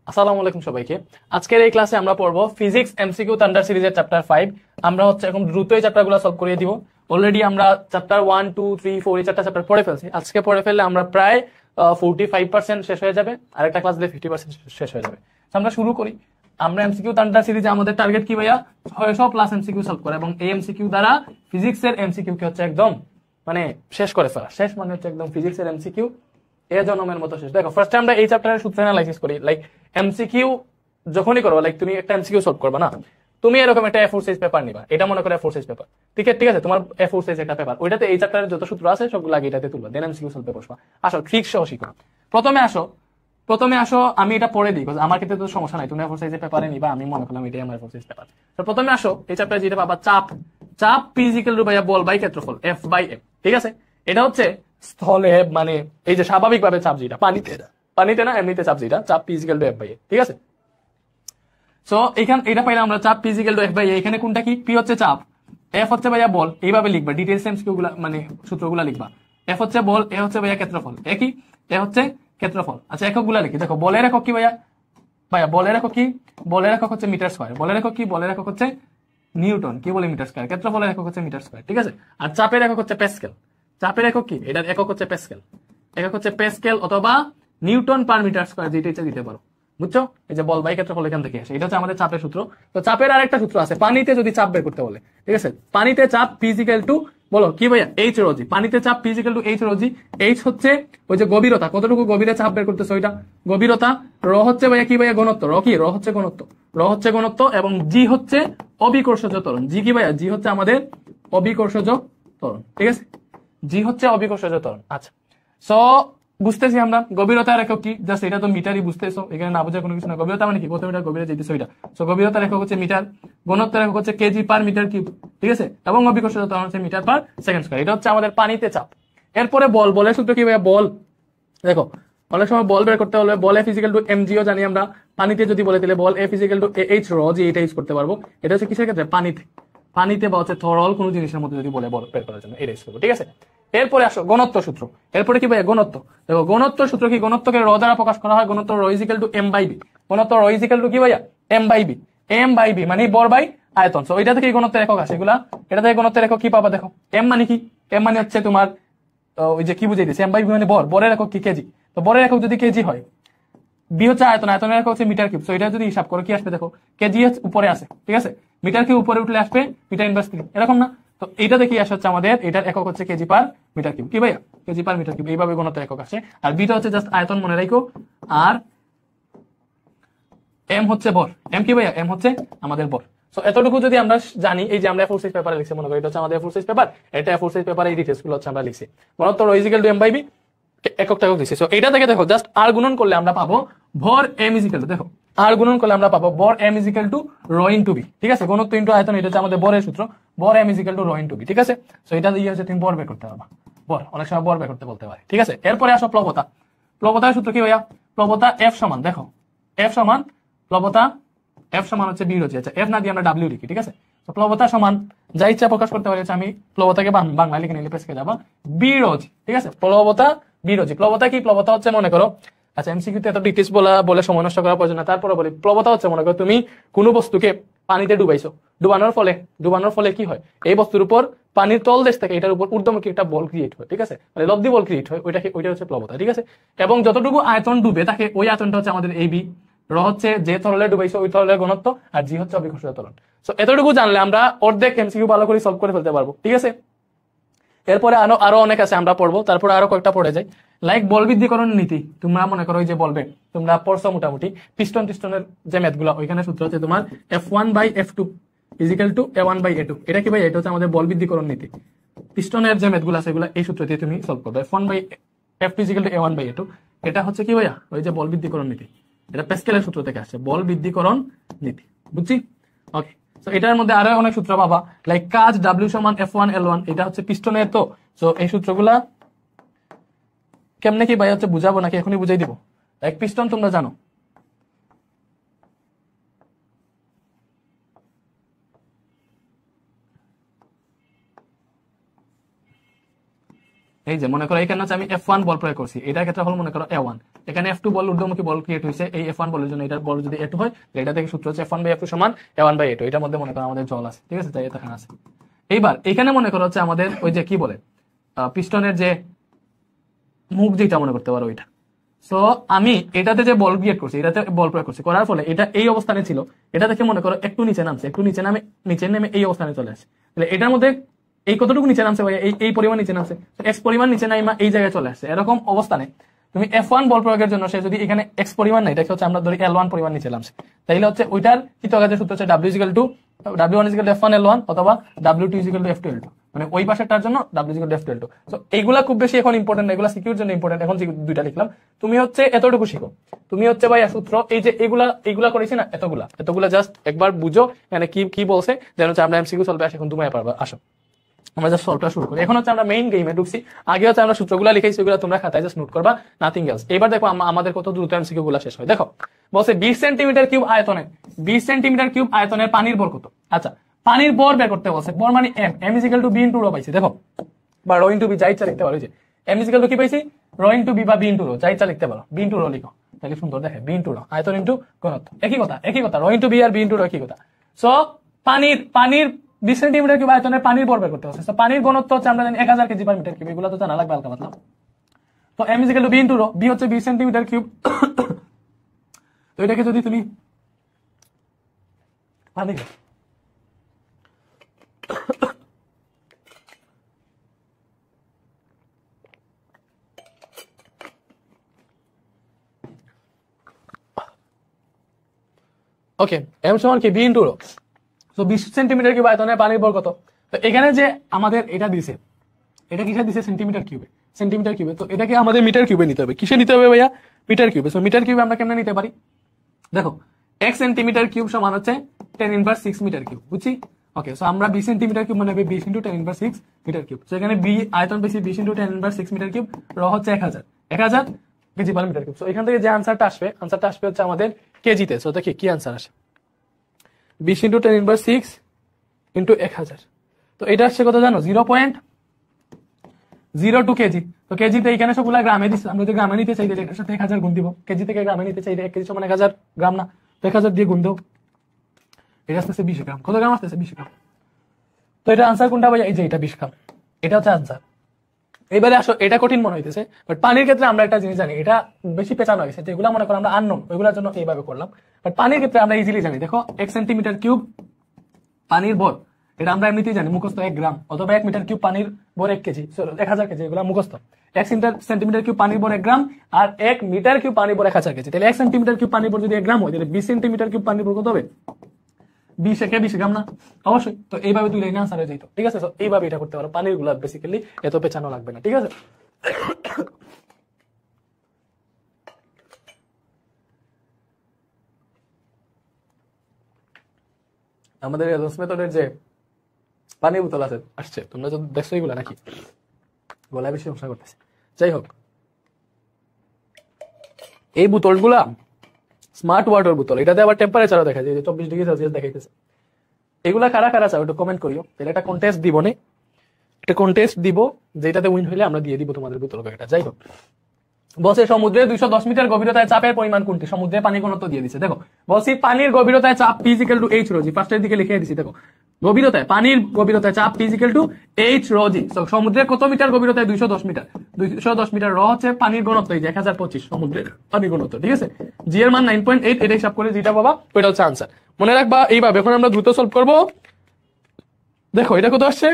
আসসালামু আলাইকুম সবাইকে। আজকের এই ক্লাসে আমরা পড়বো ফিজিক্স এমসিকিউ থান্ডার সিরিজের চ্যাপ্টার 5। আমরা এখন দ্রুত এই চ্যাপ্টারগুলো সলভ করিয়ে দিব। অলরেডি আমরা চ্যাপ্টার 1 2 3 4 এই চারটা চ্যাপ্টার পড়ে ফেলছি। আজকে পড়ে ফেললে আমরা প্রায় 45% শেষ হয়ে যাবে, আরেকটা ক্লাস দিলে 50% শেষ হয়ে যাবে। আমরা শুরু করি। আমরা এমসিকিউ থান্ডার সিরিজে আমাদের টার্গেট কি ভাইয়া? 600 প্লাস এমসিকিউ সলভ করা, এবং এই এমসিকিউ দ্বারা ফিজিক্সের এমসিকিউ কে হচ্ছে একদম শেষ করে ফেলা। শেষ মানে হচ্ছে একদম ফিজিক্সের এমসিকিউ এ জন্মের মতো শেষ। দেখো ফার্স্টে আমরা এই চ্যাপ্টারের সূত্র অ্যানালাইসিস করি। লাইক এমসিকিউ যখনই করো, লাইক তুমি একটা এমসিকিউ সলভ করবে না, তুমি এরকম একটা A4 সাইজ পেপার নিবা। এটা মনে করো A4 সাইজ পেপার, ঠিক আছে? তোমার A4 সাইজ একটা পেপার, ওইটাতে এই চ্যাপ্টারের যত সূত্র আছে সবগুলো আগে এটাতে তুলবা, দেন এমসিকিউ সলভ বসবা। আসো ট্রিক সহ শিখো। প্রথমে আসো আমি এটা পড়ে দিই, আমার ক্ষেত্রে তো সমস্যা নাই, তুমি A4 সাইজের পেপারে নিবা, আমি মনে করলাম এটাই আমার A4 সাইজ পেপার। তো প্রথমে আসো এই চ্যাপ্টারে যেটা পাবা, চাপ P = বল বাই ক্ষেত্রফল F/m, ঠিক আছে? এটা হচ্ছে স্থলে, মানে এই যে স্বাভাবিকভাবে চাপ যেটা পানিতে না, এমনিতে চাপ যেটা, চাপ P = F/a, ঠিক আছে? সো এখানে এটা পাইলাম আমরা, চাপ P = F/a। এখানে কোনটা কি? P হচ্ছে চাপ, F হচ্ছে ভাইয়া বল। এইভাবে লিখবা, ডিটেইলস এমসিকিউ গুলা মানে সূত্রগুলা লিখবা। F হচ্ছে বল, A হচ্ছে ভাইয়া ক্ষেত্রফল, একই A হচ্ছে ক্ষেত্রফল। আচ্ছা এককগুলা লিখি। দেখো বলের একক কি ভাইয়া? বলের একক কি? বলের একক হচ্ছে মিটার স্কয়ার। বলের একক কি? বলের একক হচ্ছে নিউটন, কি বলে মিটার স্কয়ার। ক্ষেত্রফলের একক হচ্ছে মিটার স্কয়ার, ঠিক আছে? আর চাপের একক হচ্ছে প্যাসকেল। চাপের একক কি? এটার একক হচ্ছে প্যাসকেল। একক হচ্ছে প্যাসকেল অথবা নিউটন পার মিটার স্কয়ার, যেটা ইচ্ছা দিতে পারো, বুঝছো? এই যে বল বাই ক্ষেত্রফল এখান থেকে আসে, এটা হচ্ছে আমাদের চাপের সূত্র। তো চাপের আরেকটা সূত্র আছে, পানিতে যদি চাপ বের করতে বলে, ঠিক আছে? পানিতে চাপ P = বলো কি ভাইয়া? H/ρg। পানিতে চাপ P = H/ρg। H হচ্ছে ওই যে গভীরতা, কতটুকু গভীরে চাপ বের করতেছে ওইটা গভীরতা। র হচ্ছে ভাইয়া কি ভাইয়া? ঘনত্ব। র হচ্ছে ঘনত্ব, এবং জি হচ্ছে অবিকর্ষজ ত্বরণ। জি কি ভাইয়া? জি হচ্ছে আমাদের অবিকর্ষজ ত্বরণ, ঠিক আছে? জি হচ্ছে অবিকর্ষজ ত্বরণ। আচ্ছা, সো বুঝতেছি আমরা গভীরতার একক কি, জাস্ট এটা তো মিটারই, বুঝতেছো? এখানে না বোঝার কোনো কিছু না। গভীরতা মানে কি? কত মিটার গভীরে যেতেছে ওইটা। সো গভীরতার একক হচ্ছে মিটার, ঘনত্বের একক হচ্ছে কেজি পার মিটার কিউব, ঠিক আছে? এবং অবিকর্ষজ ত্বরণ হচ্ছে মিটার পার সেকেন্ড স্কয়ার। এটা হচ্ছে আমাদের পানিতে চাপ। এরপরে বলের সূত্র কি ভাইয়া? বল, দেখো অনেক সময় বল বের করতে হলে বল F = mg জানি আমরা। পানিতে যদি বলে দিলে বল F = H/ρg, এটা ইউজ করতে পারবো। এটা হচ্ছে কিসের ক্ষেত্রে? পানিতে বা হচ্ছে তরল কোনো জিনিসের মধ্যে যদি বলে বল বের করার জন্য এটা ইউজ করবো, ঠিক আছে? এরপরে আসো ঘনত্ব সূত্র। এরপরে কি ভাই? ঘনত্ব। দেখো ঘনত্ব সূত্র কি? ঘনত্বকে র দ্বারা প্রকাশ করা হয়। ঘনত্ব ρ = m/b। ঘনত্ব ρ = কি ভাইয়া? m/b। m/b মানে বর বাই আয়তন। সো এটা থেকে ঘনত্বের একক আসে এগুলা। এটা থেকে ঘনত্বের একক কি পাবা? দেখো m মানে কি? m মানে হচ্ছে তোমার ওই যে কি বুঝাই দিচ্ছে, m/b মানে বর। বরের একক কি? কেজি। তো বরের একক যদি কেজি হয়, b হচ্ছে আয়তন, আয়তনের একক হচ্ছে মিটার কিউব। সো এটা যদি হিসাব করো কি আসবে? দেখো কেজি উপরে আছে, ঠিক আছে? মিটার কিউব উপরে উঠলে আসবে মিটার ইনভার্স 3, এরকম না? তো এটা দেখি আসে হচ্ছে আমাদের, এটার একক হচ্ছে কেজি পার মিটার কিউব। কি ভাইয়া? KG per metre cube. এইভাবে ঘনত্বের একক আসে। আর বিটা হচ্ছে জাস্ট আয়তন, মনে রাখো। আর এম হচ্ছে ভর। এম কি ভাইয়া? এম হচ্ছে আমাদের ভর। সো এতটুকু যদি আমরা জানি, এই যে আমরা A4 সাইজ পেপারে লিখছি, মনে করি এটা হচ্ছে আমাদের A4 সাইজ পেপার, এটা A4 সাইজ পেপারে এই ডিটেইলস গুলো হচ্ছে আমরা লিখছি। ঘনত্ব ρ = m/b, এককটা একক দিছি। সো এটা থেকে দেখো জাস্ট আর গুণন করলে আমরা পাবো ভর m = দেখো আর গুণন করলে আমরা পাবো ভর m = ρ * b, ঠিক আছে? ঘনত্ব ইনটু আয়তন, এটা হচ্ছে আমাদের ভরের সূত্র। ভর m = ρ * b, ঠিক আছে? সো এটা দিয়ে হচ্ছে তুমি ভর বের করতে পারবা। ভর অনেক সময় ভর বের করতে বলতে পারে, ঠিক আছে? এরপরে আসো প্লবতা। প্লবতার সূত্র কি ভাইয়া? প্লবতা F সমান, দেখো F সমান প্লবতা, F সমান হচ্ছে b/ρg। আচ্ছা F না দিয়ে আমরা w লিখি, ঠিক আছে? তো প্লবতা সমান যা ইচ্ছা প্রকাশ করতে পারি, আমি প্লবতাকে বাংলা লিখে নিলে পেছকে যাবা b/ρg, ঠিক আছে? প্লবতা b/ρg। প্লবতা কি? প্লবতা হচ্ছে মনে করো, আচ্ছা এমসিকিউতে এত ডিটেইলস বলে সময় নষ্ট করার প্রয়োজন না, তারপরে বলি প্লবতা হচ্ছে মনে করো তুমি কোনো বস্তুকে পানিতে ডুবাইছো, ডুবানোর ফলে কি হয়? এই বস্তুর উপর পানির তলদেশ থেকে এটার উপর ঊর্ধ্বমুখী একটা বল ক্রিয়েট হয়, ঠিক আছে? মানে লব্ধি বল ক্রিয়েট হয়, ওইটা হচ্ছে প্লবতা, ঠিক আছে? এবং যতটুকু আয়তন ডুবে থাকে ওই আয়তনটা হচ্ছে আমাদের ab। র হচ্ছে যে তরলে ডুবাইছো ওই তরলের ঘনত্ব, আর জি হচ্ছে অবিকর্ষজ ত্বরণ। সো এতটুকু জানলে আমরা অর্ধেক এমসিকিউ ভালো করে সলভ করে ফেলতে পারবো, ঠিক আছে? এরপরে আরো অনেক আছে, আমরা পড়বো। তারপরে আরো কয়েকটা পড়ে যাই, লাইক বল বৃদ্ধিকরণ নীতি। তোমরা মনে করো ওই যে বলবে, তোমরা পড়ছো মোটামুটি টিস্টনের যে ম্যাথ গুলা, ওইখানে সূত্র হচ্ছে তোমার F1/F2 = A1/A2। এটা কি ভাই? এটা হচ্ছে আমাদের বল বৃদ্ধিকরণ নীতি। পিস্টনের যে ম্যাথ গুলো আছে এগুলো এই সূত্র দিয়ে তুমি সলভ করবে। F1/F2 = A1/A2, এটা হচ্ছে কি ভাইয়া? ওই যে বল বৃদ্ধিকরণ নীতি। এটা প্যাসকেলের সূত্র থেকে আসছে, বল বৃদ্ধিকরণ নীতি, বুঝছি? ওকে। তো এটার মধ্যে আরো অনেক সূত্র পাবা, লাইক কাজ W = F1L1, এটা হচ্ছে পিস্টনের। তো সো এই সূত্রগুলা কেমনে কি ভাই হচ্ছে বুঝাবো নাকি এখনই বুঝাই দিব? লাইক পিস্টন তোমরা জানো, এই যে মনে করো এখানে হচ্ছে আমি F1 বল প্রয়োগ করছি, এটার ক্ষেত্রে হলো মনে করো A1, এখানে F2 বল ঊর্ধ্বমুখী বল ক্রিয়েট হয়েছে এই F1 বলের জন্য, এটার বল যদি A2 হয় এটা থেকে সূত্র হচ্ছে F1/F2 সমান A1/A2। এটার মধ্যে মনে করো আমাদের জল আছে, ঠিক আছে, তাই এখানে আছে। এইবার এখানে মনে করো হচ্ছে আমাদের ওই যে কি বলে পিস্টনের যে মুখ যেটা মনে করতে পারো ওইটা। সো আমি এটাতে যে বল ক্রিয়েট করছি, এটাতে বল প্রয়োগ করছি, করার ফলে এটা এই অবস্থানে ছিল, এটা থেকে মনে করো একটু নিচে নামছে, একটু নিচে নেমে এই অবস্থানে চলে আসে। তাহলে এটার মধ্যে এই কতটুকু নিচে নামছে ভাই, এই পরিমাণ নিচে নামছে, এক্স পরিমাণ নিচে নাইমা এই জায়গায় চলে আসছে। এরকম অবস্থানে তুমি F1 বল প্রয়োগের জন্য সে যদি এখানে এক্স পরিমাণ নাই, এটাকে হচ্ছে আমরা ধরি L1 পরিমাণ নিচে নামছে, তাইলে হচ্ছে ওইটার কৃতকাজের সূত্র হচ্ছে W1 F1 L1 অথবা W2 F2 L2, মানে ওই পাশেরটার জন্য W F2 L2। সো এইগুলা খুব বেশি এখন ইম্পর্টেন্ট, এগুলা সিকিউর জন্য ইম্পর্টেন্ট। এখন দুইটা লিখলাম, তুমি হচ্ছে এতটুকু শিখো, তুমি হচ্ছে ভাই সূত্র এই যে এইগুলা করেছি না, এতগুলা জাস্ট একবার বুঝো মানে কি বলছে, যেন হচ্ছে আমরা এমসিকিউ সলভে আসে এখন তুমি পারবা। আসো আমরা জাস্ট সলভটা শুরু করি। এখন হচ্ছে আমরা মেইন গেমে ঢুকছি। আগে হচ্ছে আমরা সূত্রগুলো লিখেছি, ওগুলো তোমরা খাতায় জাস্ট নোট করবা, নাথিং এলস। এবার দেখো আমাদের কত দ্রুত এমসিকিউ গুলো শেষ হয়। দেখো বলছে 20 সেন্টিমিটার কিউব আয়তনে, 20 সেন্টিমিটার কিউব আয়তনের পানির ভর কত? আচ্ছা, পানির ভর বের করতে বলছে, ভর মানে m is equal to b into rho পাইছি, দেখো, বা রো ইনটু বি, যা ইচ্ছা লিখতে পারো। যে m is equal to কি পাইছি, রো ইনটু বি বা বি ইনটু রো, যা ইচ্ছা লিখতে পারো, বি ইনটু রো লিখো, তাহলে সুন্দর দেখে, বি ইনটু রো, আয়তন ইনটু ঘনত্ব, একই কথা, রো ইনটু বি আর বি ইনটু রো একই কথা। সো পানির 20 সেন্টিমিটার কিউব আয়তনের পানির ভর বের করতে হচ্ছে। পানির ঘনত্ব হচ্ছে আমরা জানি 1000 কেজি পার মিটার কিউব, এগুলো তো জানা লাগবে হালকা পাতলা। তো m is equal to b into rho, b হচ্ছে 20 সেন্টিমিটার কিউব। তো এটাকে যদি তুমি পানি ওকে, m সমান কি b into rho। তো 20 সেন্টিমিটার কিউব আয়তনের পানির ভর কত? তো এখানে যে আমাদের এটা দিছে, এটা কিসে দিছে, সেন্টিমিটার কিউবে। তো এটাকে আমাদের মিটার কিউবে নিতে হবে। কিসে নিতে হবে ভাইয়া? মিটার কিউবে। সো মিটার কিউবে আমরা কেমনে নিতে পারি? দেখো 1 সেন্টিমিটার কিউব সমান হচ্ছে 10 ইনভার্স 6 মিটার কিউব, বুঝছি? ওকে, সো আমরা 20 সেন্টিমিটার কিউব মানে 20 into 10 inverse 6 metre cube. So এখানে বি আয়তন বেশি 20 ইনটু 10 ইনভার্স 6 মিটার কিউব, র হচ্ছে 1000 KG per metre cube. So এখান থেকে যে আনসারটা আসবে হচ্ছে আমাদের কেজিতে। সো দেখি কি আনসার আসে, 20 ইনটু 10 ইনভার্স 6 ইনটু 1000। তো এটা আসছে কত জানো? 0.02 কেজি। তো কেজিতে এখানে সবগুলা গ্রামে দিচ্ছে, আমরা যদি গ্রামে নিতে চাই এটার সাথে 1000 গুণ দিব। কেজি থেকে গ্রামে নিতে চাই 1 কেজি সমান 1000 গ্রাম না, তো 1000 দিয়ে গুণ দাও, এটা আসতেছে 20 গ্রাম। কত গ্রাম আসতেছে? 20 গ্রাম। তো এটা আনসার কোনটা ভাই? এই যে এটা 20 গ্রাম, এটা হচ্ছে আনসার। এবারে আসো, এটা কঠিন মনে হইতেছে, বাট পানির ক্ষেত্রে আমরা একটা জিনিস জানি, এটা বেশি পেঁচানো হয়েছে, যেগুলো মনে করো আমরা আননোন ওইগুলোর জন্য এইভাবে করলাম, বাট পানির ক্ষেত্রে আমরা ইজিলি জানি। দেখো 1 সেন্টিমিটার কিউব পানির ভর, এটা আমরা এমনিতেই জানি মুখস্থ 1 গ্রাম, অথবা 1 মিটার কিউব পানির ভর 1 কেজি, 1000 কেজি, এগুলো মুখস্থ। 1 সেন্টিমিটার কিউব পানির ভর 1 গ্রাম, আর 1 মিটার কিউব পানির ভর 1000 কেজি। তাহলে 1 সেন্টিমিটার কিউব পানির ভর যদি 1 গ্রাম হয়, তাহলে 20 সেন্টিমিটার কিউব পানির ভর কত হবে? 20 গ্রাম না? অবশ্যই। তো এইভাবে দুই লাইনে আনসার হয়ে যেত, ঠিক আছে? এইভাবে এটা করতে পারো, পানির গুলা বেসিক্যালি এত পেছানো লাগবে না, ঠিক আছে? আমাদের রোজ মেথডের যে পানির বোতল আসছে, তোমরা তো দেখছো এগুলা নাকি? গলায় বেশি সমস্যা করতেছে। যাই হোক, এই বোতলগুলা স্মার্ট ওয়াটার বোতল, এটাতে আবার টেম্পারেচারও দেখা যায়, 24 ডিগ্রি সেলসিয়াস দেখাইতেছে। এগুলা কারা চাও একটু কমেন্ট করিও। তাহলে একটা কন্টেস্ট দিব, একটা কন্টেস্ট দিব, যেটাতে উইন হইলে আমরা দিয়ে দিব তোমাদের বোতল প্যাকেটটা। যাই হোক, বলছে সমুদ্রে 210 মিটার গভীরতায় চাপের পরিমাণ কোনটি? সমুদ্রে পানি ঘনত্ব দিয়ে দিছে। দেখো বলছি পানির গভীরতায় চাপ P = H ρg, ফার্স্টের দিকে লিখে দিছি। দেখো গভীরতায়, পানির গভীরতায় চাপ P = H ρg। সমুদ্রে কত মিটার গভীরতায়? 210 মিটার। 210 মিটার। র হচ্ছে পানির ঘনত্ব, এই যে 1025 সমুদ্রের পানির ঘনত্ব, ঠিক আছে? জি এর মান 9.8, এটা হিসাব করে যেটা পাবা ওইটা হচ্ছে আনসার। মনে রাখবা এইভাবে। এখন আমরা দ্রুত সলভ করব। দেখো এটা কত আসছে?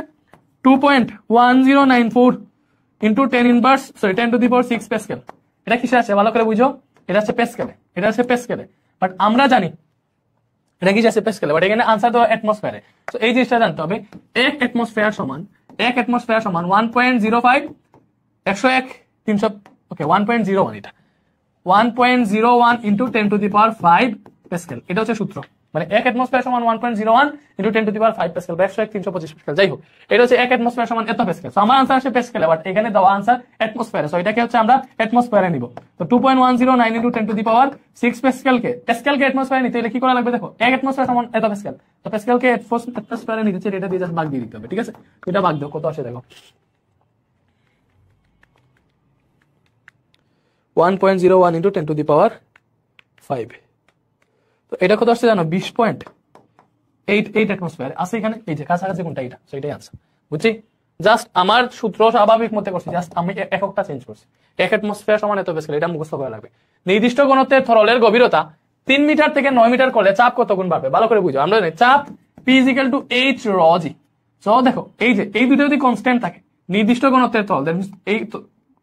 2.1094 ইন্টু 10⁻6 প্যাসকেল। এটা কিসে আছে ভালো করে বুঝো, এটা হচ্ছে প্যাসকেলে, বাট আমরা জানি এটা কিসে আছে? প্যাসকেলে, বাট এখানে আনসার তো অ্যাটমসফিয়ারে। তো এই জিনিসটা জানতে হবে, 1 অ্যাটমসফিয়ার সমান 1.05 101 300, ওকে 1.01, এটা 1.01 ইন্টু 10⁵ প্যাসকেল, এটা হচ্ছে সূত্র। মানে 1 অ্যাটমসফিয়ার সমান 1.01 ইন্টু 10⁵ প্যাসকেল বা 101 325 প্যাসকেল। যাই হোক, এটা হচ্ছে 1 অ্যাটমসফিয়ার সমান এত প্যাসকেল। সো আমার আনসার আসে প্যাসকেলে, বাট এখানে দেওয়া আনসার অ্যাটমসফিয়ারে। সো এটাকে হচ্ছে আমরা অ্যাটমসফিয়ারে নিব। তো 2.109 ইন্টু 10⁶ প্যাসকেলকে অ্যাটমসফিয়ারে নিতে হলে কি করা লাগবে? দেখো 1 অ্যাটমসফিয়ার সমান এত প্যাসকেল, তো প্যাসকেলকে অ্যাটমসফিয়ারে নিতে চাই, এটা দিয়ে জাস্ট ভাগ দিয়ে দিতে হবে, ঠিক আছে? এটা ভাগ দাও, কত আসে দেখো, 1.01 ইন্টু 10 টু দি পাওয়ার 5। তো এটা কত আসছে জানো? 20.88 অ্যাটমসফিয়ার আছে এখানে। এই যে কাছাকাছি কোনটা, এটা, সো এটাই আনসার। বুঝছি? জাস্ট আমার সূত্র স্বাভাবিক মতে করছি, জাস্ট আমি এককটা চেঞ্জ করছি। 1 অ্যাটমসফিয়ার সমান এত প্যাসকেল, এটা মুখস্থ করা লাগবে। নির্দিষ্ট ঘনত্বের তরলের গভীরতা 3 মিটার থেকে 9 মিটার করলে চাপ কত গুণ বাড়বে? ভালো করে বুঝো। আমরা জানি চাপ P = H rho g। So দেখো এই যে এই দুটো যদি কনস্ট্যান্ট থাকে, নির্দিষ্ট ঘনত্বের তরল, এই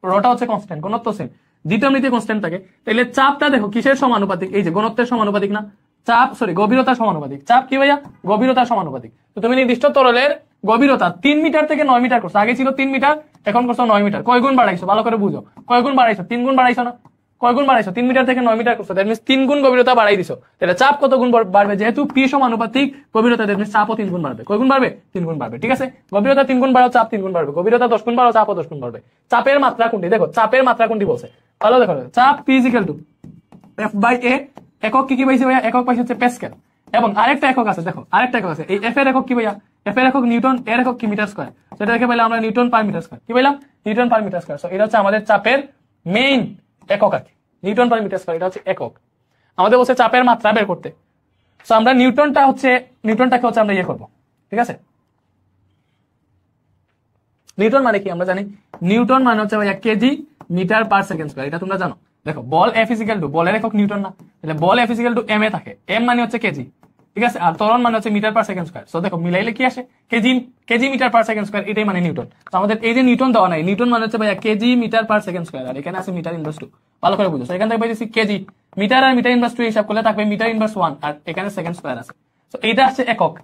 রটা হচ্ছে কনস্ট্যান্ট, ঘনত্ব সেম, দ্বিতীয় কনস্ট্যান্ট থাকে, তাহলে চাপটা দেখো কিসের সমানুপাতিক? এই যে ঘনত্বের সমানুপাতিক না, চাপ গভীরতার সমানুপাতিক। চাপ কি ভাইয়া? গভীরতার সমানুপাতিক। তো তুমি নির্দিষ্ট তরলের গভীরতা 3 মিটার থেকে 9 মিটার করছো, আগে ছিল 3 মিটার, এখন করছো 9 মিটার। কয় গুণ বাড়াইছো? ভালো করে বুঝো। কয় গুণ বাড়াইছো? 3 গুণ বাড়াইছো না? কয় গুণ বাড়াইছো? 3 মিটার থেকে 9 মিটার করছো, দ্যাট মিন্স 3 গুণ গভীরতা বাড়াই দিছো। তাহলে চাপ কত গুণ বাড়বে? যেহেতু পি সমানুপাতিক গভীরতা, দ্যাট মিন্স চাপও 3 গুণ বাড়বে। কয় গুণ বাড়বে? 3 গুণ বাড়বে। ঠিক আছে, গভীরতা 3 গুণ বাড়াও, চাপ 3 গুণ বাড়বে। গভীরতা 10 গুণ বাড়াও, চাপও 10 গুণ বাড়বে। চাপের মাত্রা কোনটি? দেখো চাপের মাত্রা কোনটি বলছে, ভালো দেখো। চাপ P = F/A। একক কি পাইছি ভাইয়া? একক পাইছি হচ্ছে প্যাসকেল। এবং আরেকটা একক আছে, দেখো আরেকটা একক আছে। এই F এর একক কি ভাইয়া? F এর একক নিউটন, এর একক কি? Metre square. সেটা দেখে পাইলাম আমরা নিউটন পার মিটার স্কয়ার। কি পাইলাম? Newton per metre square. So এটা হচ্ছে আমাদের চাপের মেইন একক আর কি, নিউটন পার মিটার স্কয়ার। এটা হচ্ছে একক। আমাদের বলছে চাপের মাত্রা বের করতে। সো আমরা নিউটনটাকে হচ্ছে আমরা ইয়ে করবো। ঠিক আছে, নিউটন মানে কি আমরা জানি? নিউটন মানে হচ্ছে ভাইয়া KG metre per second square. এটা তোমরা জানো। দেখো বল F = বলের একক নিউটন না, তাহলে বল F = m এ থাকে। m মানে হচ্ছে কেজি, ঠিক আছে, আর ত্বরণ মানে হচ্ছে metre per second square. So দেখো মিলাইলে কি আসে? KG metre per second square, এটাই মানে নিউটন। তো আমাদের এই যে নিউটন দেওয়া নাই, নিউটন মানে হচ্ছে ভাইয়া KG metre per second square, আর এখানে আছে মিটার ইনভার্স 2। ভালো করে বুঝো। এখান থেকে পাইছি কেজি, মিটার আর মিটার ইনভার্স 2 হিসাব করলে থাকবে মিটার ইনভার্স 1, আর এখানে সেকেন্ড স্কয়ার আছে। সো এইটা আসছে একক।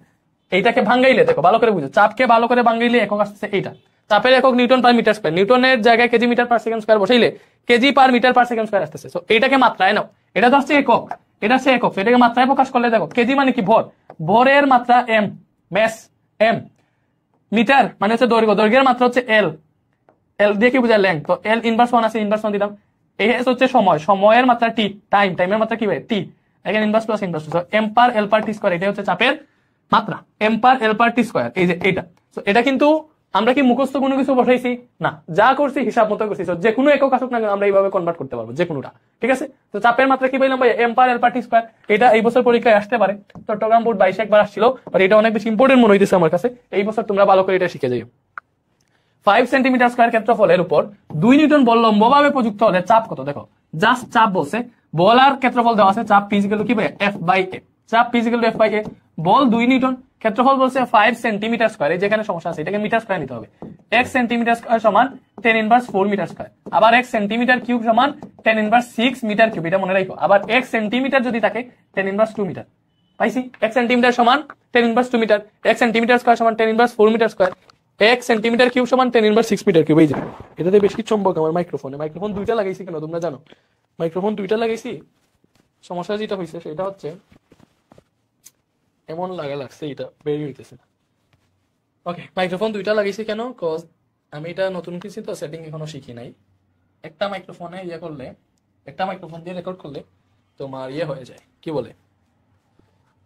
এইটাকে ভাঙাইলে দেখো ভালো করে বুঝো, চাপকে ভালো করে ভাঙাইলে একক আসছে এইটা। চাপের একক নিউটন পার মিটার স্কয়ার, নিউটনের জায়গায় KG metre per second square বসাইলে kg per metre per second square আসতেছে। সো এইটাকে মাত্রায় নাও, এটা তো হচ্ছে একক, এটা হচ্ছে একক। এটাকে মাত্রায় প্রকাশ করলে দেখো কেজি মানে কি? ভর, ভরের মাত্রা m, ব্যাস m। মিটার মানে হচ্ছে দৈর্ঘ্য, দৈর্ঘ্যের মাত্রা হচ্ছে l, l দিয়ে কি বোঝায়? লেংথ। তো l ইনভার্স 1 আছে, ইনভার্স 1 দিলাম। এই হচ্ছে সময়, সময়ের মাত্রা t, টাইম, টাইমের মাত্রা কি ভাই? t। এখানে inverse plus inverse, so m পার l পার t স্কয়ার, এটা হচ্ছে চাপের মাত্রা, m পার l পার t স্কয়ার। এই যে এটা, সো এটা কিন্তু আমরা কি মুখস্থ কোনো কিছু বসাইছি না, যা করছি হিসাব মতো করছি। যে কোনো একক আসুক না আমরা এইভাবে কনভার্ট করতে পারবো, যে কোনোটা। ঠিক আছে, তো চাপের মাত্রা কি পাইলাম ভাই? m পার l পার t স্কয়ার। এটা এই বছর পরীক্ষায় আসতে পারে, চট্টগ্রাম বোর্ড 22 একবার আসছিল, বাট এটা অনেক বেশি ইম্পর্টেন্ট মনে হইতেছে আমার কাছে। এই বছর তোমরা ভালো করে এটা শিখে যাও। 5 সেন্টিমিটার স্কয়ার ক্ষেত্রফলের উপর 2 নিউটন বল লম্বভাবে প্রযুক্ত হলে চাপ কত? দেখো জাস্ট চাপ বলছে, বল আর ক্ষেত্রফল দেওয়া আছে। চাপ P = কি ভাই? F/A। চাপ P = F/A, বল 2 নিউটন, ক্ষেত্রফল বলছে 5 সেন্টিমিটার স্কয়ার। এই যেখানে সমস্যা আছে, এটাকে মিটার স্কয়ার নিতে হবে। 1 সেন্টিমিটার স্কয়ার সমান 10 ইনভার্স 4 মিটার স্কয়ার। আবার 1 সেন্টিমিটার কিউব সমান 10 ইনভার্স 6 মিটার কিউব, এটা মনে রাখো। আবার 1 সেন্টিমিটার যদি থাকে 10 ইনভার্স 2 মিটার। পাইছি? 1 সেন্টিমিটার সমান 10 ইনভার্স 2 মিটার, 1 সেন্টিমিটার স্কয়ার সমান 10 inverse 4 metre square, 1 centimetre cube সমান 10 ইনভার্স 6 মিটার কিউব। এই যে এটাতে বেশি চম্বক আমার মাইক্রোফোনে। মাইক্রোফোন দুইটা লাগাইছি কেন তোমরা জানো? মাইক্রোফোন দুইটা লাগাইছি, সমস্যা যেটা হয়েছে সেটা হচ্ছে এমন লাগছে, এটা বেরিয়ে হইতেছে না। ওকে, মাইক্রোফোন দুইটা লাগাইছি কেন? কজ আমি এটা নতুন কিছু তো সেটিং এখনো শিখি নাই। একটা মাইক্রোফোনে ইয়ে করলে, একটা মাইক্রোফোন দিয়ে রেকর্ড করলে তোমার ইয়ে হয়ে যায়, কি বলে,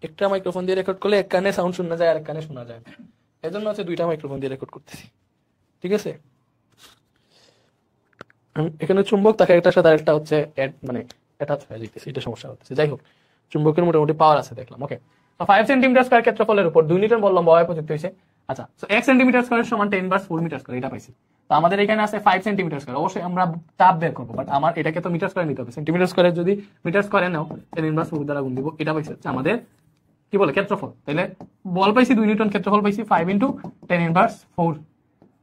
একটা মাইক্রোফোন দিয়ে রেকর্ড করলে এক কানে সাউন্ড শোনা যায় আর এক কানে শোনা যায় না। এজন্য হচ্ছে দুইটা মাইক্রোফোন দিয়ে রেকর্ড করতেছি। ঠিক আছে, এখানে চুম্বক থাকে একটার সাথে আরেকটা হচ্ছে মানে অ্যাটাচ হয়ে যেতেছে, এটা সমস্যা হচ্ছে। যাই হোক, চুম্বকের মোটামুটি পাওয়ার আছে দেখলাম। ওকে, তো 5 সেন্টিমিটার স্কয়ার ক্ষেত্রফলের উপর 2 নিউটন বল লম্বভাবে প্রযুক্ত হয়েছে। আচ্ছা, তো 1 সেন্টিমিটার স্কয়ার সমান 10 ইনভার্স 4 মিটার স্কয়ার, এটা পাইছি। তো আমাদের এখানে আছে 5 সেন্টিমিটার স্কয়ার। অবশ্যই আমরা চাপ বের করবো, বাট আমার এটাকে তো মিটার স্কয়ার নিতে হবে। সেন্টিমিটার স্কয়ারে যদি মিটার স্কয়ারে নাও 10 ইনভার্স 4 দ্বারা গুণ দিব, এটা পাইছে হচ্ছে আমাদের কি বলে ক্ষেত্রফল। তাহলে বল পাইছি 2 নিউটন, ক্ষেত্রফল পাইছি 5 ইনটু 10 ইনভার্স 4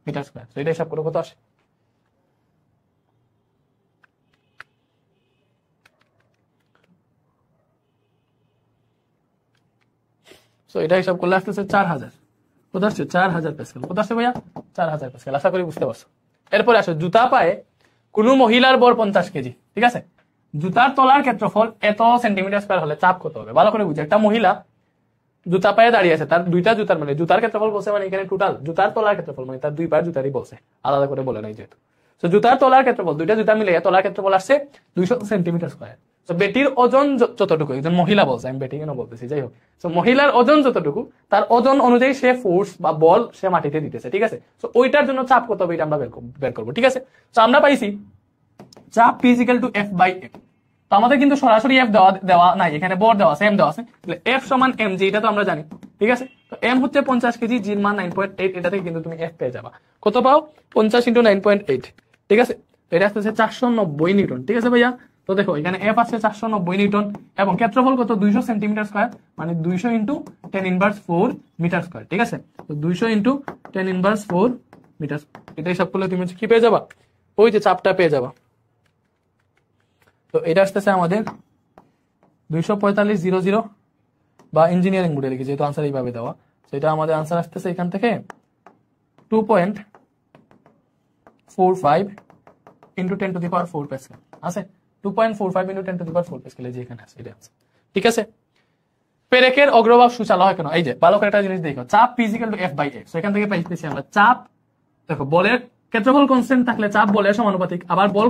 মিটার স্কয়ার। তো এটা হিসাব করে কত আসে? তো এটা হিসাব করলে আসতেছে 4000। কোথায় আসছে? 4000 প্যাসকেল। কোথায় আসছে ভাইয়া? 4000 প্যাসকেল। আশা করি বুঝতে পারছো। এরপরে আসো, জুতা পায়ে কোন মহিলার বর 50 কেজি। ঠিক আছে, জুতার তলার ক্ষেত্রফল এত সেন্টিমিটার স্কয়ার হলে চাপ কত হবে? ভালো করে বুঝে। একটা মহিলা জুতা পায়ে দাঁড়িয়ে আছে, তার দুইটা জুতার মানে জুতার ক্ষেত্রফল বলছে, মানে এখানে টোটাল জুতার তলার ক্ষেত্রফল মানে তার দুই পায়ের জুতারই বলছে, আলাদা করে বলে নাই যেহেতু। তো জুতার তলার ক্ষেত্রফল, দুইটা জুতা মিলে তলার ক্ষেত্রফল আসছে 200 সেন্টিমিটার স্কয়ার। তো বেটির ওজন যতটুকু, একজন মহিলা বলছে, আমি বেটি কেন বলতেছি, যাই হোক। তো মহিলার ওজন যতটুকু, তার ওজন অনুযায়ী সে ফোর্স বা বল সে মাটিতে দিতেছে। ঠিক আছে, তো ওইটার জন্য চাপ কত হবে এটা আমরা বের করবো। ঠিক আছে, তো আমরা পাইছি চাপ P equal to F by A। তো আমাদের কিন্তু সরাসরি F দেওয়া নাই, এখানে বর দেওয়া আছে, M দেওয়া আছে, তাহলে F সমান mg, এটা তো আমরা জানি, ঠিক আছে। তো M হচ্ছে 50 কেজি, g এর মান 9.8, এটা থেকে কিন্তু তুমি F পেয়ে যাবা। কত পাও? 50 × 9.8, ঠিক আছে। তো এটা আসছে 490 নিউটন, ঠিক আছে ভাইয়া। তো দেখো এখানে F আছে 490 নিউটন এবং ক্ষেত্রফল কত? 200 সেন্টিমিটার স্কয়ার, মানে 200 × 10 ইনভার্স 4 মিটার স্কয়ার, ঠিক আছে। তো 200 × 10 ইনভার্স 4 মিটার, এটা হিসাব করলে তুমি কি পেয়ে যাবা? ওই যে চাপটা পেয়ে যাবা। তো এটা আসতেছে আমাদের 245,000, বা ইঞ্জিনিয়ারিং বোর্ডে লিখে, যেহেতু আনসার এইভাবে দেওয়া, সেটা আমাদের আনসার আসতেছে এখান থেকে 2.45 × 10⁴ প্যাসকেল আছে, 2.45 × 10⁴ প্যাসকেল, যে এখানে আছে, এটা আছে, ঠিক আছে। পেরেকের অগ্রভাগ সূচালো হয় কেন? এই যে ভালো করে একটা জিনিস দেখো, চাপ P equal to F by A। এখান থেকে পাইতেছি আমরা চাপ, দেখো বলের ক্ষেত্রফল কনস্ট্যান্ট থাকলে চাপ বলের সমানুপাতিক, আবার বল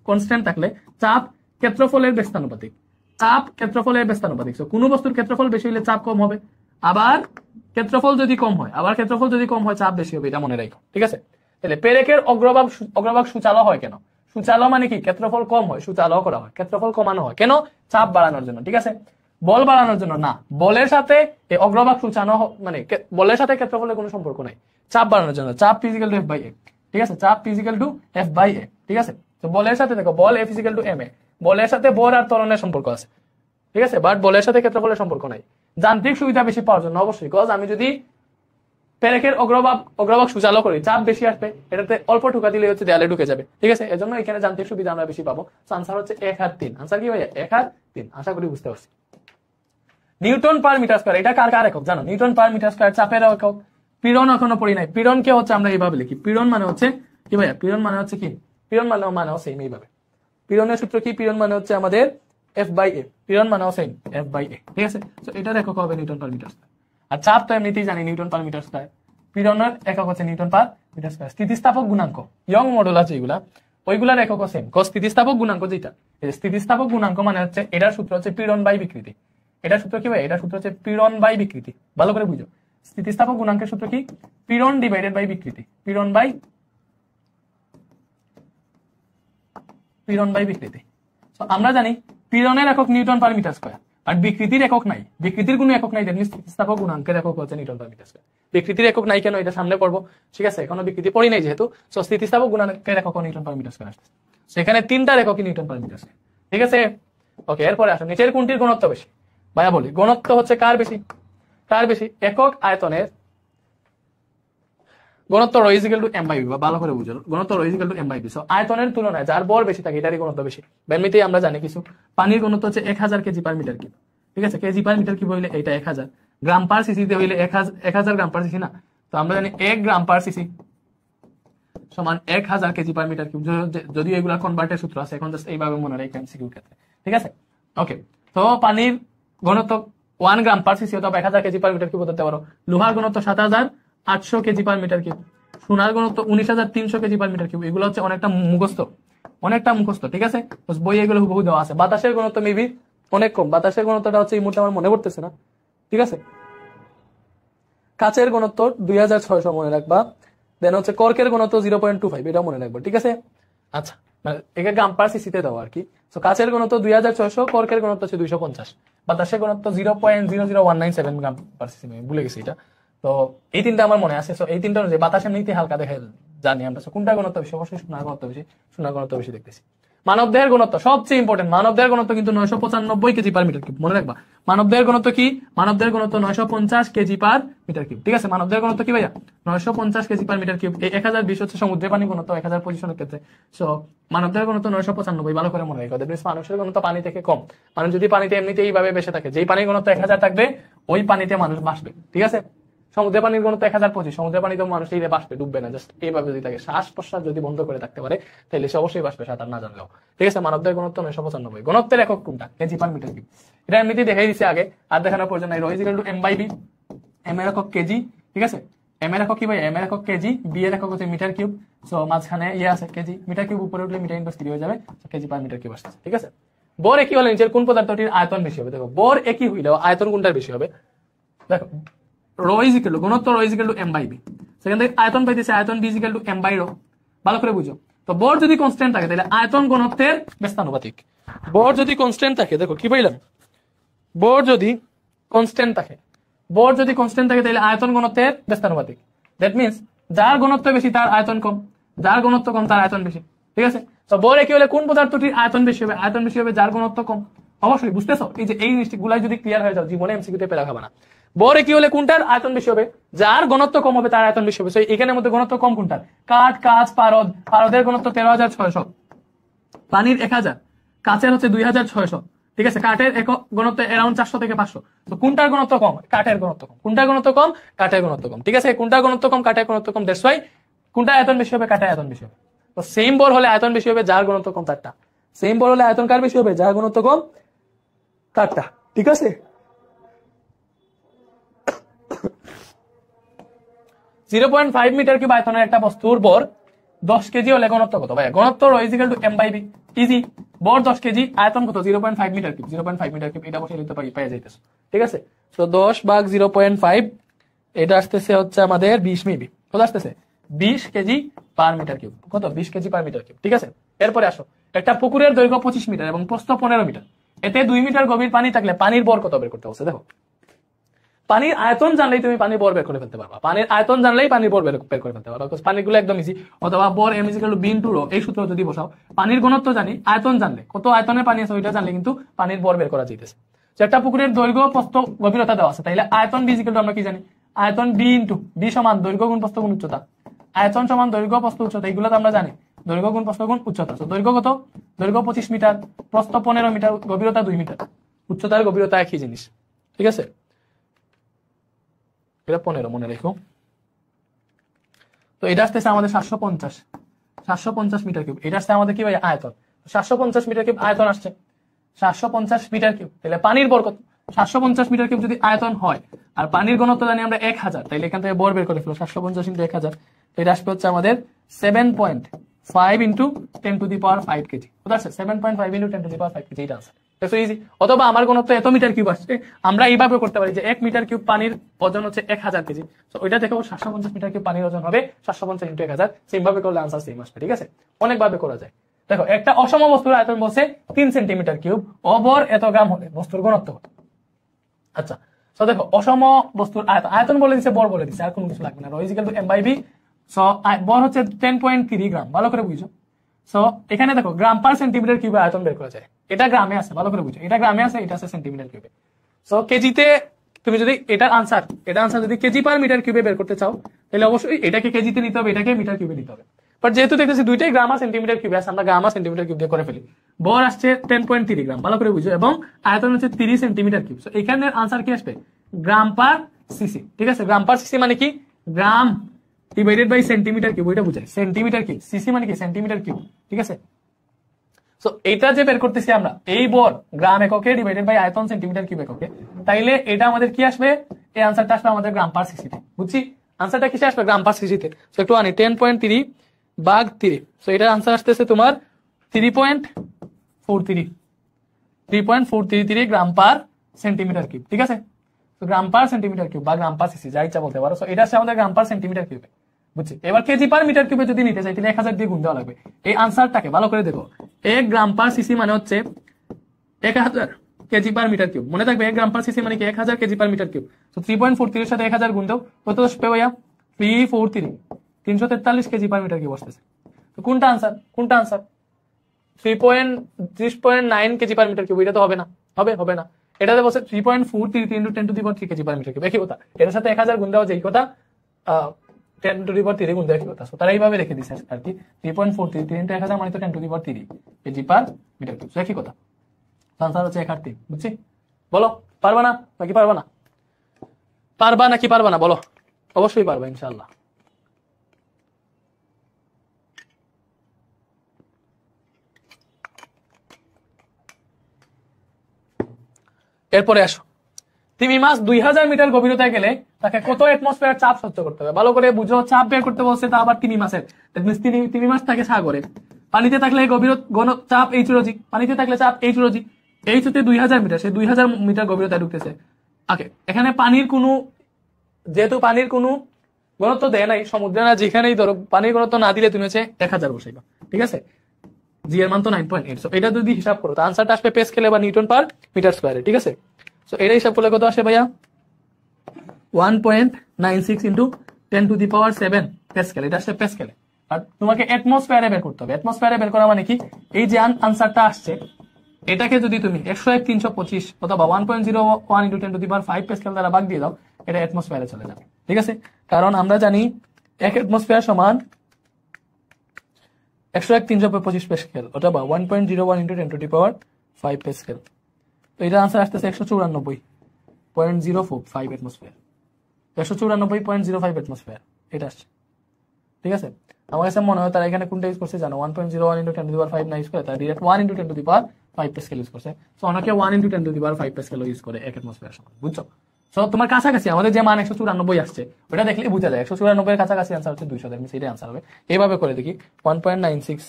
কনস্ট্যান্ট থাকলে চাপ ক্ষেত্রফলের ব্যস্তানুপাতিক, চাপ ক্ষেত্রফলের ব্যস্তানুপাতিক। কোন বস্তুর ক্ষেত্রফল বেশি হলে চাপ কম হবে, আবার ক্ষেত্রফল যদি কম হয় চাপ বেশি হবে, এটা মনে রাখো, ঠিক আছে। তাহলে পেরেকের অগ্রভাগ সূচালো হয় কেন? সূচালো মানে কি? ক্ষেত্রফল কম হয়, সূচালো করা হয়, ক্ষেত্রফল কমানো হয় কেন? চাপ বাড়ানোর জন্য, ঠিক আছে। বল বাড়ানোর জন্য না, বলের সাথে অগ্রভাগ সূচানো, মানে বলের সাথে ক্ষেত্রফলের কোনো সম্পর্ক নাই, চাপ বাড়ানোর জন্য। চাপ P equal to F by A, ঠিক আছে, চাপ P equal to F by A, ঠিক আছে। তো বলের সাথে দেখো, বল F ইকুয়াল টু ma, বলের সাথে বর আর ত্বরণের সম্পর্ক আছে, ঠিক আছে, বাট বলের সাথে ক্ষেত্রফলের সম্পর্ক নাই। যান্ত্রিক সুবিধা বেশি পাওয়ার জন্য অবশ্যই, কজ আমি যদি পেরেকের অগ্রভাগ সূচালো করি, চাপ বেশি আসবে, এটাতে অল্প ঠুকা দিলে হচ্ছে দেয়ালে ঢুকে যাবে, ঠিক আছে। এজন্য এখানে যান্ত্রিক সুবিধা আমরা বেশি পাবো। আনসার হচ্ছে 1 আর 3। আনসার কি ভাইয়া? 1 আর 3। আশা করি বুঝতে পারছি। নিউটন পার মিটার স্কয়ার, এটা কার একক জানো? নিউটন পার মিটার স্কয়ার চাপের একক। পীড়ন এখনো পড়ি নাই। পীড়ন কে হচ্ছে আমরা এইভাবে লিখি, পীড়ন মানে হচ্ছে কি ভাইয়া? পীড়ন মানে হচ্ছে কি? পীড়ন মানেও সেম এইভাবে। পীড়নের সূত্র কি? পীড়ন মানে হচ্ছে আমাদের F বাই A, পীড়ন মানেও সেম F বাই A, ঠিক আছে। তো এটার একক হবে নিউটন পার মিটার স্কয়ার। আর চাপ তো এমনিতেই জানি নিউটন পার মিটার স্কয়ার। পীড়নের একক হচ্ছে নিউটন পার মিটার স্কয়ার। স্থিতিস্থাপক গুণাঙ্ক, ইয়ং মডেল আছে এগুলা, ওইগুলার একক সেম। স্থিতিস্থাপক গুণাঙ্ক যেটা, স্থিতিস্থাপক গুণাঙ্ক মানে হচ্ছে, এটার সূত্র হচ্ছে পীড়ন বাই বিকৃতি। এটার সূত্র কি ভাই? এটার সূত্র হচ্ছে পীড়ন বাই বিকৃতি। ভালো করে বুঝো, স্থিতিস্থাপক গুণাঙ্কের সূত্র কি? পীড়ন ডিভাইডেড বাই বিকৃতি, পীড়ন বাই বিকৃতি। আমরা জানি পীড়নের একক নিউটন পার মিটার স্কয়ার, আর বিকৃতির একক নাই, বিকৃতির কোনো একক নাই, তেমনি স্থিতিস্থাপক গুণাঙ্কের একক হচ্ছে নিউটন পার মিটার স্কয়ার। বিকৃতির একক নাই কেন? এটা সামনে পড়বো, ঠিক আছে, এখনো বিকৃতি পড়ি নাই যেহেতু। স্থিতিস্থাপক গুণাঙ্কের একক নিউটন পার মিটার স্কয়ার আসছে, সেখানে 3টার একক নিউটন পার মিটার স্কয়ার, ঠিক আছে। ওকে, এরপরে আসো, নিচের কোনটির ঘনত্ব বেশি? ভাইয়া বলি, ঘনত্ব হচ্ছে কার বেশি? একক আয়তনের ঘনত্ব rho is equal to m by b, ভালো করে বুঝো, ঘনত্ব rho is equal to m by b। So আয়তনের তুলনায় যার বল বেশি থাকে এটারই ঘনত্ব বেশি। এমনিতেই আমরা জানি কিছু, পানির ঘনত্ব হচ্ছে 1000 কেজি পার মিটার কিউব, ঠিক আছে। কেজি পার মিটার কিউব হইলে এটা 1000, গ্রাম পার সিসি তে হইলে 1000 গ্রাম পার সিসি না। তো আমরা জানি 1 গ্রাম পার সিসি সমান 1000 কেজি পার মিটার কিউব। যদিও এগুলা কনভার্টের সূত্র আছে, এখন জাস্ট এইভাবে মনে রাখি এমসিকিউর ক্ষেত্রে, ঠিক আছে। ওকে, তো পানির ঘনত্ব 1 গ্রাম পার সিসি অথবা 1000 কেজি পার মিটার কিউব ধরতে পারো। লোহার ঘনত্ব 7800 কেজি পার মিটার কিউব, সোনার ঘনত্ব 19300 কেজি পার মিটার কিউব। এগুলো হচ্ছে অনেকটা মুখস্থ, ঠিক আছে, বই এগুলো হুবহু দেওয়া আছে। বাতাসের ঘনত্ব মেবি অনেক কম, বাতাসের ঘনত্বটা হচ্ছে এই মুহূর্তে আমার মনে পড়তেছে না, ঠিক আছে। কাচের ঘনত্ব 2600 মনে রাখবা। দেন হচ্ছে কর্কের ঘনত্ব 0.25, এটাও মনে রাখবো, ঠিক আছে। আচ্ছা, মানে একে গ্রাম পার সিসিতে দাও আর কি। তো কাচের ঘনত্ব 2600, কর্কের ঘনত্ব হচ্ছে 250, বাতাসের ঘনত্ব 0.00197 গ্রাম পার সিসি, ভুলে গেছি এটা। তো এই তিনটা আমার মনে আছে। এই তিনটা অনুযায়ী বাতাসের নীতি হালকা দেখে জানি আমরা। কোনটা ঘনত্ব বেশি? অবশ্যই সোনার ঘনত্ব বেশি, সোনার ঘনত্ব বেশি দেখতেছি। মানবদেহের ঘনত্ব সবচেয়ে ইম্পর্টেন্ট, মানবদেহের ঘনত্ব কিন্তু 995 কেজি পার মিটার কিউব, মনে রাখবা। মানবদেহের ঘনত্ব কি? মানবদেহের ঘনত্ব 950 কেজি পার মিটার কিউব, ঠিক আছে। মানবদেহের ঘনত্ব কি ভাইয়া? 950 কেজি পার মিটার কিউব। এই 1020 হচ্ছে সমুদ্রের পানি ঘনত্ব 1000 পজিশনের ক্ষেত্রে। সো মানবদেহের ঘনত্ব 995, ভালো করে মনে রাখো। মানুষের ঘনত্ব পানি থেকে কম, মানুষ যদি পানিতে এমনিতেই এইভাবে বেঁচে থাকে, যেই পানির ঘনত্ব 1000 থাকবে ওই পানিতে মানুষ বাঁচবে, ঠিক আছে। সমুদ্রের পানির ঘনত্ব 1025, সমুদ্রের পানিতে মানুষ এইভাবে বাঁচবে, ডুববে না, জাস্ট এইভাবে যদি থাকে, শ্বাস প্রশ্বাস যদি বন্ধ করে থাকতে পারে তাহলে সে অবশ্যই বাঁচবে, সাঁতার না জানলেও, ঠিক আছে। মানবদেহের ঘনত্ব 995। ঘনত্বের একক কোনটা? KG per metre cube. এটা এমনিতেই দেখাই দিচ্ছে আগে, আর দেখানোর প্রয়োজন নাই। Rho is equal to m by b, m এর একক কেজি, ঠিক আছে। m এর একক কি ভাই? m এর একক কেজি, b এর একক হচ্ছে মিটার কিউব। সো মাঝখানে আছে কেজি, মিটার কিউব উপরে উঠলে মিটার ইনভার্স 3 হয়ে যাবে, কেজি পার মিটার কিউব আসছে, ঠিক আছে। বর একই হলে নিচের কোন পদার্থটির আয়তন বেশি হবে? দেখো, বর একই হইলেও আয়তন কোনটার বেশি হবে? দেখো, রো ইজ ইকুয়াল টু ঘনত্ব rho is equal to m by b, সেখান থেকে আয়তন পাইতেছে আয়তন b is equal to m by rho. ভালো করে বুঝো, তো বর যদি কনস্ট্যান্ট থাকে তাহলে আয়তন ঘনত্বের ব্যস্তানুপাতিক। বর যদি কনস্ট্যান্ট থাকে, দেখো কি পাইলাম, বর যদি কনস্ট্যান্ট থাকে, বর যদি কনস্ট্যান্ট থাকে তাহলে আয়তন ঘনত্বের ব্যস্তানুপাতিক। দ্যাট মিনস যার ঘনত্ব বেশি তার আয়তন কম, যার ঘনত্ব কম তার আয়তন বেশি। ঠিক আছে, তো বর একই হলে কোন পদার্থটির আয়তন বেশি হবে? আয়তন বেশি হবে যার ঘনত্ব কম। অবশ্যই বুঝতেছো, এই যে এই জিনিসগুলাই যদি ক্লিয়ার হয়ে যাও জীবনে এমসিকিউতে পেরা খাবে না। বর একই হলে কোনটার আয়তন বেশি হবে? যার ঘনত্ব কম হবে তার আয়তন বেশি হবে। সো এখানের মধ্যে ঘনত্ব কম কোনটার? কাঠ, কাঁচ, পারদ। পারদের ঘনত্ব 13,600, পানির 1000, কাঁচের হচ্ছে 2,600। ঠিক আছে, কাঠের একক ঘনত্ব অ্যারাউন্ড 400 থেকে 500। তো কোনটার ঘনত্ব কম? কাঠের ঘনত্ব কম। কোনটার ঘনত্ব কম? কাঠের ঘনত্ব কম। ঠিক আছে, কোনটার ঘনত্ব কম? কাঠের ঘনত্ব কম। দ্যাটস ওয়াই কোনটা আয়তন বেশি হবে? কাঠের আয়তন বেশি হবে। তো সেম বর হলে আয়তন বেশি হবে যার ঘনত্ব কম তারটা। সেম বর হলে আয়তন কার বেশি হবে? যার ঘনত্ব কম তারটা। ঠিক আছে, 0.5 মিটার কিউব আয়তনের একটা বস্তুর বর 10 কেজি হলে ঘনত্ব কত? ভাই ঘনত্ব ρ = m/v। ইজি, বর 10 কেজি, আয়তন কত? 0.5 মিটার কিউব। 0.5 মিটার কিউব এটা বসে দিতে পারি, পেয়ে যাইতেছে। ঠিক আছে, তো 10 ভাগ 0.5, এটা আসতেছে হচ্ছে আমাদের 20 মিলি। কত আসতেছে? 20 কেজি পার মিটার কিউব। কত? 20 কেজি পার মিটার কিউব। ঠিক আছে, এরপরে আসো, একটা পুকুরের দৈর্ঘ্য 25 মিটার এবং প্রস্থ 15 মিটার, এতে 2 মিটার গভীর পানি থাকলে পানির বর কত বের করতে বলছে? দেখো, পানির আয়তন জানলেই তুমি পানির বর বের করে ফেলতে পারবা। পানির আয়তন জানলেই পানির বর বের করে ফেলতে পারবা। পানিগুলো একদম ইজি। অথবা বর m = b * ρ, এই সূত্র যদি বসাও, পানির ঘনত্ব জানি, আয়তন জানলে, কত আয়তনের পানি আছে ওইটা জানলে কিন্তু পানির বর বের করা যাইতেছে। একটা পুকুরের দৈর্ঘ্য, প্রস্থ, গভীরতা দেওয়া আছে, তাইলে আয়তন b = আমরা কি জানি? আয়তন b সমান দৈর্ঘ্য গুণ প্রস্থ গুণ উচ্চতা। আয়তন সমান দৈর্ঘ্য প্রস্থ উচ্চতা, এগুলো তো আমরা জানি। দৈর্ঘ্য গুণ প্রস্থ গুণ উচ্চতা। তো দৈর্ঘ্য কত? দৈর্ঘ্য 25 মিটার, প্রস্থ 15 মিটার, গভীরতা 2 মিটার। উচ্চতার গভীরতা একই জিনিস। ঠিক আছে, এটা 15 মনে রেখো। তো এটা আসতেছে আমাদের 750 মিটার কিউব। এটা আসছে আমাদের কি ভাই? আয়তন। 750 মিটার কিউব আয়তন আসছে, 750 মিটার কিউব। তাহলে পানির বর কত? 750 মিটার কিউব যদি আয়তন হয় আর পানির ঘনত্ব জানি আমরা 1000, তাহলে এখান থেকে বর বের করে ফেলো 750 × 1000। তো এটা আসবে হচ্ছে আমাদের 7.5 × 10⁵ কেজি। কত আসছে? 7.5 × 10⁵ কেজি। এটা আছে। ইজি। অথবা আমার ঘনত্ব এত মিটার কিউব আসছে, আমরা এইভাবে করতে পারি যে 1 মিটার কিউব পানির ওজন হচ্ছে 1000 কেজি। তো ওইটা দেখো 750 মিটার কিউব পানির ওজন হবে 750 × 1000। সেম ভাবে করলে আনসার সেম আসবে। ঠিক আছে, অনেক ভাবে করা যায়। দেখো, একটা অসম বস্তুর আয়তন বলছে 3 সেন্টিমিটার কিউব, অবর এত গ্রাম হলে বস্তুর ঘনত্ব কত? আচ্ছা, তো দেখো, অসম বস্তুর আয়তন বলে দিচ্ছে, বর বলে দিচ্ছে, আর কোনো কিছু লাগবে না। ρ = m/v। সো বর হচ্ছে 10.3 গ্রাম। ভালো করে বুঝো। সো এখানে দেখো, গ্রাম পার সেন্টিমিটার কিউবে আয়তন বের করা যায়। এটা গ্রামে আছে, ভালো করে বুঝো। এটা গ্রামে আছে, এটা আছে সেন্টিমিটার কিউবে। সো কেজিতে তুমি যদি এটার আনসার যদি কেজি পার মিটার কিউবে বের করতে চাও, তাহলে অবশ্যই এটাকে কেজিতে নিতে হবে, এটাকে মিটার কিউবে নিতে হবে। বাট যেহেতু দেখতেছি দুইটাই গ্রাম আর সেন্টিমিটার কিউবে আছে, আমরা গ্রাম আর সেন্টিমিটার কিউব দিয়ে করে ফেলি। বর আসছে 10.3 গ্রাম, ভালো করে বুঝো, এবং আয়তন হচ্ছে 30 সেন্টিমিটার কিউব। সো এখানের আনসার কি আসবে? গ্রাম পার সিসি। ঠিক আছে, গ্রাম পার সিসি মানে কি? গ্রাম ডিভাইডেড বাই সেন্টিমিটার কিউব, ওইটা বুঝায় সেন্টিমিটার কিউব। সিসি মানে কি? Centimetre cube. ঠিক আছে, সো এইটা যে বের করতেছি আমরা, এই বর গ্রাম এককে ডিভাইডেড বাই আয়তন সেন্টিমিটার কিউব এককে, তাইলে এটা আমাদের কি আসবে? এই আনসারটা আসবে আমাদের গ্রাম পার সিসিতে। বুঝছি, আনসারটা কিসে আসবে? গ্রাম পার সিসিতে। সো একটু আনি 10.3 ভাগ 3। সো এটার আনসার আসতেছে তোমার 3.433 গ্রাম পার সেন্টিমিটার কিউব। ঠিক আছে, তো গ্রাম পার সেন্টিমিটার কিউব বা গ্রাম পার সিসি, যা ইচ্ছা বলতে পারো। সো এটা আসছে আমাদের গ্রাম পার সেন্টিমিটার কিউবে। বুঝছি, এবার কেজি পার মিটার কিউবে যদি নিতে চাই তাহলে 1000 দিয়ে গুণ দেওয়া লাগবে। এই আনসারটাকে ভালো করে দেখো, 1 গ্রাম পার সিসি মানে হচ্ছে 1000 কেজি পার মিটার কিউব। মনে থাকবে 1 গ্রাম পার সিসি মানে কি? 1000 কেজি পার মিটার কিউব। তো 3.43 এর সাথে 1000 গুণ দাও, কত আসবে ভাইয়া? 343 কেজি পার মিটার কিউব আসতেছে। তো কোনটা answer? 3.9 KG per metre cube. এটা তো হবে না, হবে না। এটাতে বলছে 3.433 × 10⁻³ কেজি পার মিটার কিউব। একই কথা, এটার সাথে 1000 গুণ দেওয়া যেই কথা, 10⁻³ গুণ দেওয়া একই কথা। তারা এইভাবে রেখে দিচ্ছে আর কি, 3.433 × 1000 মানে তো 10⁻³ কেজি পার মিটার কিউব। একই কথা, আনসার হচ্ছে 1/3। বুঝছি? বলো, পারবা না নাকি পারবা না? পারবা নাকি পারবা না বলো? অবশ্যই পারবা ইনশাআল্লাহ। এরপরে আসো, তিমি মাছ 2000 মিটার গভীরতায় গেলে তাকে কত অ্যাটমসফিয়ার চাপ সহ্য করতে হবে? ভালো করে বুঝো, চাপ বের করতে বলছে, তা আবার তিমি মাছের। তিমি মাছ থাকে সাগরে, পানিতে থাকলে চাপ h ρg, পানিতে থাকলে চাপ h ρg। এইচ হচ্ছে 2000 মিটার, সে 2000 মিটার গভীরতায় ঢুকতেছে। ওকে, এখানে যেহেতু পানির কোনো ঘনত্ব দেয় নাই, সমুদ্রে না যেখানেই ধরো পানির ঘনত্ব না দিলে তুমি হচ্ছে 1000 বসাইবা, ঠিক আছে। জি এর মান তো 9.8, সো এটা যদি হিসাব করো তো আনসারটা আসবে প্যাসকেলে বা নিউটন পার মিটার স্কয়ারে, ঠিক আছে। সো এটা হিসাব করলে কত আসে ভাইয়া, 1.96 ইন্টু 10⁻7 প্যাসকেল, এটা আসছে প্যাসকেলে। আর তোমাকে অ্যাটমসফিয়ারে বের করতে হবে। অ্যাটমসফিয়ারে বের করা মানে কি, এই যে আনসারটা আসছে এটাকে যদি তুমি 101,325 অথবা 1.01 ইন্টু 10⁵ প্যাসকেল দ্বারা ভাগ দিয়ে দাও, এটা অ্যাটমসফিয়ারে চলে যাবে, ঠিক আছে। কারণ আমরা জানি 1 অ্যাটমসফিয়ার সমান 101,325 প্যাসকেল অথবা 1.01 ইন্টু 10⁵ প্যাসকেল। তো এটা আনসার আসতেছে 194.045 অ্যাটমসফিয়ার, 194.05 অ্যাটমসফিয়ার এটা আসছে, ঠিক আছে। আমার কাছে মনে হয় তারা এখানে কোনটা ইউজ করছে জানো, 1.01 ইন্টু 10⁵ না ইউজ করে, তারা ডিরেক্ট 1 ইন্টু 10⁵ প্যাসকেল ইউজ করছে। সো অনেকে 1 ইন্টু 10⁵ প্যাসকেল ইউজ করে 1 অ্যাটমসফিয়ার সমান, বুঝছো। সো তোমার কাছাকাছি আমাদের যে মান 194 আসছে ওটা দেখলে বোঝা যায় 194 এর কাছাকাছি আনসার হচ্ছে 200, দ্যাট মিন্স এটাই আনসার হবে। এইভাবে করে দেখি 1.96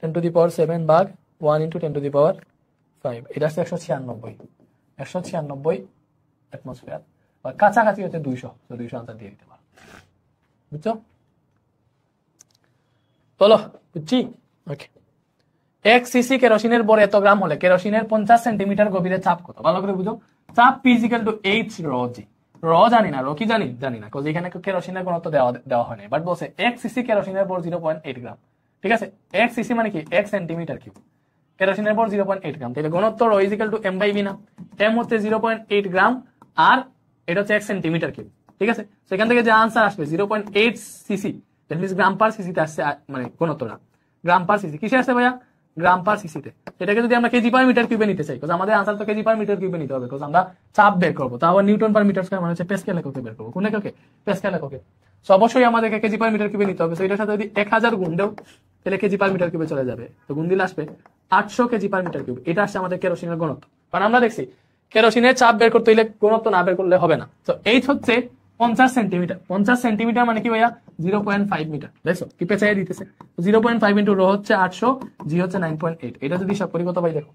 10⁻7 ভাগ 1 ইন্টু 10⁵, এটা হচ্ছে 196 অ্যাটমসফিয়ার, আর কাছাকাছি হচ্ছে 200, তো 200 আনসার দিয়ে দিতে পারো, বুঝছো। বলো বুঝছি, ওকে। 1 সিসি কেরোসিনের ভর এত গ্রাম হলে কেরোসিনের 50 সেন্টিমিটার গভীরে চাপ কত, ভালো করে বুঝো। চাপ P = H ρ G, র জানি না, র কি জানি না, কারণ এখানে কেরোসিনের ঘনত্ব দেওয়া হয় না, বাট বলছে 1 সিসি কেরোসিনের ভর 0.8 গ্রাম, ঠিক আছে। 1 সিসি মানে কি 1 সেন্টিমিটার কিউব, কেরোসিনের ভর 0.8 গ্রাম, তাহলে ঘনত্ব ρ = m/v না, m হচ্ছে 0.8 গ্রাম আর এটা হচ্ছে 1 সেন্টিমিটার কিউব, ঠিক আছে। সেখান থেকে যে আনসার আসবে 0.8 সিসি, দ্যাট মিন্স গ্রাম পার সিসিতে আসছে, মানে ঘনত্বটা গ্রাম পার সিসি কিসে আসছে ভাইয়া, গ্রাম পার সিসিতে। এটাকে যদি আমরা কেজি পার মিটার কিউবে নিতে চাই, কারণ আমাদের আনসার তো কেজি পার মিটার কিউবে নিতে হবে, কারণ আমরা চাপ বের করবো, তো আবার নিউটন পার মিটার স্কয়ার মানে হচ্ছে প্যাসকেল এককে বের করবো, কোন এককে, প্যাসকেল এককে। সো অবশ্যই আমাদেরকে কেজি পার মিটার কিউবে নিতে হবে। সো এটার সাথে যদি 1000 গুণ দাও তাহলে কেজি পার মিটার কিউবে চলে যাবে, তো গুণ দিলে আসবে 800 কেজি পার মিটার কিউব। এটা আসছে আমাদের কেরোসিনের ঘনত্ব, কারণ আমরা দেখছি কেরোসিনের চাপ বের করতে হলে ঘনত্ব না বের করলে হবে না। তো এইচ হচ্ছে 50 সেন্টিমিটার, 50 সেন্টিমিটার মানে কি ভাইয়া 0.5 মিটার, দেখছো কি পেঁচাই দিতেছে। 0.5 ইন্টু রো হচ্ছে 800, জি হচ্ছে 9.8, এটা যদি হিসাব করি কত ভাই দেখো,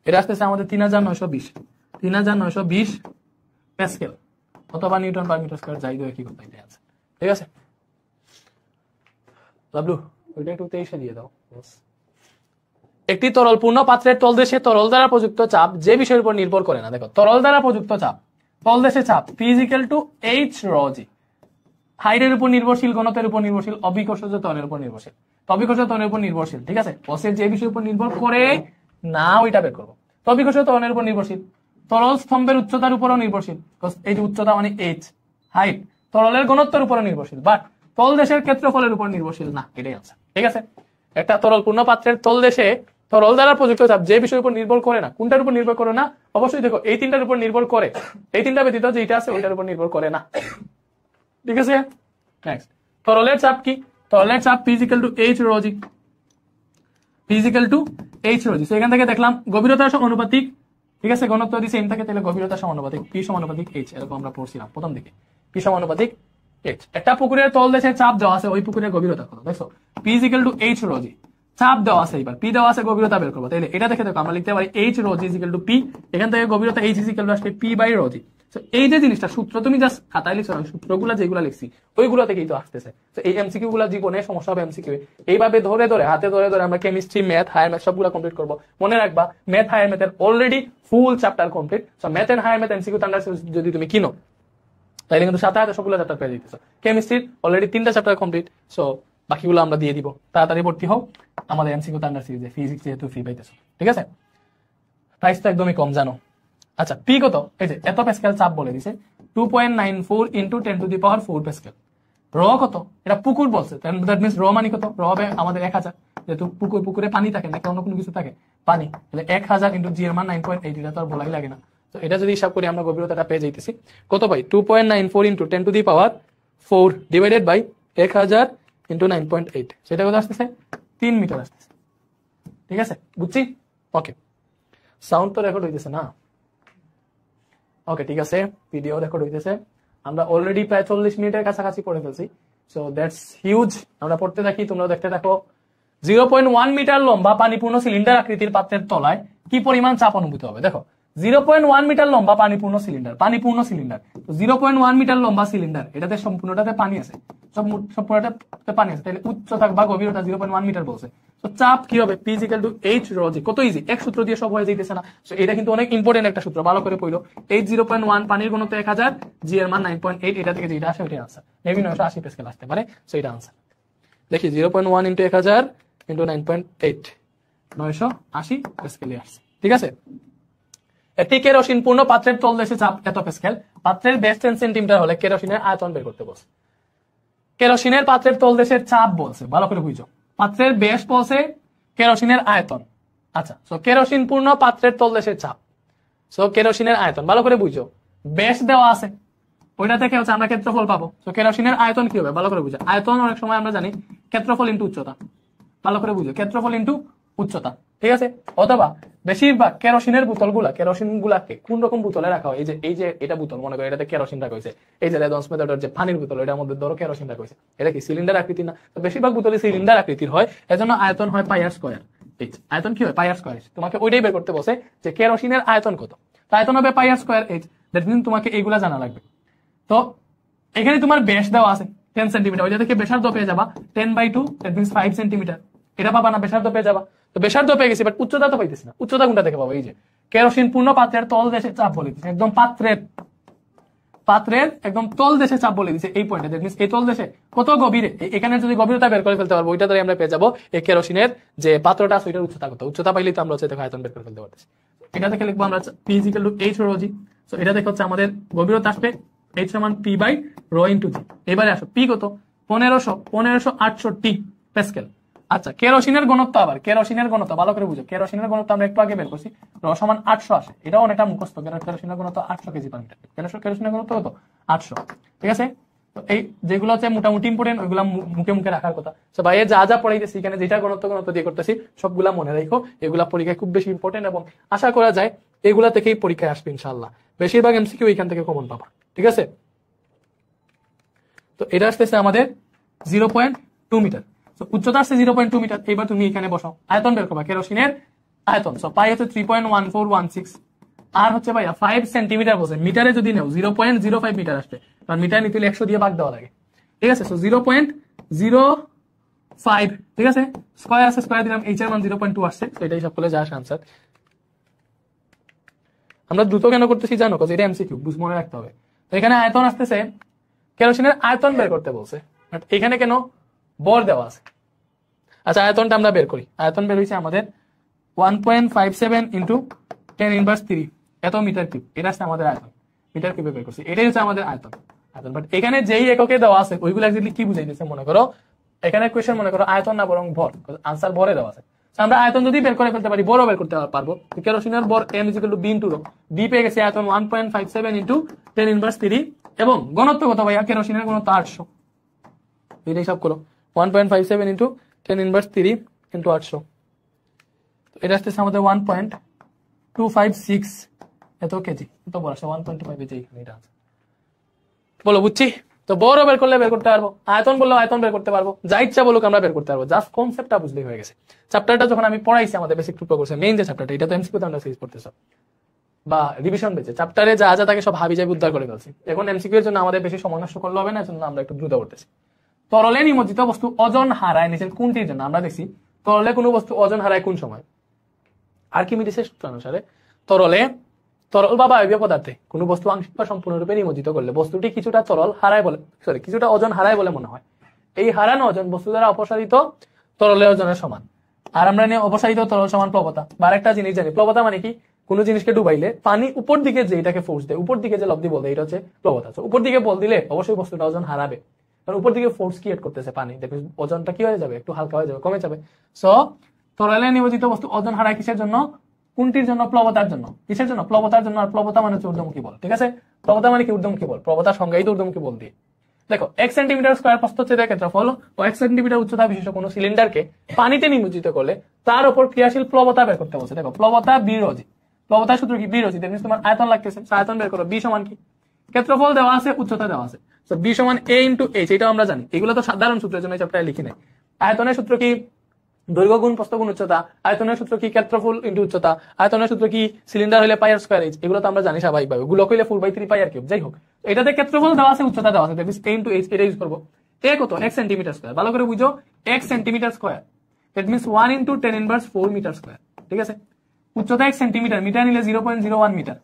এটা আসতেছে আমাদের 3920 প্যাসকেল অথবা নিউটন পার মিটার স্কয়ার, যাই দেয় কি করতে আছে, ঠিক আছে। লাভলু ওইটা একটু 23 দিয়ে দাও। একটি তরল পূর্ণ পাত্রের তলদেশে তরল দ্বারা প্রযুক্ত চাপ যে বিষয়ের উপর নির্ভর করে না, দেখো তরল দ্বারা প্রযুক্ত চাপ, তলদেশে চাপ P = H ρ G, হাইটের উপর নির্ভরশীল, ঘনত্বের উপর নির্ভরশীল, অভিকর্ষজ ত্বরণের উপর নির্ভরশীল, অভিকর্ষজ ত্বরণের উপর নির্ভরশীল, ঠিক আছে। বসে যে বিষয়ের উপর নির্ভর করে না ওইটা বের করবো। তো অভিকর্ষজ ত্বরণের উপর নির্ভরশীল, তরল স্তম্ভের উচ্চতার উপরও নির্ভরশীল, এই যে উচ্চতা মানে H হাইট, তরলের ঘনত্বের উপরও নির্ভরশীল, বাট তলদেশের ক্ষেত্রফলের উপর নির্ভরশীল না, এটাই আনসার, ঠিক আছে। একটা তরল পূর্ণ পাত্রের তলদেশে তরল দ্বারা প্রযুক্ত চাপ যে বিষয়ের উপর নির্ভর করে না, কোনটার উপর নির্ভর করে না, অবশ্যই দেখো এই তিনটার উপর নির্ভর করে, এই তিনটা ব্যতীত যেটা আছে ওইটার উপর নির্ভর করে না, ঠিক আছে। নেক্সট, তরলের চাপ কি, তরলের চাপ P = H ρ G, P = H ρ G। এখান থেকে দেখলাম গভীরতার সমানুপাতিক, ঠিক আছে, ঘনত্ব যদি সেম থাকে তাহলে গভীরতার সমানুপাতিক, P = H, এরকম আমরা পড়ছিলাম প্রথম দিকে, P = H। একটা পুকুরের তলদেশে চাপ দেওয়া আছে, ওই পুকুরের গভীরতা কত, দেখো P = H ρ G, চাপ দেওয়া আছে, এবার পি দেওয়া আছে, গভীরতা বের করবো, তাহলে এটা দেখে দেখো আমরা লিখতে পারি H ρ G = P, এখান থেকে গভীরতা H আসবে P/ρ G। এই যে জিনিসটা সূত্র তুমি জাস্ট খাতায় লিখছো, সূত্রগুলা যেগুলা লিখছি ওইগুলো থেকেই তো আসতেছে। তো এই এমসিকিউ গুলা জীবনে সমস্যা হবে এমসিকিউ, এইভাবে ধরে ধরে হাতে ধরে ধরে আমরা কেমিস্ট্রি, ম্যাথ, হায়ার ম্যাথ সবগুলা কমপ্লিট করবো। মনে রাখবা ম্যাথ হায়ার ম্যাথের already full chapter complete. So math and higher math MCQ thunder যদি তুমি কিনো তাহলে কিন্তু সাথে সাথে সবগুলো চ্যাপ্টার পেয়ে দিতেছো। কেমিস্ট্রির অলরেডি 3টা চ্যাপ্টার কমপ্লিট, সো বাকিগুলো আমরা দিয়ে দিব। তাড়াতাড়ি ভর্তি হোক আমাদের এমসিকিউ থান্ডার সিরিজে, ফিজিক্স যেহেতু ফ্রি পাইতেছো, ঠিক আছে। প্রাইস তো একদমই কম জানো। আচ্ছা পি কত, এই যে এত প্যাসকেল চাপ বলে দিছে 2.94 ইন্টু 10⁴ প্যাসকেল। র কত, এটা পুকুর বলছে, দ্যাট মিন্স র মানে কত, র হবে আমাদের 1000, যেহেতু পুকুরে পানি থাকে না, অন্য কোনো কিছু থাকে পানি, তাহলে 1000 ইন্টু জি এর মান 9.8, এটা তো আর বলাই লাগে না। তো এটা যদি হিসাব করি আমরা গভীরতাটা পেয়ে যাইতেছি কত ভাই, 2.94 ইন্টু 10⁴ ডিভাইডেড বাই 1000 ইন্টু 9.8, সেটা কত আসতেছে 3 মিটার আসতেছে, ঠিক আছে, বুঝছি। ওকে, সাউন্ড তো রেকর্ড হইতেছে না, ওকে ঠিক আছে, ভিডিও রেকর্ড হইতেছে। আমরা অলরেডি প্রায় 40 মিনিটের কাছাকাছি পড়ে ফেলছি, সো দ্যাটস হিউজ। আমরা পড়তে থাকি, তোমরা দেখতে থাকো। 0.1 মিটার লম্বা পানিপূর্ণ সিলিন্ডার আকৃতির পাত্রের তলায় কি পরিমাণ চাপ অনুভূত হবে। দেখো 0.1 মিটার লম্বা পানিপূর্ণ সিলিন্ডার, 0.1 মিটার লম্বা সিলিন্ডার, এটাতে সম্পূর্ণটাতে পানি আছে, সম্পূর্ণটাতে পানি আছে, তাহলে উচ্চতা বা গভীরতা 0.1 মিটার বলছে। তো চাপ কি হবে? P = H ρ g। কত ইজি, এক সূত্র দিয়ে সব হয়ে যাইতেছে না। সো এটা কিন্তু অনেক ইম্পর্টেন্ট একটা সূত্র, ভালো করে পড়ো। H 0.1, পানির ঘনত্ব 1000, g এর মান 9.8, এটা থেকে যেটা আসে ওইটাই आंसर। মেবি 980 প্যাসকেল আসতে পারে, সো এটা आंसर। দেখি 0.1 * 1000 * 9.8, 980 প্যাসকেল আসছে, ঠিক আছে। একটি কেরোসিন পূর্ণ পাত্রের তলদেশে চাপ এত প্যাসকেল, পাত্রের ব্যাস 10 সেন্টিমিটার হলে কেরোসিনের আয়তন বের করতে বলছে। কেরোসিনের পাত্রের তলদেশের চাপ বলছে, ভালো করে বুঝো। পাত্রের ব্যাস বলছে, কেরোসিনের আয়তন। আচ্ছা, সো কেরোসিন পূর্ণ পাত্রের তলদেশের চাপ, সো কেরোসিনের আয়তন, ভালো করে বুঝো। ব্যাস দেওয়া আছে, ওইটা থেকে হচ্ছে আমরা ক্ষেত্রফল পাবো। সো কেরোসিনের আয়তন কি হবে? ভালো করে বুঝো। আয়তন অনেক সময় আমরা জানি ক্ষেত্রফল ইনটু উচ্চতা, ভালো করে বুঝো, ক্ষেত্রফল ইনটু উচ্চতা, ঠিক আছে। অথবা বেশিরভাগ কেরোসিনের বোতলগুলা, কেরোসিন গুলাকে কোন রকম বোতলে রাখা হয়? এই যে এটা বোতল, মনে করো এটাতে কেরোসিন রাখা হয়েছে। এই যে লেদন্স মেথডের যে পানির বোতল, এটার মধ্যে ধরো কেরোসিন রাখা হয়েছে। এটা কি সিলিন্ডার আকৃতি না? তো বেশিরভাগ বোতলে সিলিন্ডার আকৃতির হয়, এজন্য আয়তন হয় পাই আর স্কয়ার। এইচ আয়তন কি হয়? পাই আর স্কয়ার। তোমাকে ওইটাই বের করতে বসে যে কেরোসিনের আয়তন কত। তো আয়তন হবে পাই R square H. That mean তোমাকে এইগুলা জানা লাগবে। তো এখানে তোমার ব্যাস দেওয়া আছে 10 সেন্টিমিটার, ওইটা থেকে ব্যাসার্ধ পেয়ে যাবা 10/2, দ্যাট মিন্স 5 সেন্টিমিটার। এটা পাবা না, ব্যাসার্ধ পেয়ে যাবা। তো ব্যাসার্ধ পেয়ে গেছি, বাট উচ্চতা তো পাইতেছি না। উচ্চতা কোনটা থেকে পাবো? এই যে কেরোসিন পূর্ণ পাত্রের তল দেশে চাপ বলে দিচ্ছে, একদম পাত্রের একদম তল দেশে চাপ বলে দিচ্ছে এই পয়েন্টে। দ্যাট মিন্স এই তল দেশে কত গভীরে, এখানে যদি গভীরতা বের করে ফেলতে পারবো, ওইটা ধরে আমরা পেয়ে যাবো এই কেরোসিনের যে পাত্রটা আছে ওইটার উচ্চতা কত। উচ্চতা পাইলেই তো আমরা হচ্ছে দেখো আয়তন বের করে ফেলতে পারতেছি। এটা থেকে লিখবো আমরা P = H ρ g। সো এটা থেকে হচ্ছে আমাদের গভীরতা আসবে H = P/ρ × g। এবারে আসো P কত? 1568 প্যাসকেল। আচ্ছা, কেরোসিনের ঘনত্ব, আবার কেরোসিনের ঘনত্ব ভালো করে বুঝো। কেরোসিনের ঘনত্ব আমরা একটু আগে বের করছি, ρ = 800 আসে। এটাও অনেকটা মুখস্থ, কেরোসিনের ঘনত্ব 800 কেজি/মিটার। কেরোসিনের ঘনত্ব কত? 800, ঠিক আছে। তো এই যেগুলো হচ্ছে মোটামুটি ইম্পর্টেন্ট, ওইগুলা মুখে মুখে রাখার কথা। তো ভাই যা যা পড়াইতেছি এখানে, যেটা ঘনত্ব দিয়ে করতেছি, সবগুলা মনে রাখো। এগুলা পরীক্ষায় খুব বেশি ইম্পর্টেন্ট এবং আশা করা যায় এগুলা থেকেই পরীক্ষায় আসবে ইনশাআল্লাহ। বেশিরভাগ এমসিকিউ এখান থেকে কমন পাবা, ঠিক আছে। তো এটা আসতেছে আমাদের 0.2 মিটার। উচ্চতা আসছে 0.2 মিটার। এবার তুমি এখানে বসাও, আয়তন বের করবা, কেরোসিনের আয়তন। সো পাই হচ্ছে 3.1416, আর হচ্ছে ভাইয়া 5 সেন্টিমিটার বসে। মিটারে যদি নাও 0.05 মিটার আসবে, কারণ মিটার নিতে হলে 100 দিয়ে ভাগ দেওয়া লাগে, ঠিক আছে। সো 0.05, ঠিক আছে। স্কয়ার আছে, স্কয়ার দিলাম, এইচ এর মান 0.2 আসছে। তো এটাই সব করলে যা আসে আনসার। আমরা দ্রুত কেন করতেছি জানো? কারণ এটা এমসিকিউ, বুঝ মনে রাখতে হবে। তো এখানে আয়তন আসতেছে, কেরোসিনের আয়তন বের করতে বলছে, বাট এখানে কেন বর দেওয়া আছে। আচ্ছা, আয়তনটা আমরা বের করি। আয়তন বের হয়েছে আমাদের 1.57 × 10⁻³ এত মিটার কিউব। এটা আসছে আমাদের আয়তন, মিটার কিউবে বের করছি। এটাই হচ্ছে আমাদের আয়তন। বাট এখানে যেই এককে দেওয়া আছে ওইগুলো এক্স্যাক্টলি কি বুঝাইতেছে মনে করো। এখানে কোয়েশ্চেন মনে করো আয়তন না বরং ভর, আনসার ভরে দেওয়া আছে। আমরা আয়তন যদি বের করে ফেলতে পারি, বড় বের করতে পারবো। কেরোসিনের বর M = B × ρ। B পেয়ে গেছে আয়তন 1.57 × 10⁻³ এবং ঘনত্ব কত ভাইয়া? কেরোসিনের ঘনত্ব 800। এটা হিসাব করো, 1.57 × 10⁻³ × 800। এটা আসতেছে আমাদের 1.256 এত কেজি। এত বড় আসে 1.25 কেজি। এটা বলো, বুঝছি? তো বড় বের করলে বের করতে পারবো, আয়তন বললে আয়তন বের করতে পারবো, যা ইচ্ছা বলুক আমরা বের করতে পারবো। জাস্ট কনসেপ্টটা বুঝলেই হয়ে গেছে। চ্যাপ্টারটা যখন আমি পড়াইছি আমাদের বেসিক টু কোর্সে, মেইন যে চ্যাপ্টারটা, এটা তো এমসিকিউ তে আমরা সিরিজ পড়তেছি বা রিভিশন বেঁচে, চ্যাপ্টারে যা যা থাকে সব হাবি যাই উদ্ধার করে ফেলছি। এখন এমসিকিউ এর জন্য আমাদের বেশি সময় নষ্ট করলে হবে না, এজন্য আমরা একটু দ্রুত করতেছি। তরলে নিমজ্জিত বস্তু ওজন হারায় নিচের কোনটির জন্য? আমরা দেখছি তরলে কোনো বস্তু ওজন হারায় কোন সময়? আর্কিমিডিসের সূত্র অনুসারে তরল বা বায়বীয় পদার্থে কোনো বস্তু আংশিক বা সম্পূর্ণরূপে নিমজ্জিত করলে বস্তুটি কিছুটা কিছুটা ওজন হারায় বলে মনে হয়। এই হারানো ওজন বস্তু দ্বারা অপসারিত তরলের ওজনের সমান। আর আমরা নিয়ে অপসারিত তরল সমান প্লবতা। বা আরেকটা জিনিস জানি, প্লবতা মানে কি? কোন জিনিসকে ডুবাইলে পানি উপর দিকে যে এটাকে ফোর্স দেয়, উপর দিকে যে লব্ধি বল দেয়, এটা হচ্ছে প্লবতা। উপর দিকে বল দিলে অবশ্যই বস্তুটা ওজন হারাবে, কারণ উপর দিকে ফোর্স ক্রিয়েট করতেছে পানি। দেখবেন ওজনটা কি হয়ে যাবে? একটু হালকা হয়ে যাবে, কমে যাবে। সো তরলে নিমজ্জিত বস্তু ওজন হারায় কিসের জন্য? কোনটির জন্য? প্লবতার জন্য। কিসের জন্য? প্লবতার জন্য। আর প্লবতা মানে হচ্ছে ঊর্ধ্বমুখী বল, ঠিক আছে। প্লবতা মানে কি? ঊর্ধ্বমুখী বল। প্লবতার সংজ্ঞায়িত ঊর্ধ্বমুখী বল দিয়ে। দেখো 1 সেন্টিমিটার স্কয়ার প্রস্থচ্ছেদের ক্ষেত্রফল ও 1 সেন্টিমিটার উচ্চতা বিশিষ্ট কোনো সিলিন্ডারকে পানিতে নিমজ্জিত করলে তার উপর ক্রিয়াশীল প্লবতা বের করতে বলছে। দেখো প্লবতা B ρ g। প্লবতার সূত্র কি? B ρ g। দ্যাট মিন্স তোমার আয়তন লাগতেছে, আয়তন বের করো। B সমান কি? ক্ষেত্রফল দেওয়া আছে, উচ্চতা দেওয়া আছে। সো B সমান A × H, এটাও আমরা জানি। এগুলো তো সাধারণ সূত্রের জন্য এই চ্যাপ্টারে লিখি নাই। আয়তনের সূত্র কি? দৈর্ঘ্য গুণ প্রস্থ গুণ উচ্চতা, আয়তনের সূত্র কি ক্ষেত্রফল ইনটু উচ্চতা, আয়তনের সূত্র কি সিলিন্ডার হলে পাই আর স্কয়ার এইচ, এগুলো তো আমরা জানি স্বাভাবিকভাবে, গোলক হইলে 4/3 পাই আর কিউব। যাই হোক, এটাতে ক্ষেত্রফল দেওয়া আছে, উচ্চতা দেওয়া আছে, that means a into h, এটা ইউজ করব। a কত? x সেন্টিমিটার স্কয়ার, ভালো করে বুঝো, x centimetre square, that means 1 into 10 inverse 4 metre square. ঠিক আছে, উচ্চতা x সেন্টিমিটার, মিটার নিলে 0.01 মিটার,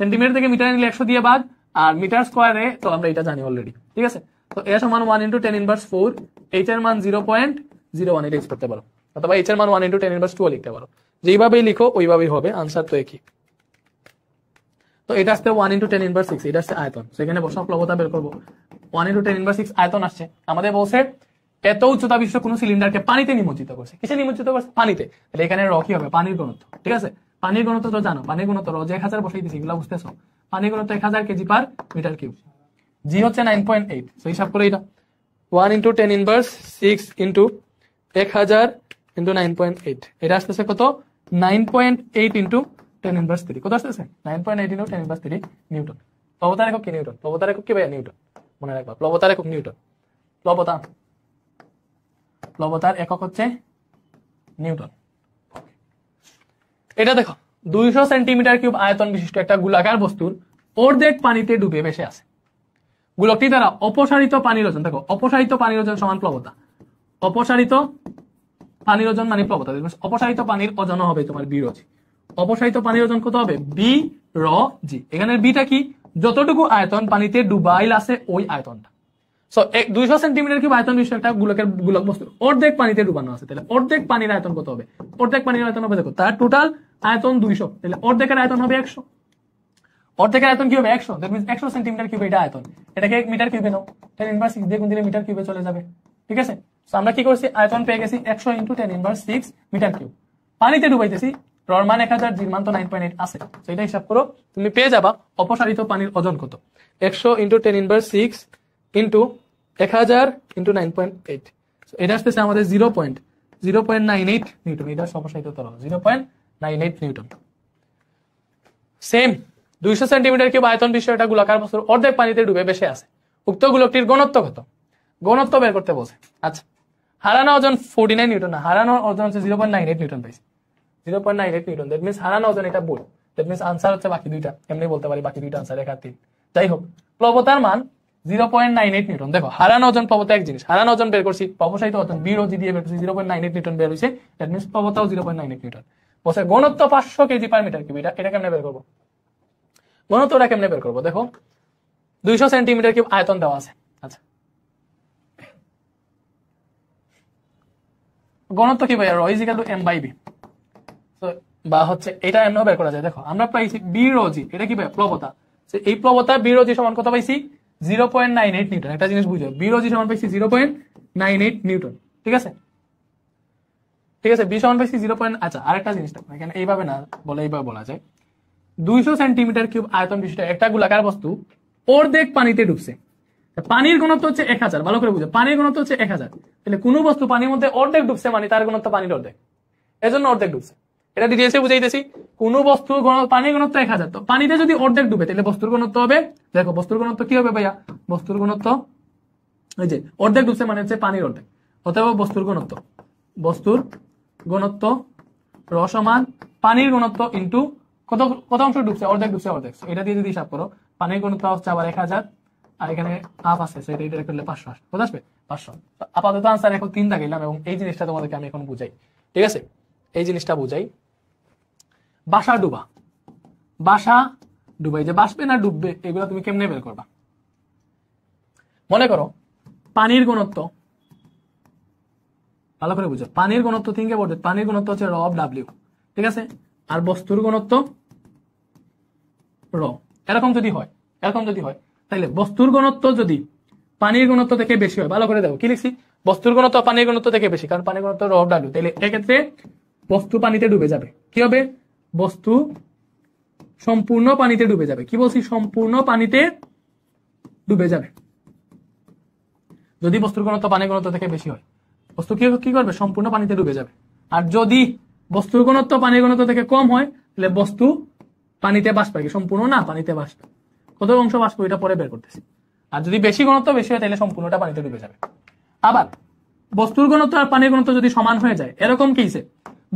সেন্টিমিটার থেকে মিটার নিলে 100 দিয়ে ভাগ, আর মিটার স্কয়ারে তো আমরা এটা জানি অলরেডি। ঠিক আছে, তো a সমান 1 ইনটু 10 ইনভার্স 4, h এর মান 0.01, এটা ইউজ করতে পারো, অথবা h এর মান 1 ইনটু 10 ইনভার্স 2 লিখতে পারো, যেইভাবেই লিখো ওইভাবেই হবে, আনসার তো একই। তো এটা আসছে 1 ইনটু 10 ইনভার্স 6, এটা আসছে আয়তন, সেখানে বসা প্লবতা বের করবো। 1 ইনটু 10 ইনভার্স 6 আয়তন আসছে। আমাদের বলছে এত উচ্চতা বিশিষ্ট কোন সিলিন্ডারকে পানিতে নিমজ্জিত করছে। কিসে নিমজ্জিত করছে? পানিতে। তাহলে এখানে র কি হবে? পানির ঘনত্ব। ঠিক আছে, পানির ঘনত্ব তো জানো, পানির ঘনত্ব র যে 1000 বসাই দিছি, এগুলো বুঝতেছো? পানির ঘনত্ব 1000 কেজি পার মিটার কিউব, জি হচ্ছে 9.8। তো হিসাব করে এটা 1 ইনটু 10 ইনভার্স 6 ইনটু 1000 ইনটু 9.8, এটা আসতেছে কত? 9.8 ইনটু 10 ইনভার্স 3, কত আসতেছে? 9.8 ইনটু 10 ইনভার্স 3 নিউটন। প্লবতার একক কি? নিউটন। প্লবতার একক কি ভাইয়া? নিউটন। মনে রাখবা, প্লবতার একক নিউটন। প্লবতার একক হচ্ছে নিউটন। এটা দেখো, 200 সেন্টিমিটার কিউব আয়তন বিশিষ্ট একটা গোলাকার বস্তুর অর্ধেক পানিতে ডুবে ভেসে আছে। গোলকটি দ্বারা অপসারিত পানির ওজন, দেখো অপসারিত পানির ওজন সমান প্লবতা, অপসারিত পানির ওজন মানে প্লবতা, অপসারিত পানির ওজন হবে তোমার বি রো জি। অপসারিত পানির ওজন কত হবে? বি র জি। এখানে বিটা কি? যতটুকু আয়তন পানিতে ডুবাইল আছে ওই আয়তনটা। সো 200 সেন্টিমিটার কিউব আয়তন বিশিষ্ট একটা গোলক বস্তু অর্ধেক পানিতে ডুবানো আছে, তাহলে অর্ধেক পানির আয়তন কত হবে? অর্ধেক পানির আয়তন হবে, দেখো তার টোটাল আয়তন 200, তাহলে অর্ধেকের আয়তন হবে 100। অর্ধেকের আয়তন কি হবে? 100, দ্যাট মিন্স 100 সেন্টিমিটার কিউব এটা আয়তন। এটাকে মিটার কিউবে নাও, 10 ইনভার্স 6 দিয়ে গুণ দিলে মিটার কিউবে চলে যাবে। ঠিক আছে, তো আমরা কি করছি? আয়তন পেয়ে গেছি 100 ইনটু 10 ইনভার্স 6 মিটার কিউব। পানিতে ডুবাইতেছি, রর মান 1000, জির মান তো 9.8 আছে, তো এটা হিসাব করো, তুমি পেয়ে যাবা অপসারিত পানির ওজন কত। 100 ইনটু 10 ইনভার্স 6 ইনটু 1000 ইনটু 9.8, এটা আসতেছে আমাদের 0.0.98 নিউটন। এটা অপসারিত তরল 0.98 নিউটন। সেম 200 সেন্টিমিটার কিউব আয়তন বিশিষ্ট একটা গোলাকার বস্তুর অর্ধেক পানিতে ডুবে ভেসে আছে। উক্ত গোলকটির ঘনত্ব কত? ঘনত্ব বের করতে বলছে। আচ্ছা, হারানো ওজন 49 নিউটন না, হারানো ওজন হচ্ছে 0.98 নিউটন পাইছে। 0.98 নিউটন, দ্যাট মিন্স হারানো ওজন এটা ভুল, দ্যাট মিন্স আনসার হচ্ছে বাকি দুইটা। এমনি বলতে পারি বাকি দুইটা আনসার 1 আর 3। যাই হোক, প্লবতার মান 0.98 নিউটন। দেখো হারানো ওজন প্লবতা এক জিনিস, হারানো ওজন বের করছি, অপসারিত ওজন বি রো জি দিয়ে বের করছি, 0.98 নিউটন বের হইছে, দ্যাট মিন্স প্লবতাও 0.98 নিউটন। বলছে ঘনত্ব 500 কেজি পার মিটার কিউব, এটা কেমনে বের করবো? ঘনত্বটা কেমনে বের করবো? দেখো 200 সেন্টিমিটার কিউব আয়তন দেওয়া আছে। আচ্ছা, ঘনত্ব কি ভাইয়া? Rho is equal to M by V, বা হচ্ছে এটা এমনও বের করা যায়। দেখো আমরা পাইছি বি রো জি, এটা কি ভাইয়া? প্লবতা। এই প্লবতা বি রো জি সমান কত পাইছি? 0.98 নিউটন। একটা জিনিস বুঝো, বি রো জি সমান পাইছি 0.98 নিউটন। ঠিক আছে, ঠিক আছে, বি সমান পাইছি 0. আচ্ছা, আরেকটা জিনিস দেখো এখানে, এইভাবে না বলে এইভাবে বলা যায়, 200 সেন্টিমিটার কিউব আয়তন বিশিষ্ট একটা গোলাকার বস্তু অর্ধেক পানিতে ডুবছে, পানির ঘনত্ব হচ্ছে 1000। ভালো করে বুঝো, পানির ঘনত্ব হচ্ছে 1000। তাহলে কোন বস্তু পানির মধ্যে অর্ধেক ডুবছে মানে তার ঘনত্ব পানির অর্ধেক, এজন্য অর্ধেক ডুবছে। এটা ডিটেইলসে বুঝাইতেছি। কোন বস্তু পানির ঘনত্ব 1000, তো পানিতে যদি অর্ধেক ডুবে তাহলে বস্তুর ঘনত্ব হবে, দেখো বস্তুর ঘনত্ব কি হবে ভাইয়া? বস্তুর ঘনত্ব এই যে অর্ধেক ডুবছে মানে হচ্ছে পানির অর্ধেক, অথবা বস্তুর ঘনত্ব র সমান পানির ঘনত্ব ইনটু কত অংশ ডুবছে? অর্ধেক ডুবছে, অর্ধেক। এটা দিয়ে যদি হিসাব করো, পানির ঘনত্ব হচ্ছে আবার 1000, আর এখানে হাফ আছে, সেটা এটা করলে 500 আসবে। কত আসবে? 500। আপাতত আনসার এখন 3 দাগাইলাম, এবং এই জিনিসটা তোমাদেরকে আমি এখন বুঝাই। ঠিক আছে, এই জিনিসটা বুঝাই। বাসা ডুবাই, যে বাসবে না ডুববে এগুলো তুমি কেমনে বের করবা? মনে করো পানির ঘনত্ব, ভালো করে বুঝো, পানির ঘনত্ব থিঙ্ক অ্যাবাউট ইট, পানির ঘনত্ব হচ্ছে র অফ ডাব্লিউ। ঠিক আছে, আর বস্তুর ঘনত্ব র। এরকম যদি হয় তাহলে বস্তুর ঘনত্ব যদি পানির ঘনত্ব থেকে বেশি হয়, ভালো করে দেখো কি লিখছি, বস্তুর ঘনত্ব পানির ঘনত্ব থেকে বেশি, কারণ পানির ঘনত্ব র অফ ডাব্লিউ, তাহলে এক্ষেত্রে বস্তু পানিতে ডুবে যাবে। কি হবে? বস্তু সম্পূর্ণ পানিতে ডুবে যাবে। কি বলছি? সম্পূর্ণ পানিতে ডুবে যাবে। যদি বস্তুর ঘনত্ব পানির ঘনত্ব থেকে বেশি হয়, বস্তু কি করবে? সম্পূর্ণ পানিতে ডুবে যাবে। আর যদি বস্তুর ঘনত্ব পানির ঘনত্ব থেকে কম হয়, তাহলে বস্তু পানিতে বাষ্প পাবে, সম্পূর্ণ না, পানিতে বাষ্প। কত অংশ বাষ্প এটা পরে বের করতেছি। আর যদি বেশি ঘনত্ব বেশি হয় তাহলে সম্পূর্ণটা পানিতে ডুবে যাবে। আবার বস্তুর ঘনত্ব আর পানির ঘনত্ব যদি সমান হয়ে যায় এরকম কেসে,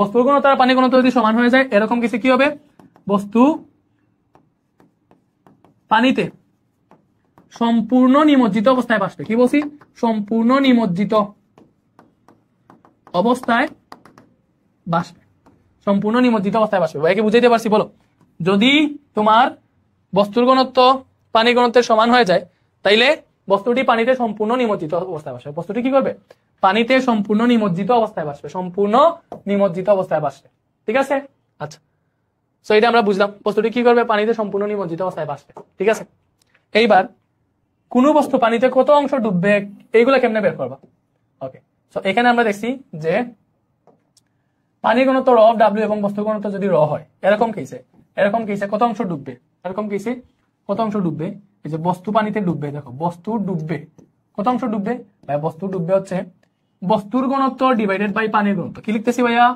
বস্তুর ঘনত্ব আর পানির ঘনত্ব যদি সমান হয়ে যায় এরকম কেসে কি হবে, বস্তু পানিতে সম্পূর্ণ নিমজ্জিত অবস্থায় ভাসবে। কি বলছি, সম্পূর্ণ নিমজ্জিত অবস্থায় ভাসবে, সম্পূর্ণ নিমজ্জিত অবস্থায় ভাসবে। ভাইকে বুঝাইতে পারছি? বলো, যদি তোমার বস্তুর ঘনত্ব পানির ঘনত্বের সমান হয়ে যায় তাইলে বস্তুটি পানিতে সম্পূর্ণ নিমজ্জিত অবস্থায় ভাসবে। বস্তুটি কি করবে, পানিতে সম্পূর্ণ নিমজ্জিত অবস্থায় ভাসবে, সম্পূর্ণ নিমজ্জিত অবস্থায় ভাসবে। ঠিক আছে, আচ্ছা, সো এটা আমরা বুঝলাম, বস্তুটি কি করবে, পানিতে সম্পূর্ণ নিমজ্জিত অবস্থায় ভাসবে। ঠিক আছে, এইবার কোন বস্তু পানিতে কত অংশ ডুববে এইগুলা কেমনে বের করবা? ওকে, সো এখানে আমরা দেখছি যে পানির ঘনত্ব র অফ ডাব্লিউ এবং বস্তুর ঘনত্ব যদি র হয় এরকম কেসে কত অংশ ডুববে, এরকম কেসে কত অংশ ডুববে, এই যে বস্তু পানিতে ডুববে, দেখো বস্তু ডুববে, কত অংশ ডুববে, বস্তু ডুববে হচ্ছে বস্তুর ঘনত্ব ডিভাইডেড বাই পানির ঘনত্ব। কি লিখতেছি ভাইয়া,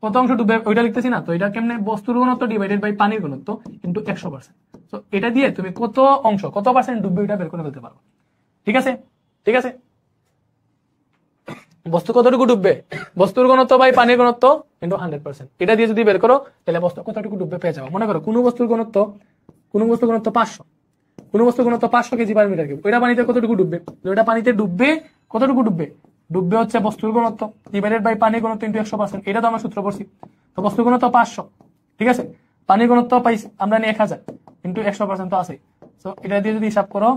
কত অংশ ডুববে ওইটা লিখতেছি না, তো এটা কেমনে, বস্তুর ঘনত্ব ডিভাইডেড বাই পানির ঘনত্ব কিন্তু 100%। তো এটা দিয়ে তুমি কত অংশ, কত পার্সেন্ট ডুববে এটা বের করে ফেলতে পারো। ঠিক আছে, ঠিক আছে, বস্তু কতটুকু ডুববে, বস্তুর ঘনত্ব বাই পানির ঘনত্ব কিন্তু 100%, এটা দিয়ে যদি বের করো তাহলে বস্তু কতটুকু ডুববে পেয়ে যাবো। মনে করো কোন বস্তুর ঘনত্ব 500, কোন বস্তুর ঘনত্ব 500 কেজি পার মিটার কিউব, ওইটা পানিতে কতটুকু ডুববে, ওইটা পানিতে ডুববে কতটুকু ডুববে হচ্ছে বস্তুর ঘনত্ব ডিভাইডেড বাই পানির ঘনত্ব ইনটু 100%, এটা তো আমরা সূত্র পড়ছি। তো বস্তুর ঘনত্ব 500, ঠিক আছে, পানির ঘনত্ব পাইছি আমরা 1000 ইনটু 100% তো আছে। তো এটা দিয়ে যদি হিসাব করো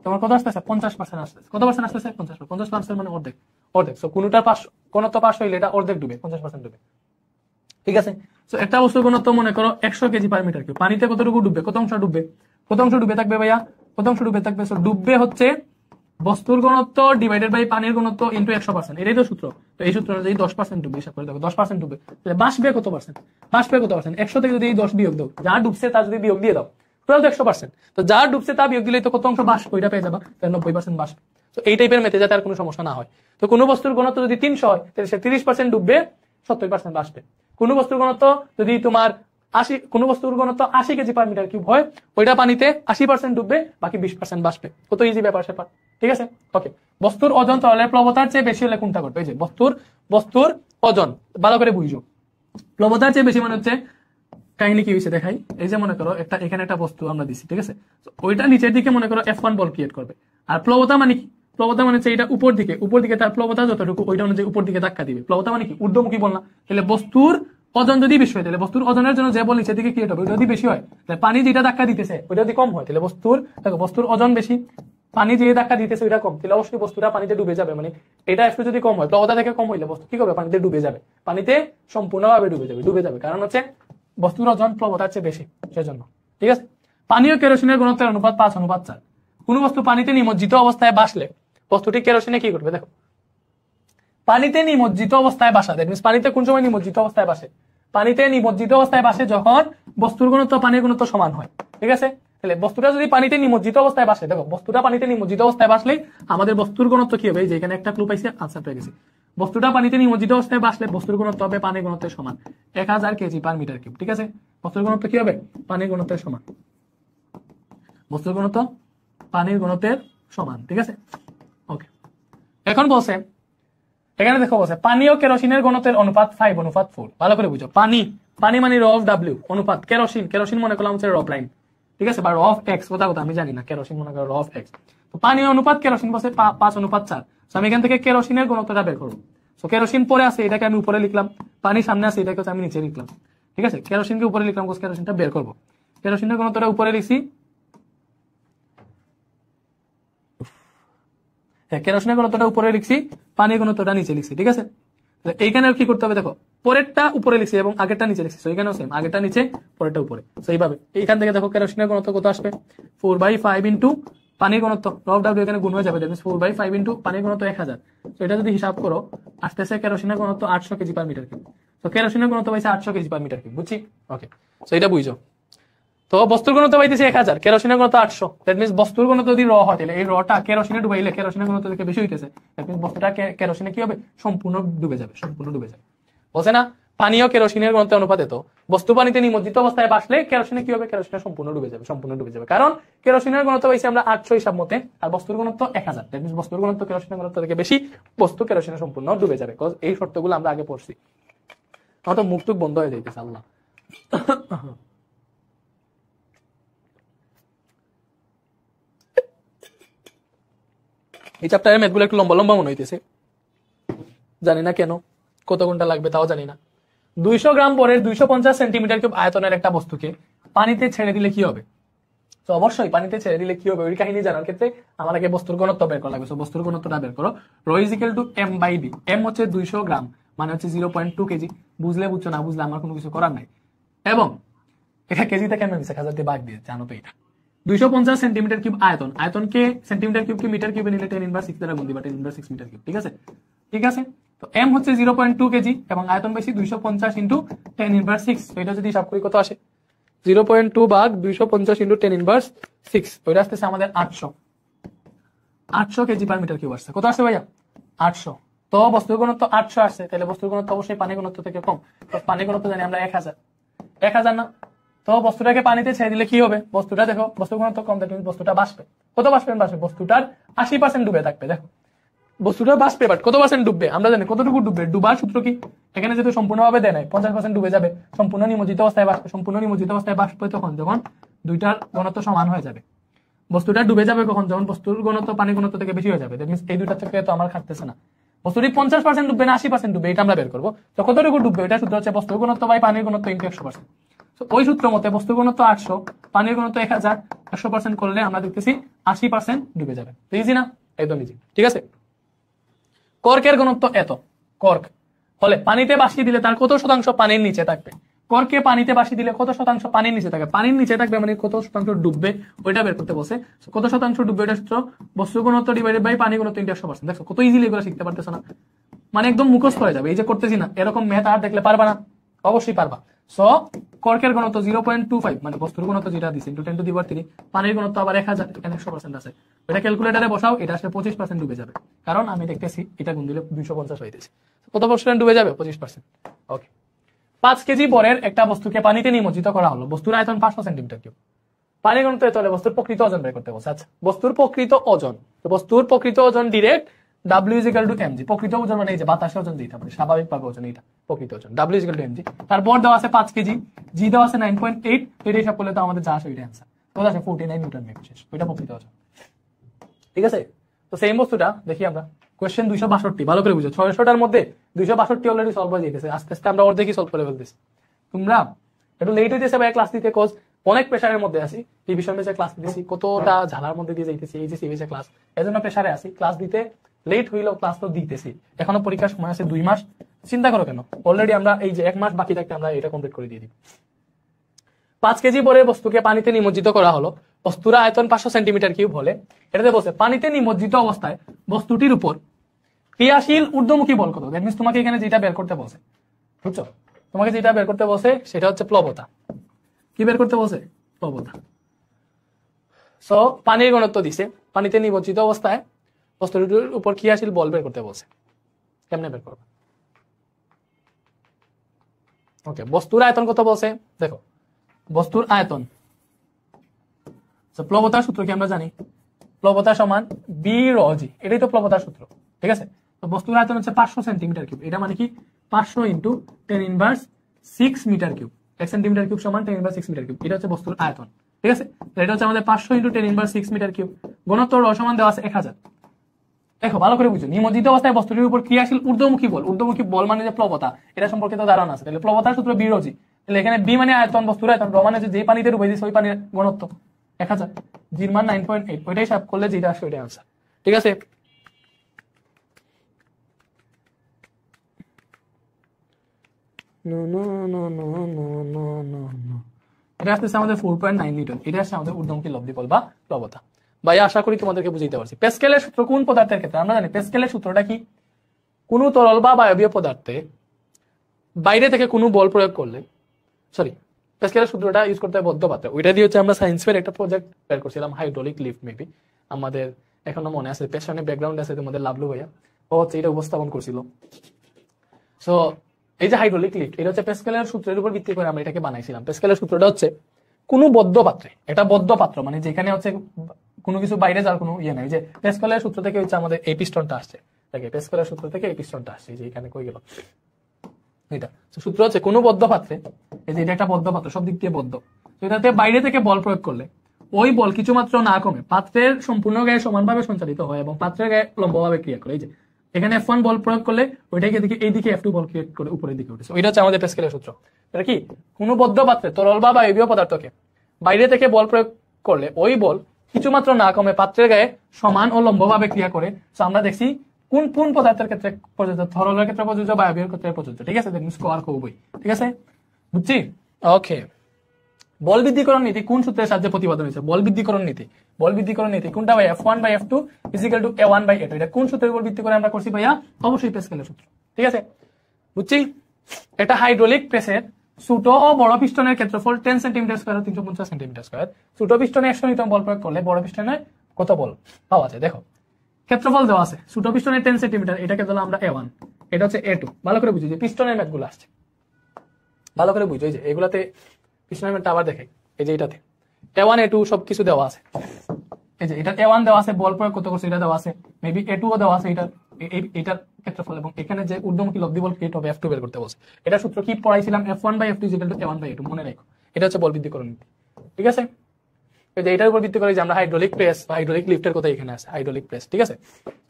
তোমার কত আসতেছে, 50% আসতেছে। কত পার্সেন্ট আসতেছে, 50% মানে অর্ধেক। সো কোনটা 500, ঘনত্ব 500 হইলে এটা অর্ধেক ডুবে, 50% ডুবে। ঠিক আছে, সো একটা বস্তুর ঘনত্ব মনে করো 100 কেজি পার মিটার কিউব, পানিতে কতটুকু ডুববে, কত অংশ ডুবে থাকবে ভাইয়া, কত অংশ ডুবে থাকবে, সো ডুববে হচ্ছে বস্তুর ঘনত্ব ডিভাইডেড বাই পানির ঘনত্ব ইনটু 100%, এটাই তো সূত্র। তো এই সূত্র অনুযায়ী 10% ডুববে, হিসাব করে দেখো 10% ডুববে, তাহলে বাঁচবে কত পার্সেন্ট, 100 থেকে যদি 10 বিয়োগ দাও, যা ডুবছে তার যদি বিয়োগ দিয়ে দাও, টোটাল তো 100%, তো যা ডুবছে তা বিয়োগ দিলে তো কত অংশ বাঁচবে ওইটা পেয়ে যাবা, তাহলে 90% বাঁচবে। তো এই টাইপের মেতে যাতে আর কোনো সমস্যা না হয়। তো কোনো বস্তুর ঘনত্ব যদি 300 হয় তাহলে সে 30% ডুববে, 70% বাঁচবে। কোন বস্তুর ঘনত্ব যদি তোমার 80, কোন বস্তুর ঘনত্ব 80 কেজি পার মিটার কিউব হয়, ওইটা পানিতে 80% ডুববে, বাকি 20% বাঁচবে। কত ইজি ব্যাপার সেপার। ঠিক আছে, ওকে। বস্তুর ওজন তরলের প্লবতার চেয়ে বেশি হলে কোনটা ঘটবে, এই যে বস্তুর ওজন, ভালো করে বুঝো, প্লবতার চেয়ে বেশি মানে হচ্ছে কাহিনী কি হয়েছে দেখাই। এই যে মনে করো এখানে একটা বস্তু আমরা দিছি, ঠিক আছে, ওইটা নিচের দিকে মনে করো F1 বল ক্রিয়েট করবে, আর প্লবতা মানে কি, প্লবতা মানে হচ্ছে এটা উপর দিকে তার প্লবতা যতটুকু ওইটা অনুযায়ী উপর দিকে ধাক্কা দিবে। প্লবতা মানে কি, ঊর্ধ্বমুখী বল না, তাহলে বস্তুর ওজন যদি বেশি হয় তাহলে বস্তুর ওজনের জন্য যে বল নিচের দিকে ক্রিয়েট হবে ওইটা যদি বেশি হয়, তাহলে পানি যেটা ধাক্কা দিতেছে ওইটা যদি কম হয় তাহলে বস্তুর ওজন বেশি, পানি যে ধাক্কা দিতেছে ওইটা কম, তাহলে অবশ্যই বস্তুটা পানিতে ডুবে যাবে। মানে এটা একটু যদি কম হয়, প্লবতা থেকে কম হইলে বস্তু কি করবে, পানিতে ডুবে যাবে, পানিতে সম্পূর্ণভাবে ডুবে যাবে, কারণ হচ্ছে বস্তুর ওজন প্লবতার চেয়ে বেশি, সেজন্য। ঠিক আছে, পানি ও কেরোসিনের ঘনত্বের অনুপাত 5:4। কোন বস্তু পানিতে নিমজ্জিত অবস্থায় ভাসলে বস্তুটি কেরোসিনে কি করবে, দেখো পানিতে নিমজ্জিত অবস্থায় ভাসা, দ্যাট মিন্স পানিতে কোন সময় নিমজ্জিত অবস্থায় ভাসে, পানিতে নিমজ্জিত অবস্থায় ভাসে যখন বস্তুর ঘনত্ব পানির ঘনত্ব সমান হয়। ঠিক আছে, তাহলে বস্তুটা যদি পানিতে নিমজ্জিত অবস্থায় ভাসে, দেখো বস্তুটা পানিতে নিমজ্জিত অবস্থায় ভাসলে আমাদের বস্তুর ঘনত্ব কি হবে, যে এখানে একটা ক্লু পাইছে, আনসার পেয়ে গেছি। বস্তুটা পানিতে নিমজ্জিত অবস্থায় ভাসলে বস্তুর ঘনত্ব হবে পানির ঘনত্বের সমান 1000 কেজি পার মিটার কিউব। ঠিক আছে, বস্তুর ঘনত্ব কি হবে, পানির ঘনত্বের সমান, বস্তুর ঘনত্ব পানির ঘনত্বের সমান। ঠিক আছে, ওকে। এখন বলছে এখানে দেখো বলছে পানি ও কেরোসিনের ঘনত্বের অনুপাত 5:4। ভালো করে বুঝো, পানি মানে র অফ ডাব্লিউ, অনুপাত কেরোসিন মনে করলাম হচ্ছে র প্রাইম, ঠিক আছে, বা র অফ এক্স, কথা আমি জানি না, কেরোসিন মনে করো র অফ এক্স। তো পানি অনুপাত কেরোসিন বলছে 5:4। তো আমি এখান থেকে কেরোসিনের ঘনত্বটা বের করবো। তো কেরোসিন পরে আছে, এটাকে আমি উপরে লিখলাম, পানি সামনে আছে, এটাকে আমি নিচে লিখলাম। ঠিক আছে, কেরোসিনকে উপরে লিখলাম, কেরোসিনটা বের করবো, কেরোসিনের ঘনত্বটা উপরে লিখছি, কেরোসিনের ঘনত্বটা উপরে লিখছি, পানির ঘনত্বটা নিচে লিখছি। ঠিক আছে, এইখানে কি করতে হবে, দেখো পরেরটা উপরে লিখছি এবং আগেরটা নিচে লিখছি, এখানেও সেম, আগেরটা নিচে পরেরটা উপরে। এইভাবে এইখান থেকে দেখো কেরোসিনের ঘনত্ব কত আসবে, 4/5 ইন্টু পানির ঘনত্ব রফ ডাব্লিউ এখানে গুণ হয়ে যাবে, 4/5 ইন্টু পানির ঘনত্ব 1000। তো এটা যদি হিসাব করো আসতেছে কেরোসিনের ঘনত্ব 800 কেজি পার মিটার কিউব। তো কেরোসিনের ঘনত্ব পাইছে 800 কেজি পার মিটার কিউব, বুঝছি, ওকে। তো এটা বুঝছো, তো বস্তুর ঘনত্ব পাইতেছে 1000, কেরোসিনের ঘনত্ব 800, দ্যাট মিন্স বস্তুর ঘনত্ব যদি র হয় তাহলে এই রটা কেরোসিনে ডুবাইলে কেরোসিনের ঘনত্ব থেকে বেশি হইতেছে, দ্যাট মিন্স বস্তুটা কেরোসিনে কি হবে, সম্পূর্ণ ডুবে যাবে। বলছে না পানি ও কেরোসিনের ঘনত্বের অনুপাতে তো বস্তু পানিতে নিমজ্জিত অবস্থায় বাসলে কেরোসিনে কি হবে? কেরোসিনে সম্পূর্ণ ডুবে যাবে, কারণ কেরোসিনের ঘনত্ব পাইছি আমরা 800 হিসাব মতে, আর বস্তুর ঘনত্ব 1000। দ্যাট মিন্স বস্তুর ঘনত্ব কেরোসিনের ঘনত্ব থেকে বেশি, বস্তু কেরোসিনে সম্পূর্ণ ডুবে যাবে। এই শর্তগুলো আমরা আগে পড়ছি। আমার তো মুখ টুক বন্ধ হয়ে যাইতেছে আল্লাহ। এই চ্যাপ্টারের ম্যাথগুলো একটু লম্বা লম্বা মনে হইতেছে, জানি না কেন, কত ঘন্টা লাগবে তাও জানি না। 200 গ্রাম পরের 250 সেন্টিমিটার কিউব আয়তনের একটা বস্তুকে পানিতে ছেড়ে দিলে কি হবে? তো অবশ্যই পানিতে ছেড়ে দিলে কি হবে ওই কাহিনী জানার ক্ষেত্রে আমার আগে বস্তুর ঘনত্ব বের করা লাগবে। বস্তুর ঘনত্বটা বের করো। Rho is equal to M by V. M হচ্ছে 200 গ্রাম, মানে হচ্ছে 0.2 কেজি। বুঝলে বুঝছো, না বুঝলে আমার কোনো কিছু করার নাই। এবং এটা কেজিতে কেমন দিচ্ছে? 1000 দিয়ে ভাগ দিয়ে, জানো তো এটা। 250 সেন্টিমিটার কিউব আয়তন, আয়তনকে সেন্টিমিটার কিউবকে মিটার কিউবে নিলে 10⁻6 দ্বারা গুণ দিবা, 10⁻6 মিটার কিউব। ঠিক আছে, ঠিক আছে। তো এম হচ্ছে 0.2 কেজি এবং আয়তন বেশি 250 ইন্টু 10⁻6। এটা যদি হিসাব করি কত আসে? 0.2 ভাগ 250 ইন্টু 10⁻6, ওইটা আসতেছে আমাদের 800 কেজি পার মিটার কিউব আসছে। কত আসছে ভাইয়া? 800। তো বস্তুর ঘনত্ব 800 আসছে, তাহলে বস্তুর ঘনত্ব অবশ্যই পানির ঘনত্ব থেকে কম। তো পানির ঘনত্ব জানি আমরা 1000 না। তো বস্তুটাকে পানিতে ছেড়ে দিলে কি হবে? বস্তুটা দেখো, বস্তুর ঘনত্ব কম থাকলে বস্তুটা বাষ্পে। কত বাষ্পে? বস্তুটার 80% ডুবে থাকবে। দেখো বস্তুটা বাষ্পে, বাট কত পার্সেন্ট ডুববে আমরা জানি। কতটুকু ডুববে? ডুবার সূত্র কি? এখানে যেহেতু সম্পূর্ণভাবে দেয় নাই, 50% ডুবে যাবে। সম্পূর্ণ নিমজ্জিত অবস্থায় বাষ্পে, সম্পূর্ণ নিমজ্জিত অবস্থায় বাষ্পে তখন যখন দুইটার ঘনত্ব সমান হয়ে যাবে। বস্তুটা ডুবে যাবে কখন? যখন বস্তুর ঘনত্ব পানির ঘনত্ব থেকে বেশি হয়ে যাবে। দ্যাট মিন্স এই দুইটার থেকে তো আমার খাটতেছে না। বস্তুটি 50% ডুববে না 80% ডুববে, এটা আমরা বের করবো। তো কতটুকু ডুববে? এটা সূত্র হচ্ছে বস্তুর ঘনত্ব বাই পানির ঘনত্ব ইনটু 100%। তো ওই সূত্র মতে বস্তুর ঘনত্ব 800, পানির ঘনত্ব 1000, 100% করলে আমরা দেখতেছি 80% ডুবে যাবে। ইজি না? একদম ইজি। ঠিক আছে। কর্কের ঘনত্ব এত, কর্ক হলে পানিতে ভাসিয়ে দিলে তার কত শতাংশ পানির নিচে থাকবে? কর্কে পানিতে ভাসিয়ে দিলে কত শতাংশ পানির নিচে থাকবে? পানির নিচে থাকবে মানে কত শতাংশ ডুববে ওইটা বের করতে বসে। কত শতাংশ ডুববে এটা সূত্র বস্তু ঘনত্ব ডিভাইডেড বাই পানি ঘনত্ব ইনটু 100%। দেখো কত ইজিলি এগুলো শিখতে পারতেছ না, মানে একদম মুখস্থ হয়ে যাবে। এই যে করতেছি না, এরকম ম্যাথ আর দেখলে পারবা না? অবশ্যই পারবা। সো কর্কের ঘনত্ব 0.25, মানে বস্তুর ঘনত্ব যেটা দিচ্ছে ইনটু 10⁻3, পানির ঘনত্ব আবার 1000, এখানে 100% আছে। এটা ক্যালকুলেটরে বসাও, এটা আসলে 25% ডুবে যাবে, কারণ আমি দেখতেছি এটা গুণ দিলে 250 হইতেছে। কত পার্সেন্ট ডুবে যাবে? 25%। ওকে। 5 কেজি বরের একটা বস্তুকে পানিতে নিমজ্জিত করা হলো। বস্তুর আয়তন 500 সেন্টিমিটার কিউব। পানির ঘনত্ব এত হলে বস্তুর প্রকৃত ওজন বের করতে বলছে। আচ্ছা, বস্তুর প্রকৃত ওজন, তো বস্তুর প্রকৃত ওজন ডিরেক্ট W = mg। প্রকৃত ওজন মানে এই যে বাতাসে ওজন যেটা বলে, স্বাভাবিকভাবে ওজন, এটা প্রকৃত ওজন। W = mg। তারপর দেওয়া আছে 5 কেজি, জি দেওয়া আছে 9.8। এটা হিসাব করলে তো আমাদের যা আসে ওইটা অ্যান্সার। কত আছে? 49 নিউটন মিটার শেষ। ওইটা প্রকৃত ওজন। ঠিক আছে। তো সেম বস্তুটা দেখি আমরা কোশ্চেন 262, ভালো করে বুঝো। 600টার মধ্যে 262 অলরেডি সলভ হয়ে যেতেছে। আস্তে আস্তে আমরা অর্ধেকই সলভ করে ফেলতেছি। তোমরা একটু লেট হইতেছে ভাই ক্লাস দিতে, কোজ অনেক প্রেশারের মধ্যে আছি। রিভিশন বেসে ক্লাস দিতেছি, কতটা ঝালার মধ্যে দিয়ে যাইতেছি, এই যে সিবিএসএ ক্লাস, এজন্য প্রেশারে আছি। ক্লাস দিতে লেট হইলেও ক্লাস তো দিতেছি। এখনো পরীক্ষার সময় আছে 2 মাস, চিন্তা করো কেন? অলরেডি আমরা এই যে 1 মাস বাকি থাকতে আমরা এটা কমপ্লিট করে দিয়ে দিই। 5 কেজি বরের বস্তুকে পানিতে নিমজ্জিত করা হলো। বস্তুর আয়তন 500 সেন্টিমিটার কিউব হলে, এটাতে বলছে পানিতে নিমজ্জিত অবস্থায় বস্তুটির উপর ক্রিয়াশীল ঊর্ধ্বমুখী বল কত? দ্যাট মিন্স তোমাকে এখানে যেটা বের করতে বলছে, বুঝছো? তোমাকে যেটা বের করতে বলছে সেটা হচ্ছে প্লবতা। কি বের করতে বলছে? প্লবতা। সো পানির ঘনত্ব দিছে, পানিতে নিমজ্জিত অবস্থায় বস্তুটির উপর ক্রিয়াশীল বল বের করতে বলছে। কেমনে বের করবে? ওকে, বস্তুর আয়তন কত বলছে? দেখো বস্তুর আয়তন, প্লবতার সূত্র কি আমরা জানি? প্লবতা সমান বি রো জি, এটাই তো প্লবতার সূত্র। ঠিক আছে। তো বস্তুর আয়তন হচ্ছে 500 সেন্টিমিটার কিউব। এটা মানে কি 500 into 10⁻6 metre cube. 1 centimetre cube সমান 10⁻6 মিটার কিউব। এটা হচ্ছে বস্তুর আয়তন। ঠিক আছে। এটা হচ্ছে আমাদের 500 ইন্টু 10⁻6 মিটার কিউব। ঘনত্ব রো সমান দেওয়া আছে 1000। দেখো ভালো করে বুঝো, নিমজ্জিত অবস্থায় বস্তুটির উপর ক্রিয়াশীল ঊর্ধ্বমুখী বল, ঊর্ধ্বমুখী বল মানে যে প্লবতা, এটা সম্পর্কে তো ধারণা আছে। তাহলে প্লবতার সূত্র বি রো জি। তাহলে এখানে বি মানে আয়তন, বস্তুর আয়তন, রো মানে যে পানিতে ডুবে দিয়েছে ওই পানির ঘনত্ব 1000, জির মান 9.8। ওইটাই হিসাব করলে যেটা আসে ওইটাই আনসার। ঠিক আছে। এটা আসতেছে আমাদের 4.9 নিউটন। এটা আসছে আমাদের ঊর্ধ্বমুখী লব্ধি বল বা প্লবতা। ভাই আশা করি তোমাদেরকে বুঝাইতে পারছি। প্যাসকেলের সূত্র কোন পদার্থের ক্ষেত্রে? আমরা জানি প্যাসকেলের সূত্রটা কি? কোন তরল বা বায়বীয় পদার্থে বাইরে থেকে কোনো বল প্রয়োগ করলে, সরি, প্যাসকেলের সূত্রটা ইউজ করতে হয় বদ্ধ পাত্রে। ওইটা দিয়ে হচ্ছে আমরা সায়েন্স ফেয়ার একটা প্রজেক্ট বের করছিলাম, হাইড্রোলিক লিফট। মেবি আমাদের এখনো মনে আছে, পেছনে ব্যাকগ্রাউন্ড আছে তোমাদের লাভলু ভাইয়া, ও হচ্ছে এটা উপস্থাপন করছিল। সো এই যে হাইড্রোলিক লিফট, এটা হচ্ছে প্যাসকেলের সূত্রের উপর ভিত্তি করে আমরা এটাকে বানাইছিলাম। প্যাসকেলের সূত্রটা হচ্ছে কোনো বদ্ধ পাত্রে, এটা বদ্ধ পাত্র মানে যেখানে হচ্ছে কোনো কিছু বাইরে যাওয়ার কোনো ইয়ে নাই। যে প্যাসকেলের সূত্র থেকে হচ্ছে আমাদের এই পিস্টনটা আসছে, দেখে প্যাসকেলের সূত্র থেকে এই পিস্টনটা আসছে, যে এখানে কই গেল এটা সূত্র হচ্ছে কোনো বদ্ধ পাত্রে, এই যে এটা একটা বদ্ধ পাত্র, সব দিক দিয়ে বদ্ধ, এটাতে বাইরে থেকে বল প্রয়োগ করলে ওই বল কিছুমাত্র না কমে পাত্রের সম্পূর্ণ গায়ে সমানভাবে সঞ্চালিত হয় এবং পাত্রের গায়ে লম্বভাবে ক্রিয়া করে। এই যে এখানে F1 বল প্রয়োগ করলে ওইটাকে দিকে এইদিকে F2 বল ক্রিয়েট করে উপরের দিকে উঠেছে। ওইটা হচ্ছে আমাদের প্যাসকেলের সূত্র। এটা কি কোনো বদ্ধ পাত্রে তরল বা বায়বীয় পদার্থকে বাইরে থেকে বল প্রয়োগ করলে ওই বল কিছুমাত্র না কমে পাত্রের গায়ে সমান ও লম্বভাবে ক্রিয়া করে। তো আমরা দেখছি কোন কোন পদার্থের ক্ষেত্রে প্রযোজ্য, তরলের ক্ষেত্রে প্রযোজ্য, বায়বীয় ক্ষেত্রে প্রযোজ্য। ঠিক আছে, দেখুন স্কোয়ার করবই। ঠিক আছে, বুঝছি? ওকে, বল বৃদ্ধিকরণ নীতি কোন সূত্রের সাহায্যে প্রতিপাদন হয়েছে? বল বৃদ্ধিকরণ নীতি, বল বৃদ্ধিকরণ নীতি কোনটা ভাই? F1/F2 = A1/A2। এটা কোন সূত্রের উপর ভিত্তি করে আমরা করছি ভাইয়া? অবশ্যই প্যাসকেলের সূত্র। ঠিক আছে, বুঝছি? এটা হাইড্রোলিক প্রেসের ছোট ও বড় পিস্টনের ক্ষেত্রফল 10 সেন্টিমিটার স্কয়ার ও 350 সেন্টিমিটার স্কয়ার। ছোট পিস্টনে 100 নিউটন বল প্রয়োগ করলে বড় পিস্টনে কত বল পাওয়া যায়? দেখো ক্ষেত্রফল দেওয়া আছে, ছোট পিস্টনে 10 সেন্টিমিটার, এটাকে ধরলাম আমরা A1, এটা হচ্ছে A2। ভালো করে বুঝি যে পিস্টনের ম্যাথগুলো আসছে, ভালো করে বুঝো। এই যে এগুলাতে পিস্টনের ম্যাথটা আবার দেখে, এই যে এটাতে A1 A2 সবকিছু দেওয়া আছে। এই যে এটা A1 দেওয়া আছে, বল প্রয়োগ কত করছে এটা দেওয়া আছে, মেবি A2 ও দেওয়া আছে, এটার ক্ষেত্রফল, এবং এখানে যে ঊর্ধ্বমুখী লব্ধি বল ক্রিয়েট হবে F2 বের করতে বলছে। এটা সূত্র কি পড়াইছিলাম? F1/F2 = A1/A2, মনে রাখো। এটা হচ্ছে বল বৃদ্ধিকরণ নীতি। ঠিক আছে, এই যে এটার উপর ভিত্তি করে যে আমরা হাইড্রোলিক প্রেস বা হাইড্রোলিক লিফটের কথা এখানে আছে, হাইড্রোলিক প্রেস। ঠিক আছে,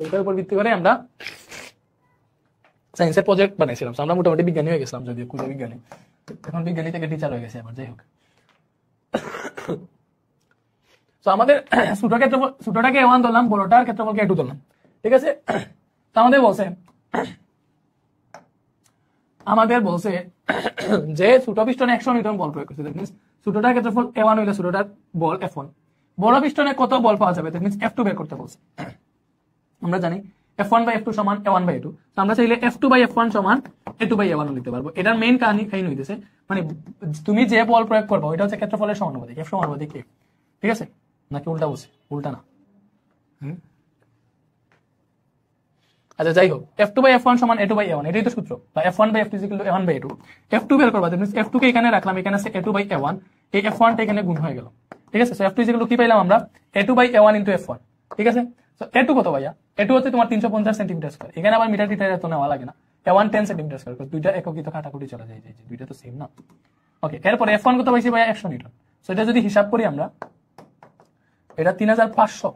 এটার উপর ভিত্তি করে আমরা সায়েন্সের প্রজেক্ট বানাইছিলাম। আমরা মোটামুটি বিজ্ঞানী হয়ে গেছিলাম, যদিও কুড়ে বিজ্ঞানী, এখন বিজ্ঞানী থেকে টিচার হয়ে গেছে আবার। যাই হোক, তো আমাদের ছোটটাকে A1 ধরলাম, বড়টার ক্ষেত্রফলকে A2 ধরলাম। ঠিক আছে, তো আমাদের বলছে যে ছোট পিস্টনে 100 নিউটন বল প্রয়োগ করছে। দ্যাট মিন্স ছোটটার ক্ষেত্রফল A1 হইলে ছোটটার বল F1। বড় পিস্টনে কত বল পাওয়া যাবে? দ্যাট মিন্স F2 বের করতে বলছে। আমরা জানি F1/F2 = A1/A2। তো আমরা চাইলে F2/F1 = A2/A1 লিখতে পারবো। এটার মেইন কাহিনী হইতেছে মানে তুমি যে বল প্রয়োগ করবে ওইটা হচ্ছে ক্ষেত্রফলের সমানুপাতিক, F সমানুপাতিক A। ঠিক আছে, নাকি উল্টা বলছে? উল্টা না। আচ্ছা, যাই হোক, F2/F1 = A2/A1, এটাই তো সূত্র। বা F1/F2 = A1/A2। F2 বের করবা, দ্যাট মিন্স F2 কে এখানে রাখলাম, এখানে আছে A2/A1, এই F1 টা এখানে গুণ হয়ে গেল। ঠিক আছে, সো F2 কি পাইলাম আমরা? A2/A1 * F1। ঠিক আছে, সো A2 কত ভাইয়া? A2 হচ্ছে তোমার 350 সেন্টিমিটার স্কয়ার। এখানে আবার মিটার টিটার এত নেওয়া লাগে না। A1 10 সেন্টিমিটার স্কয়ার, দুইটা এককই তো কাটাকুটি চলে যায়, যে দুইটা তো সেম না। ওকে, এরপর F1 কত পাইছি ভাইয়া? 100 নিউটন। সো এটা যদি হিসাব করি আমরা, এটা 3500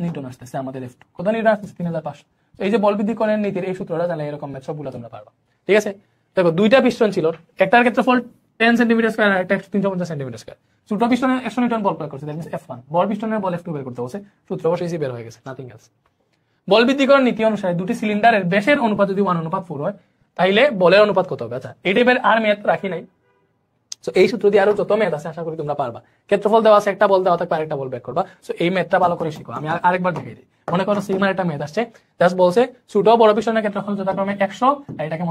নিউটন আসতেছে আমাদের F2। কত নিউটন আসতেছে? 3500। এই যে বল বৃদ্ধিকরণের নীতির এই সূত্রটা জানলে এরকম ম্যাথ সবগুলো তোমরা পারবা। ঠিক আছে, দেখো দুইটা পিস্টন ছিল, একটার ক্ষেত্রফল 10 সেন্টিমিটার স্কয়ার আর একটা 350 সেন্টিমিটার স্কয়ার। ছোট পিস্টনে 100 নিউটন বল প্রয়োগ করছে, দ্যাট মিন্স F1। বড় পিস্টনের বল F2 বের করতে বলছে, সূত্র অবশ্যই বের হয়ে গেছে, নাথিং এলস। বল বৃদ্ধিকরণ নীতি অনুসারে দুটি সিলিন্ডারের ব্যাসের অনুপাত যদি 1:4 হয়, তাহলে বলের অনুপাত কত হবে? আচ্ছা, এই টাইপের আর ম্যাথ রাখি নাই। সো এই সূত্র দিয়ে আরো যত ম্যাথ আছে আশা করি তোমরা পারবা। ক্ষেত্রফল দেওয়া আছে, একটা বল দেওয়া থাকবে, আরেকটা বল বের করবা। সো এই ম্যাথটা ভালো করে শিখো। আমি আরেকবার দেখাই দিই। মনে করো সিমার একটা ম্যাথ আসছে, জাস্ট বলছে ছোট বড় পিস্টনের ক্ষেত্রফল যথাক্রমে 100, আর এটাকে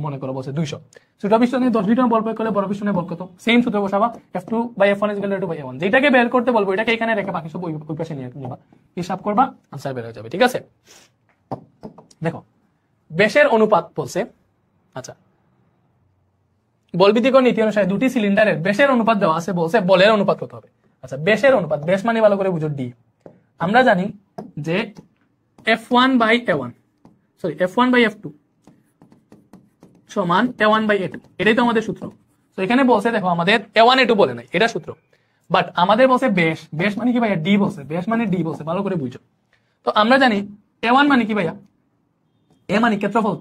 মনে করো বলছে 200। ছোট পিস্টনে 10 নিউটন বল প্রয়োগ করলে বড় পিস্টনে বল কত? সেম সূত্র বসাবা, F2/F1 = A2/A1। যেটাকে বের করতে বলবো এটাকে এখানে রেখে বাকি সব ওই পাশে নিয়ে নিবা, হিসাব করবা, আনসার বের হয়ে যাবে। ঠিক আছে, দেখো ব্যাসের অনুপাত বলছে। আচ্ছা, বল বৃদ্ধিকরণ নীতি অনুসারে দুটি সিলিন্ডারের ব্যাসের অনুপাত দেওয়া আছে, বলছে বলের অনুপাত কত হবে? আচ্ছা, ব্যাসের অনুপাত, ব্যাস মানে ভালো করে বুঝো ডি। আমরা জানি যে F1/A1 F1/F2 = A1/A2, এটাই তো আমাদের সূত্র। তো এখানে বলছে, দেখো আমাদের A1 A2 বলে নাই, এটা সূত্র, বাট আমাদের বলছে ব্যাস। ব্যাস মানে কি ভাইয়া? ডি বলছে, ব্যাস মানে ডি বলছে, ভালো করে বুঝো। তো আমরা জানি A1 মানে কি ভাইয়া? A মানে ক্ষেত্রফল।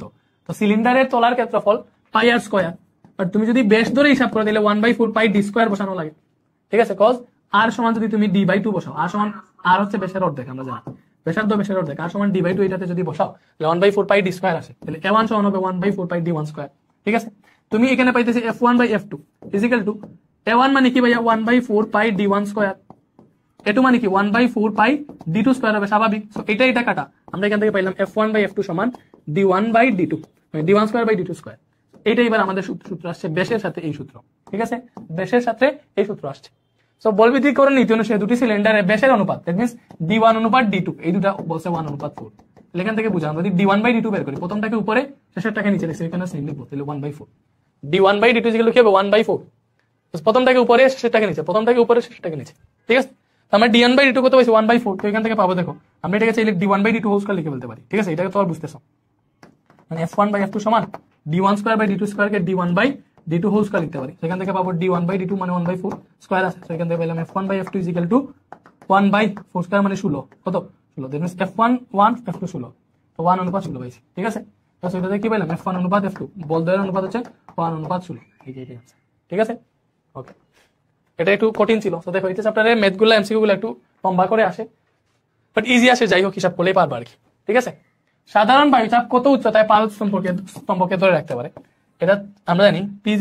তো সিলিন্ডারের তলার ক্ষেত্রফল πr², বাট তুমি যদি ব্যাস ধরে হিসাব করো তাহলে 1/4 π d² বসানো লাগে। ঠিক আছে, কজ r সমান যদি তুমি d/2 বসাও, r সমান r হচ্ছে ব্যাসের অর্ধেক, আমরা জানি ব্যাসার্ধ ব্যাসের অর্ধেক, r সমান d/2 এটাতে যদি বসাও তাহলে 1/4 π d² আসে, তাহলে A1 সমান হবে 1/4 π d1²। ঠিক আছে, তুমি এখানে পাইতেছি F1/F2 = A1 মানে কি ভাইয়া? 1/4 π d1²। A2 মানে কি? 1/4 π d2² হবে, স্বাভাবিক। সো এটা কাটা আমরা এখান থেকে পাইলাম F1/F2 = d1/d2, মানে d1²/d2²। এটা এবার আমাদের সূত্র আসছে ব্যাসের সাথে এই সূত্র। ঠিক আছে, ব্যাসের সাথে এই সূত্র আসছে। সো বল বৃদ্ধিকরণ নীতি অনুসারে দুটি সিলিন্ডারের ব্যাসের অনুপাত, দ্যাট মিন্স d1/d2, এই দুটা বলছে 1:4। এখান থেকে বুঝলাম যদি d1/d2 বের করি, প্রথমটাকে উপরে শেষেরটাকে নিচে লিখছি, এখানে সেম লিখবো, তাহলে 1/4 d1/d2 যেগুলো কি হবে 1/4, প্রথমটাকে উপরে শেষেরটাকে নিচে, প্রথমটাকে উপরে শেষেরটাকে নিচে, ঠিক আছে। আমরা d1/d2 কত পাইছি 1/4, তো এখান থেকে পাবো দেখো আমরা এটাকে চাইলে d1/d2 হোল স্কয়ার লিখে ফেলতে পারি, ঠিক আছে। এটাকে তো আর বুঝতেছো, মানে f1/f2 সমান d1/d2 কে d1/d2 হোল স্কয়ার লিখতে পারি, সেখান থেকে পাবো d1/d2 মানে 1/4 স্কয়ার আছে, তো এখান থেকে পেলাম f1/f2 1/4 স্কয়ার মানে 16, কত 16, দ্যাট মিন্স f1 1 f2 16, তো 1:16 পাইছি, ঠিক আছে। তো সেটাতে কি পেলাম f1:f2, বলদের অনুপাত হচ্ছে 1:16, এইটাই আছে, ঠিক আছে। ওকে, এটা একটু কঠিন ছিল, তো দেখো এই চ্যাপ্টারে ম্যাথগুলো এমসিকিউ গুলো একটু লম্বা করে আসে, বাট ইজি আসে, যাই হোক হিসাব করলেই পারবা আর কি, ঠিক আছে। সাধারণ বায়ুচাপ কত উচ্চতায় পারদ স্তম্ভকে ধরে রাখতে পারে, এটা আমরা জানি p =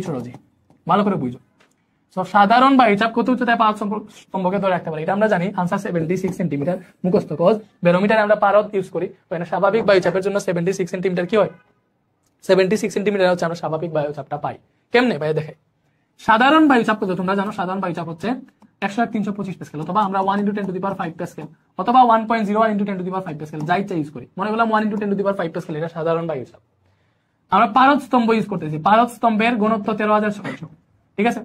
h ρg, ভালো করে বুঝো। সো সাধারণ বায়ুচাপ কত উচ্চতায় পারদ স্তম্ভকে ধরে রাখতে পারে, এটা আমরা জানি, আনসার 76 সেন্টিমিটার, মুখস্থ কজ ব্যারোমিটারে আমরা পারদ ইউজ করি, ওখানে স্বাভাবিক বায়ুচাপের জন্য 76 সেন্টিমিটার কি হয়, 76 সেন্টিমিটার হচ্ছে আমরা স্বাভাবিক বায়ুচাপটা পাই। কেমনে ভাই দেখে, সাধারণ বায়ুচাপ কত তোমরা জানো, সাধারণ বায়ুচাপ হচ্ছে 101/325 প্যাসকেল, অথবা আমরা 1 × 10⁵ প্যাসকেল, অথবা 1.01 × 10⁵ প্যাসকেল, যা ইচ্ছা ইউজ করি, মনে করলাম 1 × 10⁵ প্যাসকেল, এটা সাধারণ বায়ুচাপ। আমরা পারদ স্তম্ভ ইউজ করতেছি, পারদ স্তম্ভের ঘনত্ব 13,600, ঠিক আছে।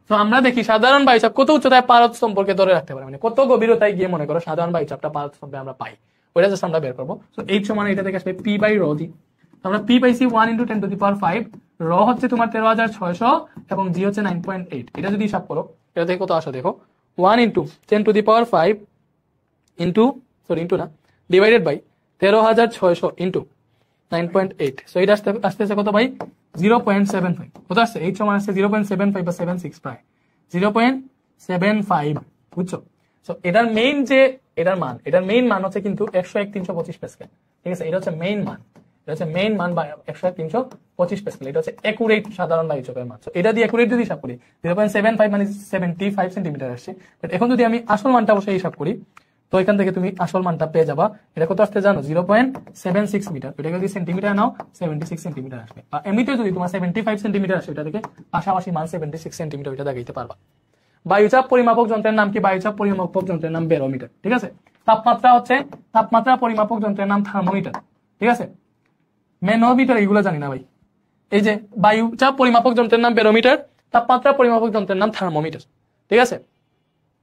তো আমরা দেখি সাধারণ বায়ুচাপ কত উচ্চতায় পারদ স্তম্ভকে ধরে রাখতে পারে, মানে কত গভীরতায় গিয়ে মনে করো সাধারণ বায়ুচাপটা পারদ স্তম্ভে আমরা পাই, ওইটা জাস্ট আমরা বের করবো। তো h সমান এটা থেকে আসবে p/ρg, আমরা p পাইছি 1 × 10⁵, র হচ্ছে তোমার 13,600 এবং জি হচ্ছে 9.8, এটা যদি হিসাব করো এটা থেকে কত আসে দেখো, 1 × 10⁵ ইন্টু না ডিভাইডেড বাই 13,600 ইন্টু 9.8, সো এটা আসতেছে কত ভাই 0.75, কত আসছে h সমান আসছে 0.75 বা 76 প্রায় 0.75, বুঝছো। সো এটার মেইন মান হচ্ছে কিন্তু 101/325 প্যাসকেল, ঠিক আছে, এটা হচ্ছে মেইন মান, এটা হচ্ছে মেইন মান বা 101/325 প্যাসকেল, এটা হচ্ছে একুরেট সাধারণ বায়ুচাপের মান। এটা দিয়ে একুরেট যদি হিসাব করি 0.75 মানে 75 সেন্টিমিটার আসছে, বাট এখন যদি আমি আসল মানটা অবশ্যই হিসাব করি, তো এখান থেকে তুমি আসল মানটা পেয়ে যাবা, এটা কত আসতে জানো 0.76 মিটার, এটা যদি সেন্টিমিটার নাও 76 সেন্টিমিটার আসবে, বা এমনিতে যদি তোমার 75 সেন্টিমিটার আসে, এটা থেকে পাশাপাশি মান 76 সেন্টিমিটার এটা দেখাইতে পারবা। বায়ুচাপ পরিমাপক যন্ত্রের নাম কি, বায়ুচাপ পরিমাপক যন্ত্রের নাম ব্যারোমিটার, ঠিক আছে। তাপমাত্রা পরিমাপক যন্ত্রের নাম থার্মোমিটার, ঠিক আছে। ম্যানোমিটার এগুলো জানি না ভাই, এই যে বায়ুচাপ পরিমাপক যন্ত্রের নাম ব্যারোমিটার, তাপমাত্রা পরিমাপক যন্ত্রের নাম থার্মোমিটার, ঠিক আছে।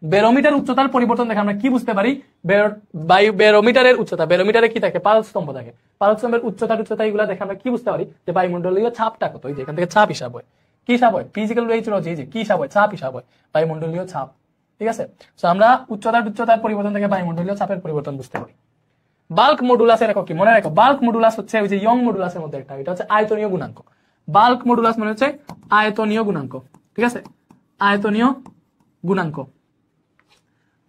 ব্যারোমিটার উচ্চতার পরিবর্তন দেখে আমরা কি বুঝতে পারি, ব্যারোমিটারের উচ্চতা, ব্যারোমিটারে কি থাকে পারদ স্তম্ভ থাকে, পারদ স্তম্ভের উচ্চতা এগুলো দেখে আমরা কি বুঝতে পারি যে বায়ুমণ্ডলীয় চাপটা কত, এই যে এখান থেকে চাপ হিসাব হয়, কি হিসাব হয়, p = h ρg, কি হিসাব হয়, চাপ হিসাব হয়, বায়ুমণ্ডলীয় চাপ, ঠিক আছে। তো আমরা উচ্চতার পরিবর্তন থেকে বায়ুমণ্ডলীয় চাপের পরিবর্তন বুঝতে পারি। বাল্ক মডুলাসের একক কি মনে রাখো, বাল্ক মডুলাস হচ্ছে ওই যে ইয়ং মডুলাসের মধ্যে একটা, এটা হচ্ছে আয়তনীয় গুণাঙ্ক, বাল্ক মডুলাস মানে হচ্ছে আয়তনীয় গুণাঙ্ক, ঠিক আছে, আয়তনীয় গুণাঙ্ক,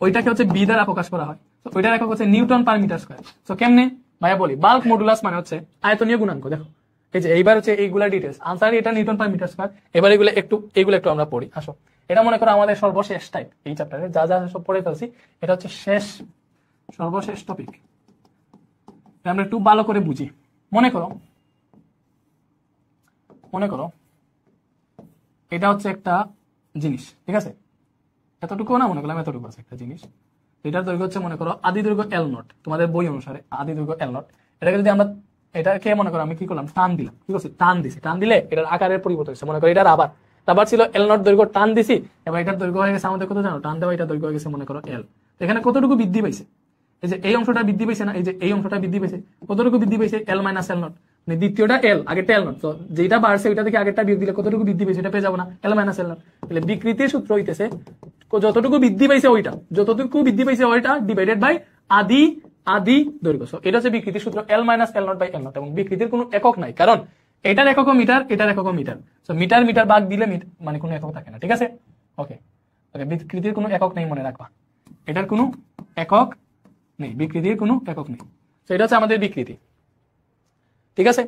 ওইটাকে হচ্ছে বি দ্বারা প্রকাশ করা হয়, তো ওইটার একক হচ্ছে নিউটন/মিটার স্কয়ার। তো কেমনে ভাইয়া বলি, বাল্ক মডুলাস মানে হচ্ছে আয়তনীয় গুণাঙ্ক, দেখো এই যে এইবার হচ্ছে এইগুলা ডিটেইলস, আনসার এটা নিউটন/মিটার স্কয়ার। এবার এগুলো একটু আমরা পড়ি, আসো। এটা মনে করো আমাদের সর্বশেষ টাইপ এই চ্যাপ্টারে, যা সব পড়ে ফেলছি, এটা হচ্ছে সর্বশেষ টপিক, আমরা একটু ভালো করে বুঝি। মনে করো এটা হচ্ছে একটা জিনিস, ঠিক আছে, এতটুকু না, মনে করলাম এতটুকু আছে একটা জিনিস, এটার দৈর্ঘ্য হচ্ছে মনে করো আদি দৈর্ঘ্য L0, তোমাদের বই অনুসারে আদি দৈর্ঘ্য L0। এটাকে যদি আমরা এটাকে মনে করো আমি কি করলাম, টান দিলাম, কি করছি, টান দিলে এটার আকারের পরিবর্তন হচ্ছে, মনে করো এটার আবার ছিল L0 দৈর্ঘ্য, টান দিছি, এবার এটার দৈর্ঘ্য হয়ে গেছে আমাদের কত জানো, টান দেওয়া এটা দৈর্ঘ্য হয়ে গেছে মনে করো L। এখানে কতটুকু বৃদ্ধি পাইছে, এই যে এই অংশটা বৃদ্ধি পাইছে না, এই যে এই অংশটা বৃদ্ধি পাইছে, কতটুকু বৃদ্ধি পাইছে L - L0, মানে দ্বিতীয়টা L, আগেরটা L0, তো যেটা বাড়ছে ওইটা থেকে আগেরটা বিয়োগ দিলে কতটুকু বৃদ্ধি পাইছে এটা পেয়ে যাবো না, L - L0। তাহলে বিকৃতির সূত্র হইতেছে যতটুকু বৃদ্ধি পাইছে ওইটা ডিভাইডেড বাই আদি দৈর্ঘ্য। সো এটা হচ্ছে বিকৃতির সূত্র, L - L0/L0, এবং বিকৃতির কোনো একক নাই, কারণ এটার একক মিটার, এটার একক মিটার, সো মিটার ভাগ দিলে মানে কোনো একক থাকে না, ঠিক আছে। ওকে, বিকৃতির কোনো একক নেই, মনে রাখবা, এটার কোনো একক নেই, বিকৃতির কোনো একক নেই। তো এটা হচ্ছে আমাদের বিকৃতি, ঠিক আছে,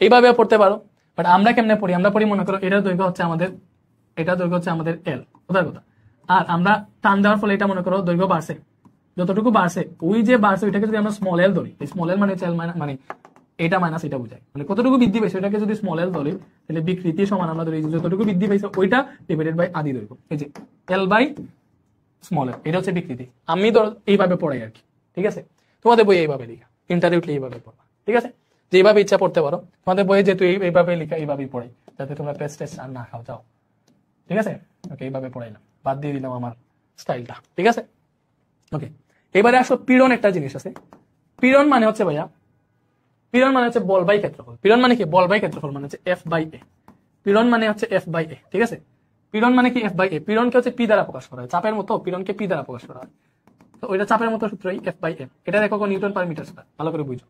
এইভাবে পড়তে পারো। বাট আমরা কেমনে পড়ি, আমরা পড়ি মনে করো এটার দৈর্ঘ্য হচ্ছে আমাদের L, কোথার কথা, আর আমরা টান দেওয়ার ফলে এটা মনে করো দৈর্ঘ্য বাড়ছে, যতটুকু বাড়ছে ওই যে বাড়ছে ওইটাকে যদি আমরা স্মল এল ধরি, স্মল এল মানে হচ্ছে L মানে এটা মাইনাস এটা বোঝায়, মানে কতটুকু বৃদ্ধি পাইছে ওইটাকে যদি স্মল এল ধরি, তাহলে বিকৃতি সমান আমরা ধরি যতটুকু বৃদ্ধি পাইছে ওইটা ডিভাইডেড বাই আদি দৈর্ঘ্য, এই যে L/স্মল এল, এটা হচ্ছে বিকৃতি। আমি ধর এইভাবে পড়াই আর কি, ঠিক আছে, তোমাদের বই এইভাবে লেখা, ইন্টারভিউতে এইভাবে পড়বা, ঠিক আছে? যেভাবে ইচ্ছা পড়তে পারো, তোমাদের বইয়ে যেহেতু এইভাবে লেখা, এইভাবেই পড়ে, যাতে তোমরা পেস্ট টেস্ট আর না খাও যাও, ঠিক আছে? ওকে, এইভাবে পড়াইলাম, বাদ দিয়ে দিলাম আমার স্টাইলটা, ঠিক আছে? ওকে, এবারে আসো পীড়ন। একটা জিনিস আছে, পীড়ন মানে হচ্ছে ভাইয়া, পীড়ন মানে হচ্ছে বল বাই ক্ষেত্রফল। পীড়ন মানে কি? বল বাই ক্ষেত্রফল মানে হচ্ছে এফ বাই এ। পীড়ন মানে হচ্ছে এফ বাই এ, ঠিক আছে? পীড়ন মানে কি? এফ বাই এ। পীড়নকে হচ্ছে পি দ্বারা প্রকাশ করা হয়, চাপের মতো পীড়নকে পি দ্বারা প্রকাশ করা হয়। তো ওইটা চাপের মতো সূত্র এফ বাই এম, এটা দেখো নিউটন পার মিটার স্কয়ার, ভালো করে বুঝো।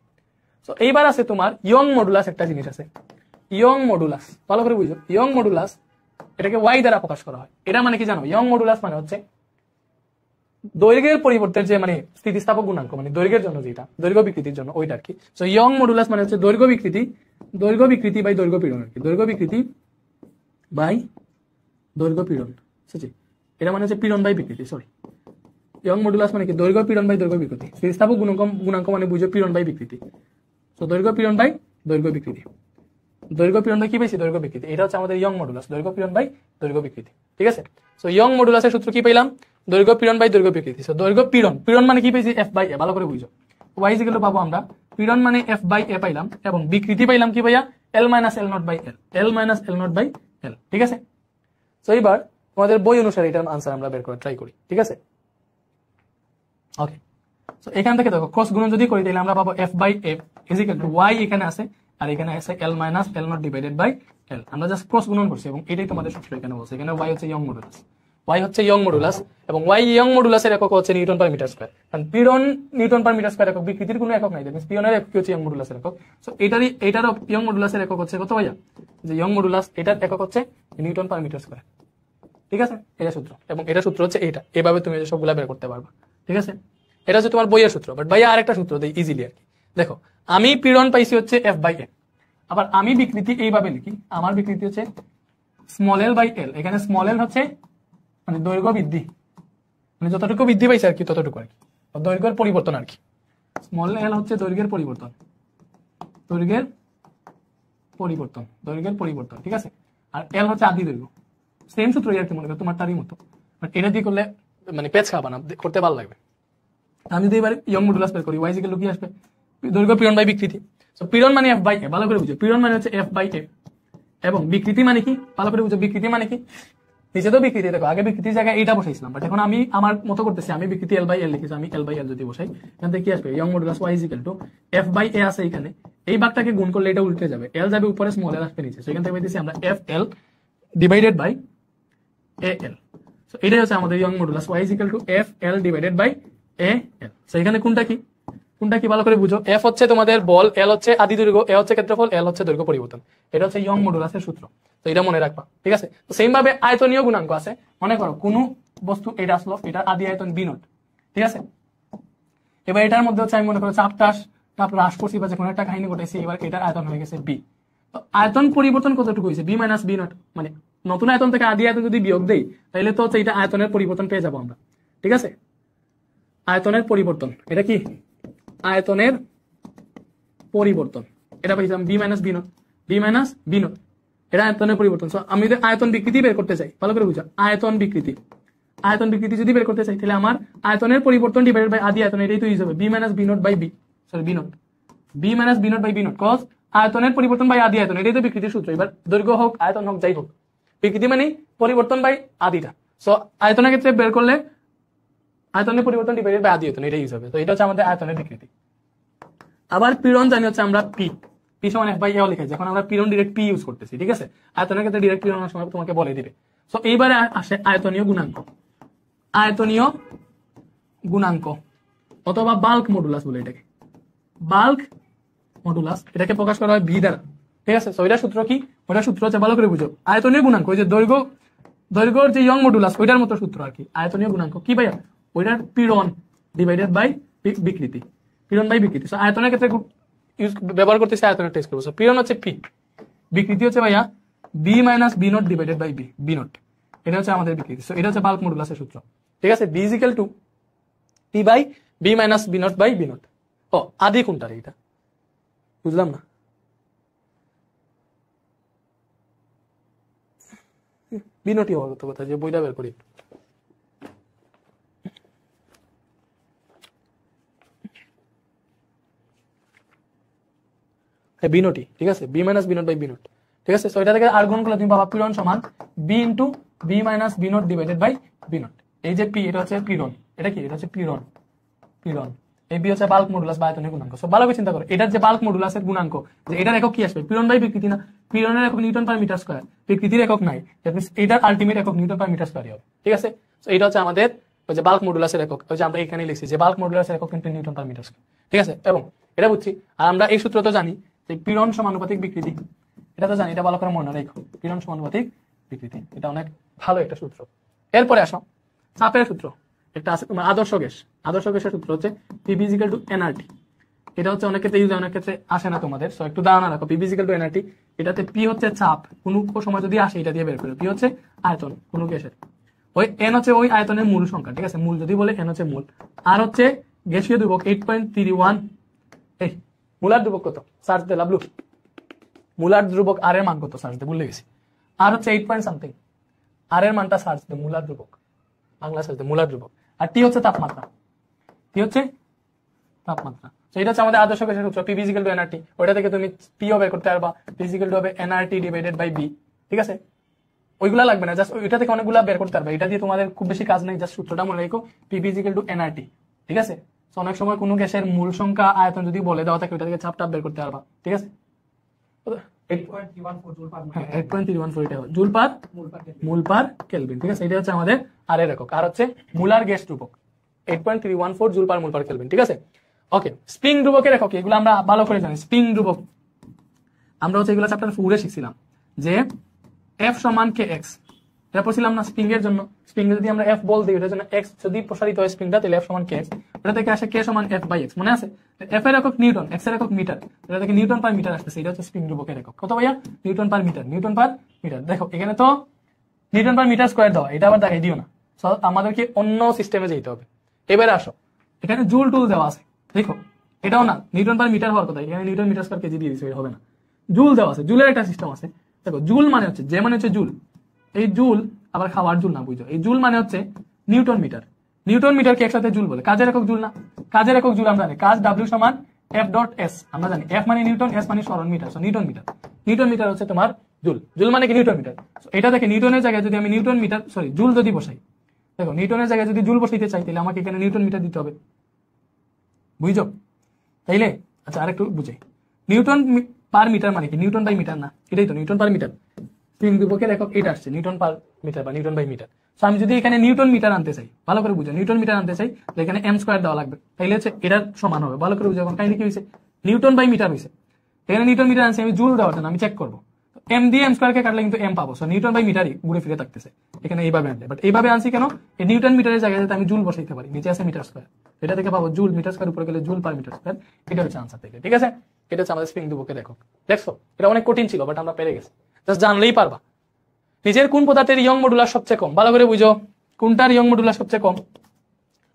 তো এইবার আছে তোমার ইয়ং মডুলাস, একটা জিনিস আছে ইয়ং মডুলাস, ভালো করে বুঝো। ইয়ং মডুলাস এটাকে ওয়াই দ্বারা প্রকাশ করা হয়। এটা মানে কি জানো? ইয়ং মডুলাস মানে হচ্ছে দৈর্ঘ্যের পরিবর্তের যে মানে স্থিতিস্থাপক গুণাঙ্ক, মানে দৈর্ঘ্যের জন্য যেটা, দৈর্ঘ্য বিকৃতির জন্য ওইটা আর কি। তো ইয়ং মডুলাস মানে হচ্ছে দৈর্ঘ্য বিকৃতি বাই দৈর্ঘ্য পীড়ন আর কি, দৈর্ঘ্য বিকৃতি বাই দৈর্ঘ্য পীড়ন। এটা মানে হচ্ছে পীড়ন বাই বিকৃতি, সরি। ইয়ং মডুলাস মানে কি? দৈর্ঘ্য পীড়ন বাই দৈর্ঘ্য বিকৃতি। স্থিতিস্থাপক গুণাঙ্ক মানে বুঝো পীড়ন বাই বিকৃতি। তো দৈর্ঘ্য পীড়ন বাই দৈর্ঘ্য বিকৃতি, দৈর্ঘ্য পীড়ন বাই কি পেয়েছি? দৈর্ঘ্য বিকৃতি। এটা হচ্ছে আমাদের ইয়ং মডুলাস, দৈর্ঘ্য পীড়ন বাই দৈর্ঘ্য বিকৃতি, ঠিক আছে? সো ইয়ং মডুলাসের সূত্র কি পেলাম? দৈর্ঘ্য পীড়ন বাই দৈর্ঘ্য বিকৃতি। সো দৈর্ঘ্য পীড়ন মানে কি পেয়েছি? এফ বাই এ, ভালো করে বুঝো। ওয়াই ইজ ইকুয়াল টু পাবো আমরা পীড়ন মানে এফ বাই এ পাইলাম, এবং বিকৃতি পাইলাম কি ভাইয়া? L minus L naught by L, L minus L naught by L, ঠিক আছে? তো এইবার তোমাদের বই অনুসারে এটার আনসার আমরা বের করে ট্রাই করি, ঠিক আছে? ওকে, সো এখান থেকে দেখো ক্রস গুণন যদি করি তাহলে আমরা পাবো F by F is equal to Y, এখানে আছে আর এখানে আছে L minus L naught divided by L. আমরা জাস্ট ক্রস গুণন করছি এবং এটাই তোমাদের সূত্র এখানে বলছে। এখানে ওয়াই হচ্ছে ইয়ং মডুলাস, ওয়াই হচ্ছে ইয়ং মডুলাস, এবং ওয়াই ইয়ং মডুলাসের একক হচ্ছে নিউটন পার মিটার স্কয়ার। কারণ পীড়ন নিউটন পার মিটার স্কয়ার একক, বিকৃতির কোনো একক নাই, দ্যাট মিন্স পীড়নের একক হচ্ছে ইয়ং মডুলাসের একক। সো এটারও ইয়ং মডুলাসের একক হচ্ছে কত ভাইয়া? যে ইয়ং মডুলাস, এটার একক হচ্ছে নিউটন পার মিটার স্কয়ার, ঠিক আছে? এটা সূত্র, এবং এটা সূত্র হচ্ছে এইটা, এভাবে তুমি সবগুলা বের করতে পারবা, ঠিক আছে? এটা হচ্ছে তোমার বইয়ের সূত্র। বাট ভাইয়া আরেকটা সূত্র দেই ইজিলি আর কি। দেখো, আমি পীড়ন পাইছি হচ্ছে এফ বাই এ, আবার আমি বিকৃতি এইভাবে লিখি, আমার বিকৃতি হচ্ছে স্মল এল বাই এল। এখানে স্মল এল হচ্ছে মানে দৈর্ঘ্য বৃদ্ধি, মানে যতটুকু বৃদ্ধি পাইছে আর কি ততটুকু আর কি, দৈর্ঘ্যের পরিবর্তন আর কি। স্মল এল হচ্ছে দৈর্ঘ্যের পরিবর্তন, দৈর্ঘ্যের পরিবর্তন, ঠিক আছে? আর এল হচ্ছে আদি দৈর্ঘ্য। সেম সূত্র আর কি, মনে করো তোমার তারই মতো, বাট এটা দিয়ে করলে মানে পেজ খাবা না, করতে ভালো লাগবে। আমি যদি এবার ইয়ং মডুলাস বের করি, ওয়াই ইকুয়াল টু কি আসবে? দৈর্ঘ্য পীড়ন বাই বিকৃতি। সো পীড়ন মানে এফ বাই এ, ভালো করে বুঝো। পীড়ন মানে হচ্ছে এফ বাই এ, এবং বিকৃতি মানে কি? ভালো করে বুঝো। বিকৃতি মানে কি? নিচে তো বিকৃতি, দেখো আগে বিকৃতির জায়গায় এটা বসাইছিলাম, বাট এখন আমি আমার মতো করতেছি, আমি বিকৃতি এল বাই এল লিখেছি, আমি এল বাই এল যদি বসাই, এখান থেকে কি আসবে? Young modulus Y equal to F by A আছে এখানে, এই ভাগটাকে গুণ করলে এটা উল্টে যাবে, এল যাবে উপরে, স্মল এল আসবে নিচে। সেখান থেকে পাইতেছি আমরা F L divided by A L. So এটাই হচ্ছে আমাদের Young modulus Y equal to F L divided by A L. So এখানে কোনটা কি ভালো করে বুঝো। এফ হচ্ছে তোমাদের বল, এল হচ্ছে আদি দৈর্ঘ্য, এ হচ্ছে ক্ষেত্রফল, এল হচ্ছে দৈর্ঘ্য পরিবর্তন। এটা হচ্ছে ইয়ং মডুলাসের সূত্র, তো এটা মনে রাখবা, ঠিক আছে? তো সেম ভাবে আয়তনীয় গুণাঙ্ক আছে। মনে করো কোনো বস্তু, এটা আসলো, এটা আদি আয়তন বি নট, ঠিক আছে? এবার এটার মধ্যে হচ্ছে আমি মনে করো চাপ হ্রাস করছি বা যে কোনো একটা কাহিনী ঘটেছি, এবার এটার আয়তন হয়ে গেছে বি। তো আয়তন পরিবর্তন কতটুকু হয়েছে? বি মাইনাস বি নট, মানে নতুন আয়তন থেকে আদি আয়তন যদি বিয়োগ দেই তাহলে তো হচ্ছে এটা আয়তনের পরিবর্তন পেয়ে যাবো আমরা, ঠিক আছে? আয়তনের পরিবর্তন, এটা কি? আয়তনের পরিবর্তন, এটা পাইছিলাম V minus B naught, V minus B naught, এটা আয়তনের পরিবর্তন। সো আমি যদি আয়তন বিকৃতি বের করতে চাই, ভালো করে বুঝা, আয়তন বিকৃতি যদি বের করতে চাই তাহলে আমার আয়তনের পরিবর্তন ডিভাইডেড বাই আদি আয়তন, এটাই তো ইউজ হবে, V minus B naught by V, sorry V naught, V minus B naught by B naught, cause আয়তনের পরিবর্তন বাই আদি আয়তন, এটাই তো বিকৃতির সূত্র। এবার দৈর্ঘ্য হোক আয়তন হোক যাই হোক, বিকৃতি মানে পরিবর্তন বাই আদিটা। সো আয়তনের ক্ষেত্রে বের করলে আয়তনের পরিবর্তন ডিভাইডেড বাই আদি আয়তন, এটা ইউজ হবে। তো এটা হচ্ছে আমাদের আয়তনের বিকৃতি। আবার পীড়ন জানি হচ্ছে আমরা পি সমান এফ বাই এ লিখেছি, এখন আমরা পীড়ন ডিরেক্ট পি ইউজ করতেছি, ঠিক আছে? আয়তনের ক্ষেত্রে ডিরেক্ট পীড়নের সময় তোমাকে বলে দিবে। সো এইবারে আসে আয়তনীয় গুণাঙ্ক অথবা বাল্ক মডুলাস বলে এটাকে, বাল্ক মডুলাস, এটাকে প্রকাশ করা হয় ভি দ্বারা, ঠিক আছে? সো এটা সূত্র কি? ওটা সূত্র হচ্ছে, ভালো করে বুঝো, আয়তনীয় গুণাঙ্ক, ওই যে দৈর্ঘ্যর যে ইয়ং মডুলাস ওইটার মতো সূত্র আর কি। আয়তনীয় গুণাঙ্ক কি ভাইয়া? ওইটার পীড়ন ডিভাইডেড বাই বিকৃতি, পীড়ন বাই বিকৃতি। সো আয়তনের ক্ষেত্রে ব্যবহার করতেছি আয়তনের টেস্ট করবো। পীড়ন হচ্ছে পি, বিকৃতি হচ্ছে ভাইয়া V minus B naught divided by B naught, এটা হচ্ছে আমাদের বিকৃতি। সো এটা হচ্ছে বাল্ক মডুলাসের সূত্র, ঠিক আছে? B is equal to P by B minus B naught by B naught. ও আদি কোনটা রে? এটা বুঝলাম না। বি নটই হওয়ার কথা, যে বইটা বের করি। বি নট ই, ঠিক আছে, V minus B naught by B naught, ঠিক আছে। সো এটা থেকে আর গুণ করলে তুমি পাবা পীড়ন সমান V into V minus B naught divided by B naught. এই যে পি এটা হচ্ছে পীড়ন, এটা কি, এটা হচ্ছে পীড়ন, পীড়ন। এই বি হচ্ছে বাল্ক মডুলাস বা আয়তনের গুণাঙ্ক। সো ভালো করে চিন্তা করো, এটার যে বাল্ক মডুলাসের গুণাঙ্ক, যে এটার একক কি আসবে, পীড়ন বাই বিকৃতি না, পীড়নের একক নিউটন পার মিটার স্কয়ার, বিকৃতির একক নাই, দ্যাট মিন্স এটার আলটিমেট একক নিউটন পার মিটার স্কয়ার হবে, ঠিক আছে। সো এটা হচ্ছে আমাদের ওই যে বাল্ক মডুলাসের একক, ওই যে আমরা এখানে লিখছি যে বাল্ক মডুলাসের একক কিন্তু নিউটন পার মিটার স্কয়ার, ঠিক আছে। এবং এটা বুঝছি, আর আমরা এই সূত্র তো জানি যে পীড়ন সমানুপাতিক বিকৃতি, এটা তো জানি, এটা ভালো করে মনে রাখো, পীড়ন সমানুপাতিক বিকৃতি, এটা অনেক ভালো একটা সূত্র। এরপরে আসো চাপের সূত্র, একটা আছে তোমার আদর্শ গ্যাস, আদর্শ গ্যাসের সূত্র হচ্ছে P = nRT। এটা হচ্ছে অনেক ক্ষেত্রে ইউজ হয়, অনেক ক্ষেত্রে আসে না তোমাদের, সো একটু ধারণা রাখো। P = nRT, এটাতে P হচ্ছে চাপ, কোনো সময় যদি আসে এটা দিয়ে বের করবে, P হচ্ছে আয়তন কোনো গ্যাসের, ওই n হচ্ছে ওই আয়তনের মূল সংখ্যা, ঠিক আছে, মূল যদি বলে n হচ্ছে মূল, আর হচ্ছে গ্যাসীয় ধ্রুবক 8.31, এই মূলার ধ্রুবক কত সার্চ দে লাভলু, মূলার ধ্রুবক আর এর মান কত সার্চ দে, ভুলে গেছি, আর হচ্ছে 8 পয়েন্ট সামথিং, আর এর মানটা সার্চ দে, মূলার ধ্রুবক বাংলা সার্চ দে, মূলার ধ্রুবক, আর টি হচ্ছে তাপমাত্রা, টি হচ্ছে তাপমাত্রা। এটা হচ্ছে আমাদের আদর্শ গ্যাসের সূত্র P = nRT। ওইটা থেকে তুমি পিও বের করতে পারবা, P = nRT divided by V, ঠিক আছে। ওইগুলা লাগবে না, জাস্ট ওইটা থেকে অনেকগুলা বের করতে পারবে, এটা দিয়ে তোমাদের খুব বেশি কাজ নেই, জাস্ট সূত্রটা মনে রাখো P = nRT, ঠিক আছে। তো অনেক সময় কোনো গ্যাসের মূল সংখ্যা আয়তন যদি বলে দেওয়া থাকে ওইটা থেকে চাপ টাপ বের করতে পারবা, ঠিক আছে। 8.314 এটা জুল পার মোল পার কেলভিন, ঠিক আছে। এটা হচ্ছে আমাদের আর এর একক, আর হচ্ছে মোলার গ্যাস ধ্রুবক 8.314 জুল পার মোল পার কেলভিন, ঠিক আছে। ওকে, স্প্রিং ধ্রুবকের একক এগুলো আমরা ভালো করে জানি। স্প্রিং ধ্রুবক আমরা হচ্ছে এগুলো চ্যাপ্টার 4 এ শিখছিলাম যে F = kx, এটা পড়ছিলাম না স্প্রিং এর জন্য। স্প্রিং যদি আমরা F বল দিই, এটার জন্য x যদি প্রসারিত হয় স্প্রিংটা, তাহলে F = kx, ওটা থেকে আসে k = F/x, মনে আছে। F এর একক নিউটন, x এর একক মিটার, এটা থেকে নিউটন পার মিটার আসছে, এটা হচ্ছে স্প্রিং ধ্রুবকের একক। কত ভাইয়া? Newton per metre, newton per metre. দেখো এখানে তো নিউটন পার মিটার স্কয়ার দেওয়া, এটা আবার দেখাই দিও না, সো আমাদেরকে অন্য সিস্টেমে যেতে হবে। এবারে আসো, এখানে জুল টুল দেওয়া আছে, দেখো এটাও না নিউটন পার মিটার হওয়ার কথা, এখানে নিউটন মিটার স্কয়ার কেজি দিয়ে দিছে, হবে না। জুল দেওয়া আছে, জুলের একটা সিস্টেম আছে। দেখো জুল মানে হচ্ছে, যে মানে হচ্ছে জুল, এই জুল আবার খাওয়ার জুল না, বুঝছো, এই জুল মানে হচ্ছে নিউটন মিটার। নিউটন মিটারকে একসাথে জুল বলে, কাজের একক জুল না, কাজের একক জুল আমরা জানি, কাজ W = F.S, আমরা জানি F মানে নিউটন, S মানে সরণ metre, so newton metre. Newton metre হচ্ছে তোমার জুল, জুল মানে কি নিউটন মিটার। এটা থেকে নিউটনের জায়গায় যদি আমি নিউটন মিটার জুল যদি বসাই, দেখো নিউটনের জায়গায় যদি জুল বসাইতে চাই তাহলে আমাকে এখানে নিউটন মিটার দিতে হবে, বুঝছো তাইলে। আচ্ছা আরেকটু বুঝাই, নিউটন পার মিটার মানে কি, নিউটন বাই মিটার না, এটাই তো নিউটন পার মিটার। স্প্রিং ধ্রুবকের একক এটা আসছে নিউটন পার মিটার বা নিউটন বাই মিটার। সো আমি যদি এখানে নিউটন মিটার আনতে চাই, ভালো করে বুঝো, নিউটন মিটার আনতে চাই তাহলে এখানে m² দেওয়া লাগবে, তাইলে হচ্ছে এটার সমান হবে। ভালো করে বুঝো, এখন কাহিনী কি হয়েছে, নিউটন বাই মিটার হয়েছে, এখানে নিউটন মিটার আনছি, আমি জুল দেওয়ার জন্য আমি চেক করবো, m দিয়ে m² কে কাটলে কিন্তু m পাবো, সো নিউটন বাই মিটারই ঘুরে ফিরে থাকতেছে এখানে এইভাবে আনলে। বাট এইভাবে আনছি কেন, এই নিউটন মিটারের জায়গায় যাতে আমি জুল বসাইতে পারি, নিচে আছে মিটার স্কয়ার, এটা থেকে পাবো জুল মিটার স্কয়ার, উপরে গেলে জুল পার মিটার স্কয়ার, এটা হচ্ছে আনসার থেকে, ঠিক আছে। এটা হচ্ছে আমাদের স্প্রিং ধ্রুবকের একক। দেখছো এটা অনেক কঠিন ছিল, বাট আমরা পেরে গেছি, জাস্ট জানলেই পারবা। নিজের কোন পদার্থের ইয়ং মডুলাস সবচেয়ে কম, ভালো করে বুঝো, কোনটার ইয়ং মডুলাস সবচেয়ে কম।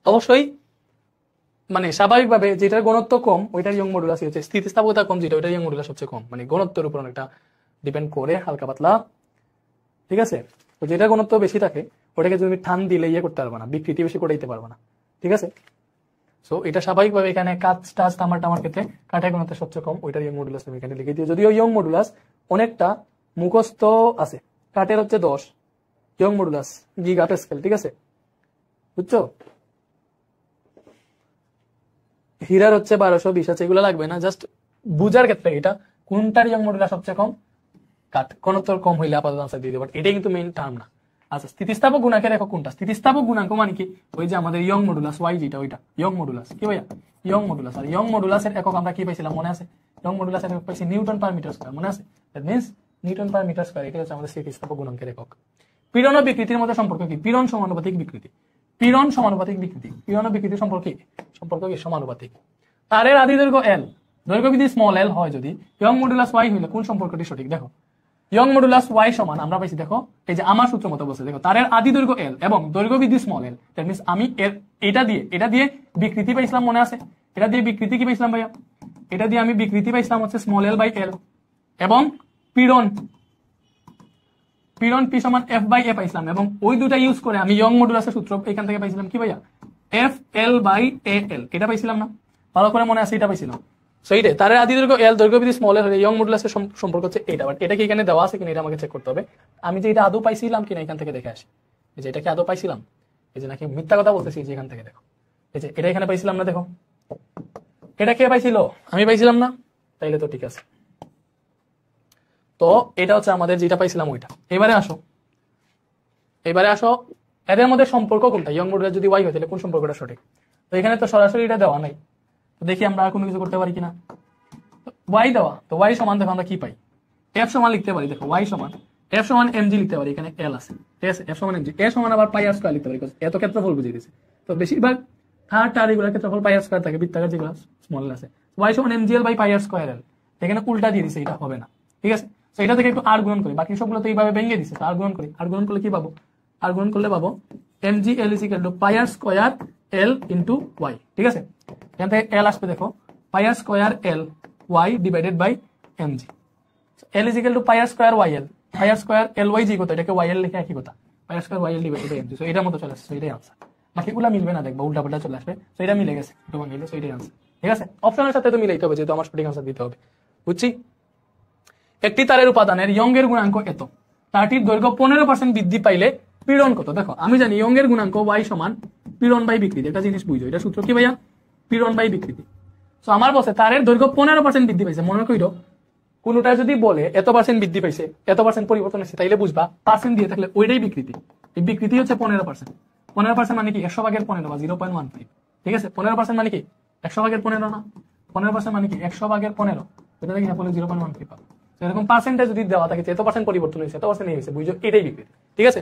অবশ্যই মানে স্বাভাবিকভাবে যেটার ঘনত্ব কম ওইটার ইয়ং মডুলাস হচ্ছে, স্থিতিস্থাপকতা কম যেটা ওইটার ইয়ং মডুলাস সবচেয়ে কম, মানে ঘনত্বের উপর অনেকটা ডিপেন্ড করে হালকা পাতলা, ঠিক আছে। তো যেটার ঘনত্ব বেশি থাকে ওটাকে তুমি টান দিলে ইয়ে করতে পারবে না, বিকৃতি বেশি করে দিতে পারবে না, ঠিক আছে। সো এটা স্বাভাবিকভাবে এখানে কাঁচ টাচ তামার টামার ক্ষেত্রে কাঠের ঘনত্ব সবচেয়ে কম, ওইটার ইয়ং মডুলাস তুমি এখানে লিখে দিও। যদিও ইয়ং মডুলাস অনেকটা মুখস্থ আছে, কাঠের হচ্ছে 10, ইয়ং মডুলাস গিগাপাস্কেল, ঠিক আছে, বুঝছো। হীরার হচ্ছে 1220 আছে, এগুলো লাগবে না, জাস্ট বুঝার ক্ষেত্রে এটা কোনটার ইয়ং মডুলাস সবচেয়ে কম, কাঠ ঘনত্ব কম হইলে আপাতত আনসার দিয়ে দেবো, এটাই কিন্তু মেইন টার্ম না। আচ্ছা স্থিতিস্থাপক গুণাঙ্কের একক কোনটা, স্থিতিস্থাপক গুণাঙ্ক মানে কি, ওই যে আমাদের ইয়ং মডুলাস ওয়াই যেটা, ওইটা ইয়ং মডুলাস, কি ভাইয়া ইয়ং মডুলাস। আর ইয়ং মডুলাসের একক আমরা কি পাইছিলাম মনে আছে, ইয়ং মডুলাসের একক পাইছি নিউটন পার মিটার স্কয়ার, মনে আছে, that means newton per metre square, এটা হচ্ছে আমাদের স্থিতিস্থাপক গুণাঙ্কের একক। পীড়ন ও বিকৃতির মধ্যে সম্পর্ক কি, পীড়ন সমানুপাতিক বিকৃতি, পীড়ন সমানুপাতিক বিকৃতি, পীড়ন ও বিকৃতির সম্পর্ক কি সমানুপাতিক। তারের আদি দৈর্ঘ্য L, দৈর্ঘ্য যদি স্মল l হয়, যদি ইয়ং মডুলাস y হইলে কোন সম্পর্কটি সঠিক, দেখো ইয়ং মডুলাস y সমান আমরা পাইছি, দেখো এই যে আমার সূত্র মতো বলছে, দেখো তারের আদি দৈর্ঘ্য L এবং দৈর্ঘ্য বৃদ্ধি স্মল l, দ্যাট মিন্স আমি এটা দিয়ে বিকৃতি পাইছিলাম, মনে আছে, এটা দিয়ে বিকৃতি কি পাইছিলাম ভাইয়া, এটা দিয়ে আমি বিকৃতি পাইছিলাম হচ্ছে স্মল l বাই l, এবং পীড়ন p সমান f বাই a পাইছিলাম, এবং ওই দুটা ইউজ করে আমি ইয়ং মডুলাসের সূত্র এখান থেকে পাইছিলাম কি ভাইয়া, f l by a l, এটা পাইছিলাম না, ভালো করে মনে আছে, এটা পাইছিলাম। সো এইটাই তারের আদি দৈর্ঘ্য এল, দৈর্ঘ্য বৃদ্ধি স্মল এল হলে ইয়ং মডুলাসের সম্পর্ক হচ্ছে এটা। বাট এটা কি এখানে দেওয়া আছে কিনা এটা আমাকে চেক করতে হবে। আমি যে এটা আদৌ পাইছিলাম কিনা এখান থেকে দেখে আসি। এই যে এটা কি আদৌ পাইছিলাম, এই যে নাকি মিথ্যা কথা বলতেছি, যে এখান থেকে দেখো, এই যে এটা এখানে পাইছিলাম না, দেখো এটা কে পাইছিল, আমি পাইছিলাম না, তাইলে তো ঠিক আছে। তো এটা হচ্ছে আমাদের যেটা পাইছিলাম ওইটা। এবারে আসো এদের মধ্যে সম্পর্ক কোনটা, ইয়ং মডুলাস যদি ওয়াই হয় তাহলে কোন সম্পর্কটা সঠিক। তো এখানে তো সরাসরি এটা দেওয়া নাই, তো দেখি আমরা আর কোনো কিছু করতে পারি কিনা। ওয়াই দেওয়া, তো ওয়াই সমান দেখো আমরা কি পাই, এফ সমান লিখতে পারি, দেখো ওয়াই সমান এফ সমান এমজি লিখতে পারি, এখানে এল আছে, ঠিক আছে, এফ সমান এমজি, এ সমান আবার পাই আর স্কয়ার লিখতে পারি, এত ক্ষেত্রফল বুঝিয়ে দিয়েছে। তো বেশিরভাগ থার্ড আর এগুলোর ক্ষেত্রফল পাই আর স্কয়ার থাকে, বৃত্তাকার যেগুলো স্মল আছে। ওয়াই সমান MG L by pi R square L, এখানে উল্টা দিয়ে দিছে, এটা হবে না, ঠিক আছে। তো এটা থেকে একটু আর গুণন করি, বাকি সবগুলো তো এইভাবে ভেঙে দিছে, আর গুণন করি, আর গুণন করলে কি পাবো, আর গুণন করলে পাবো MG L is equal to pi R square L into Y, ঠিক আছে। এখান থেকে এল আসবে, দেখো pi R square L Y divided by MG, L is equal to pi R square Y L, pi R square L Y G কত, এটাকে Y L লিখে একই কথা, pi R square Y L divided by MG. So এটার মতো চলে আসছে, এটাই আনসার। বাকিগুলো মিলবে না, দেখবো উল্টা পাল্টা চলে আসবে। সো এটা মিলে গেছে, এটা মিলে, সো এটাই আনসার, ঠিক আছে। অপশনের সাথে তো মিলাইতে হবে, যেহেতু আমার সঠিক আনসার দিতে হবে, বুঝছি। একটি তারের উপাদানের ইয়ংয়ের গুণাঙ্ক এত, তারটির দৈর্ঘ্য 15% বৃদ্ধি পাইলে পীড়ন কত। দেখো আমি জানি ইয়ংয়ের গুণাঙ্ক ওয়াই সমান পীড়ন বাই বিকৃতি, একটা জিনিস বুঝো, এটা সূত্র কি ভাইয়া, পীড়ন বাই বিকৃতি। তো আমার বসে তারের দৈর্ঘ্য 15% বৃদ্ধি পাইছে, মনে কইরো কোনটা যদি বলে এত পার্সেন্ট বৃদ্ধি পাইছে, এত পার্সেন্ট পরিবর্তন হয়েছে, তাইলে বুঝবা পার্সেন্ট দিয়ে থাকলে ওইটাই বিকৃতি। এই বিকৃতি হচ্ছে 15%, 15% মানে কি 100/15 বা 0.15, ঠিক আছে। 15% মানে কি 100/15 না, 15% মানে কি 100/15, এটা দেখি না বলে 0.15 পাবো। এরকম পার্সেন্টেজ যদি দেওয়া থাকে এত পার্সেন্ট পরিবর্তন হয়েছে, এত পার্সেন্ট হয়েছে, বুঝছো এটাই বিকৃতি, ঠিক আছে।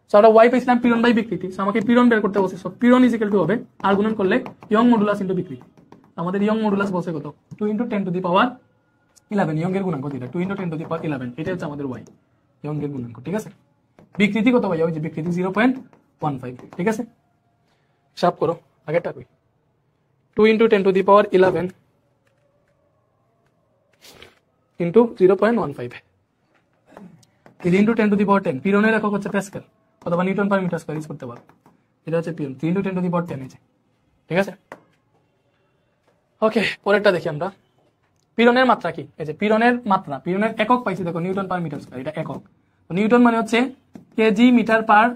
সো আমরা ওয়াই পেয়েছিলাম পীড়ন বাই বিকৃতি, সো আমাকে পীড়ন বের করতে বলছে। সো পীড়ন ইজ ইকুয়াল টু হবে আর গুণন করলে ইয়ং মডুলাস ইনটু বিকৃতি। আমাদের ইয়ং মডুলাস বলছে কত, 2 × 10⁻11, ইয়ং এর গুণাঙ্ক যেটা 2 × 10⁻11, এটা হচ্ছে আমাদের ওয়াই, ইয়ং এর গুণাঙ্ক, ঠিক আছে। বিকৃতি কত ভাইয়া, ওই যে বিকৃতি 0.15, ঠিক আছে। হিসাব করো আগেরটা কই, 2 × 10⁻11 ইনটু 0.15 ইনটু 10⁻10, পীড়নের একক হচ্ছে প্যাসকেল অথবা newton per metre square use করতে পারো, এটা হচ্ছে পীড়ন 3 × 10⁻10 আছে, ঠিক আছে। ওকে, পরেরটা দেখি আমরা। পীড়নের মাত্রা কি, এই যে পীড়নের মাত্রা, পীড়নের একক পাইছি দেখো নিউটন পার মিটার স্কয়ার, এটা একক। নিউটন মানে হচ্ছে কেজি মিটার পার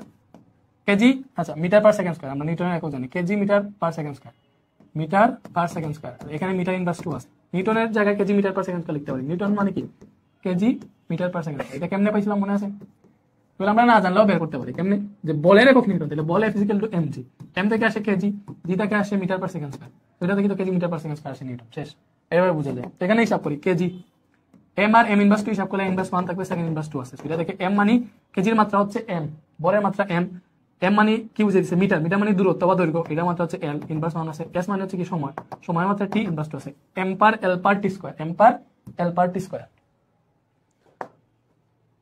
কেজি, আচ্ছা মিটার পার সেকেন্ড স্কয়ার, আমরা নিউটনের একক জানি, KG metre per second square, metre per second square, এখানে মিটার ইনভার্স 2 আছে, নিউটনের জায়গায় KG metre per second square লিখতে পারি। নিউটন মানে কি কেজি মিটার পার সেকেন্ড, এটা কেমনে পাইছিলাম মনে আছে, এগুলো আমরা না জানলেও বের করতে পারি কেমনে, যে বলের একক নিউটন, তাহলে বল ফিজিক্যাল টু এমজি, এম থেকে আসে কেজি, জি থেকে আসে মিটার পার সেকেন্ড স্কয়ার, এটা থেকে তো KG metre per second square আসে নিউটন, শেষ। এভাবে বুঝা যায়। এখানে হিসাব করি কেজি, এম আর এম ইনভার্স 2 হিসাব করলে ইনভার্স 1 থাকবে, সেকেন্ড ইনভার্স 2 আছে, সেটা দেখে এম মানে কেজির মাত্রা হচ্ছে এম, বলের মাত্রা এম, এম মানে কি বুঝে দিচ্ছে মিটার, মিটার মানে দূরত্ব বা দৈর্ঘ্য, এটা মাত্রা হচ্ছে এল, ইনভার্স 1 আছে, এস মানে হচ্ছে কি সময়, সময়ের মাত্রা টি, ইনভার্স 2 আছে, এম পার এল পার টি স্কয়ার, এম পার এল পার টি স্কয়ার।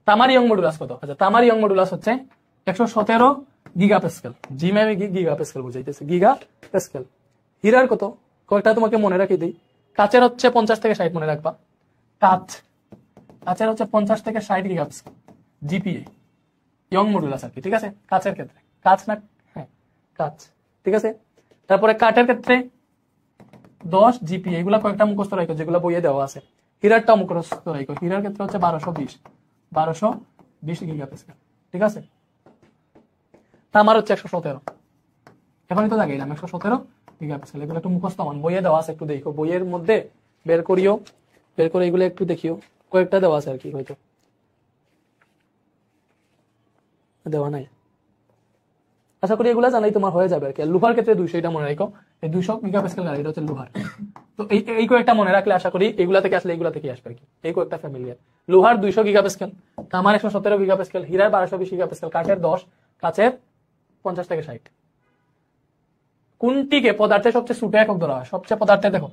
তামার ইয়ং মডুলাস কত, আচ্ছা তামার ইয়ং মডুলাস হচ্ছে 117 গিগাপাস্কেল, জি মানে গিগাপাস্কেল বুঝাইতেছে, গিগাপাস্কেল। হীরার কত, কয়টা তোমাকে মনে রাখি দিই, কাচের হচ্ছে 50 থেকে 60 মনে রাখবা, কাচের হচ্ছে 50 থেকে 60 গিগাপাস্কেল জিপিএ, ইয়ং মডুলাস আর কি, ঠিক আছে। কাচের ক্ষেত্রে, কাচ না, হ্যাঁ কাচ, ঠিক আছে। তারপরে কাঠের ক্ষেত্রে 10 জিপিএ, এগুলা কয়েকটা মুখস্থ রাখো যেগুলো বইয়ে দেওয়া আছে। হীরারটা মুখস্থ রাখো, হীরার ক্ষেত্রে হচ্ছে 1220 গিগাপাস্কেল, ঠিক আছে। তামার হচ্ছে 117, এখনই তো জায়গায় 117 গিগাপাস্কেল, এগুলো একটু মুখস্থ মান বইয়ে দেওয়া আছে, একটু দেখো বইয়ের মধ্যে বের করিও, বের করে এগুলো একটু দেখিও, কয়েকটা দেওয়া আছে আর কি, হয়তো দেওয়া নাই, আশা করি এগুলা জানাই তোমার হয়ে যাবে আর কি। লোহার ক্ষেত্রে 200, এটা মনে রাখো, এই 200 মেগাপাস্কেল গাড়ি, এটা হচ্ছে লোহার। তো এই কয়েকটা মনে রাখলে আশা করি এগুলা থেকে আসলে এগুলা থেকে আসবে আর কি, এই কয়েকটা ফ্যামিলিয়ার। লোহার 200 গিগাপাস্কেল, তামার 117 গিগাপাস্কেল, হীরার 1220 গিগাপাস্কেল, কাঠের 10, কাচের 50 থেকে 60। কোনটিকে পদার্থের সবচেয়ে ছোট একক ধরা হয়, সবচেয়ে পদার্থের, দেখো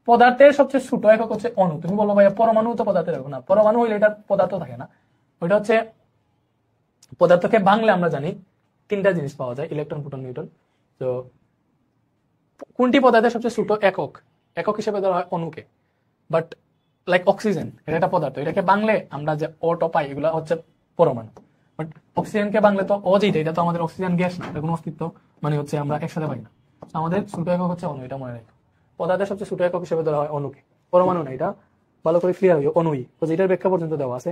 পদার্থের সবচেয়ে ছোট একক হচ্ছে অণু। তুমি বলো ভাইয়া পরমাণু তো পদার্থের একক না, পরমাণু হইলে এটা পদার্থ থাকে না, ওইটা হচ্ছে পদার্থকে ভাঙলে আমরা জানি 3টা জিনিস পাওয়া যায়, ইলেকট্রন, প্রোটন, নিউট্রন। তো কোনটি পদার্থের সবচেয়ে ছোট একক, একক হিসেবে ধরা হয় অণুকে। বাট লাইক অক্সিজেন, এটা একটা পদার্থ, এটাকে ভাঙলে আমরা যে অটো পাই এগুলো হচ্ছে পরমাণু। বাট অক্সিজেনকে ভাঙলে তো যেটা, এটা তো আমাদের অক্সিজেন গ্যাস না, এটা কোনো অস্তিত্ব মানে হচ্ছে আমরা একসাথে পাই না। আমাদের ছোট একক হচ্ছে অণু, এটা মনে রাখো। পদার্থের সবচেয়ে ছোট একক হিসেবে ধরা হয় অণুকে, পরমাণু না, এটা ভালো করে ক্লিয়ার হইও, অণুই। এটার ব্যাখ্যা পর্যন্ত দেওয়া আছে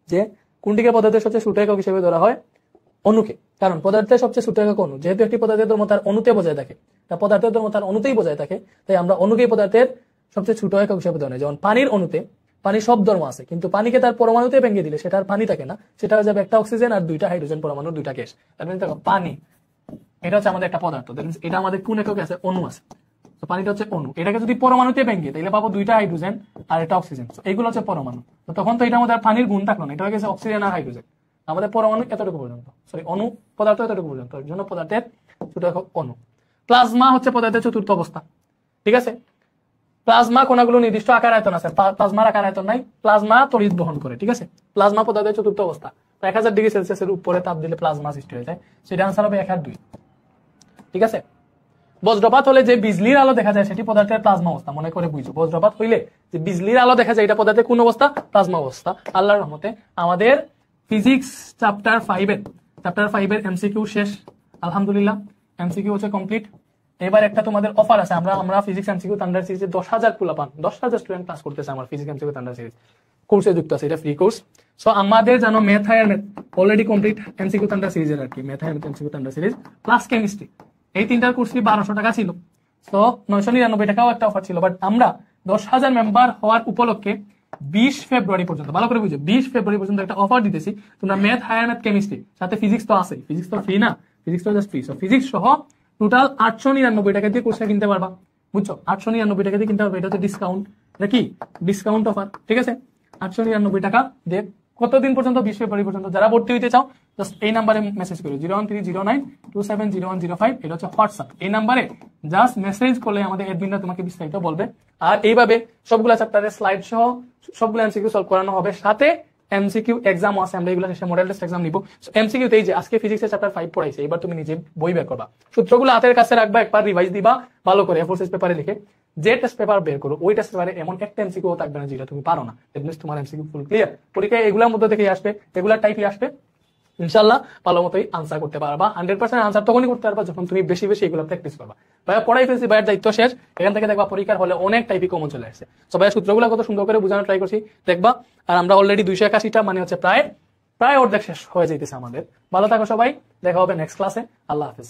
যে কোনটিকে পদার্থের সবচেয়ে ছোট একক হিসেবে ধরা হয়, অণুকে। কারণ পদার্থের সবচেয়ে ছোট একক অণু, যেহেতু একটি পদার্থের ধর্ম তার অণুতে বজায় থাকে, তা পদার্থের ধর্ম তার অণুতেই বজায় থাকে, তাই আমরা অণুকেই পদার্থের সবচেয়ে ছোট একক হিসেবে ধরে। যেমন পানির অণুতে পানির সব ধর্ম আছে, কিন্তু পানিকে তার পরমাণুতে ভেঙে দিলে সেটা আর পানি থাকে না, সেটা হয়ে যাবে একটা অক্সিজেন আর দুইটা হাইড্রোজেন পরমাণুর দুইটা গ্যাস। তার মানে দেখো পানি এটা হচ্ছে আমাদের একটা পদার্থ, এটা আমাদের কোন এককে আছে, অণু আছে। তো পানিটা হচ্ছে অণু, এটাকে যদি পরমাণুতে ভেঙে তাহলে পাবো দুইটা হাইড্রোজেন আর একটা অক্সিজেন, এইগুলো হচ্ছে পরমাণু। তো তখন তো এটা আমাদের পানির গুণ থাকলো না, এটা হয়ে গেছে অক্সিজেন আর হাইড্রোজেন। আমাদের পরমাণু এতটুকু পর্যন্ত, সরি অণু পদার্থ এতটুকু পর্যন্ত, এর জন্য পদার্থের ছোট একক অণু। প্লাজমা হচ্ছে পদার্থের চতুর্থ অবস্থা, ঠিক আছে। প্লাজমা কণাগুলো নির্দিষ্ট আকার আয়তন আছে, প্লাজমার আকার আয়তন নাই, প্লাজমা তড়িৎ বহন করে, ঠিক আছে। প্লাজমা পদার্থের চতুর্থ অবস্থা, 1000 ডিগ্রি সেলসিয়াসের উপরে তাপ দিলে প্লাজমা সৃষ্টি হয়ে যায়, সেটা আনসার হবে 1 আর 2, ঠিক আছে। বজ্রপাত হলে যে বিজলির আলো দেখা যায় সেটি পদার্থের প্লাজমা অবস্থা, মনে করে বুঝো। বজ্রপাত হইলে যে বিজলির আলো দেখা যায় এটা পদার্থের কোন অবস্থা, প্লাজমা অবস্থা। আল্লাহর রহমতে আমাদের ফিজিক্স চ্যাপ্টার 5 এর এমসিকিউ শেষ, আলহামদুলিল্লাহ। এমসিকিউ হচ্ছে কমপ্লিট। এবার একটা তোমাদের অফার আছে, আমরা ফিজিক্স এমসিকিউ থান্ডার সিরিজে 10,000 পোলাপান, 10,000 স্টুডেন্ট ক্লাস করতেছে আমার ফিজিক্স এমসিকিউ থান্ডার সিরিজ কোর্সে যুক্ত আছে, এটা ফ্রি কোর্স। সো আমাদের জানো math higher math already complete, MCQ thunder সিরিজের আর কি, math higher math MCQ thunder series plus chemistry, এই তিনটার কোর্স ফি 1200 টাকা ছিল। তো 999 টাকাও একটা অফার ছিল, বাট আমরা 10,000 মেম্বার হওয়ার উপলক্ষে 20 ফেব্রুয়ারি পর্যন্ত, ভালো করে বুঝো, 20 ফেব্রুয়ারি পর্যন্ত একটা অফার দিতেছি। তোমরা ম্যাথ হায়ার ম্যাথ কেমিস্ট্রি সাথে ফিজিক্স তো আছে, ফিজিক্স তো ফ্রি না, ফিজিক্স তো জাস্ট ফ্রি। সো ফিজিক্স সহ টোটাল 899 টাকা দিয়ে কোর্সটা কিনতে পারবা, বুঝছো, 899 টাকা দিয়ে কিনতে পারবে। এটা হচ্ছে ডিসকাউন্ট, এটা কি ডিসকাউন্ট অফার, ঠিক আছে। 899 টাকা দিয়ে কতদিন পর্যন্ত, 20 ফেব্রুয়ারি পর্যন্ত। যারা ভর্তি হইতে চাও জাস্ট এই নাম্বারে মেসেজ করো, 01309270105, এটা হচ্ছে হোয়াটসঅ্যাপ। এই নাম্বারে জাস্ট মেসেজ করলে আমাদের অ্যাডমিনরা তোমাকে বিস্তারিত বলবে। আর এইভাবে সবগুলা চ্যাপ্টারের স্লাইড সহ সবগুলো এমসিকিউ সলভ করানো হবে, সাথে এমসিকিউ এক্সাম আছে, আমরা এগুলো শেষে মডেল টেস্ট এক্সাম নিব। এমসিকিউ তেই যে আজকে ফিজিক্সের চ্যাপ্টার 5 পড়াইছে, এবার তুমি নিজে বই বের করবা, সূত্রগুলো হাতের কাছে রাখবা, একবার রিভাইজ দিবা ভালো করে, A4 সাইজ পেপারে লিখে। যে টেস্ট পেপার বের করো ওই টেস্ট পেপারে এমন একটা এমসিকিউ থাকবে না যেটা তুমি পারো না, দ্যাট মিন্স তোমার এমসিকিউ ফুল ক্লিয়ার। পরীক্ষায় এগুলোর মধ্যে থেকেই আসবে, এগুলা টাইপই আসবে, ইনশাআল্লাহ ভালো মতোই আনসার করতে পারবা। 100% আনসার তখনই করতে পারবা যখন তুমি বেশি বেশি এগুলো প্র্যাকটিস করবা। ভাইয়া পড়াই ফেলছি, ভাইয়ের দায়িত্ব শেষ, এখান থেকে দেখবা পরীক্ষার হলে অনেক টাইপই কমন চলে আসছে। সো ভাইয়া সূত্রগুলো কত সুন্দর করে বোঝানোর ট্রাই করছি, দেখবা। আর আমরা অলরেডি 281টা, মানে হচ্ছে প্রায় অর্ধেক শেষ হয়ে যাইতেছে আমাদের। ভালো থাকো সবাই, দেখা হবে নেক্সট ক্লাসে, আল্লাহ হাফেজ।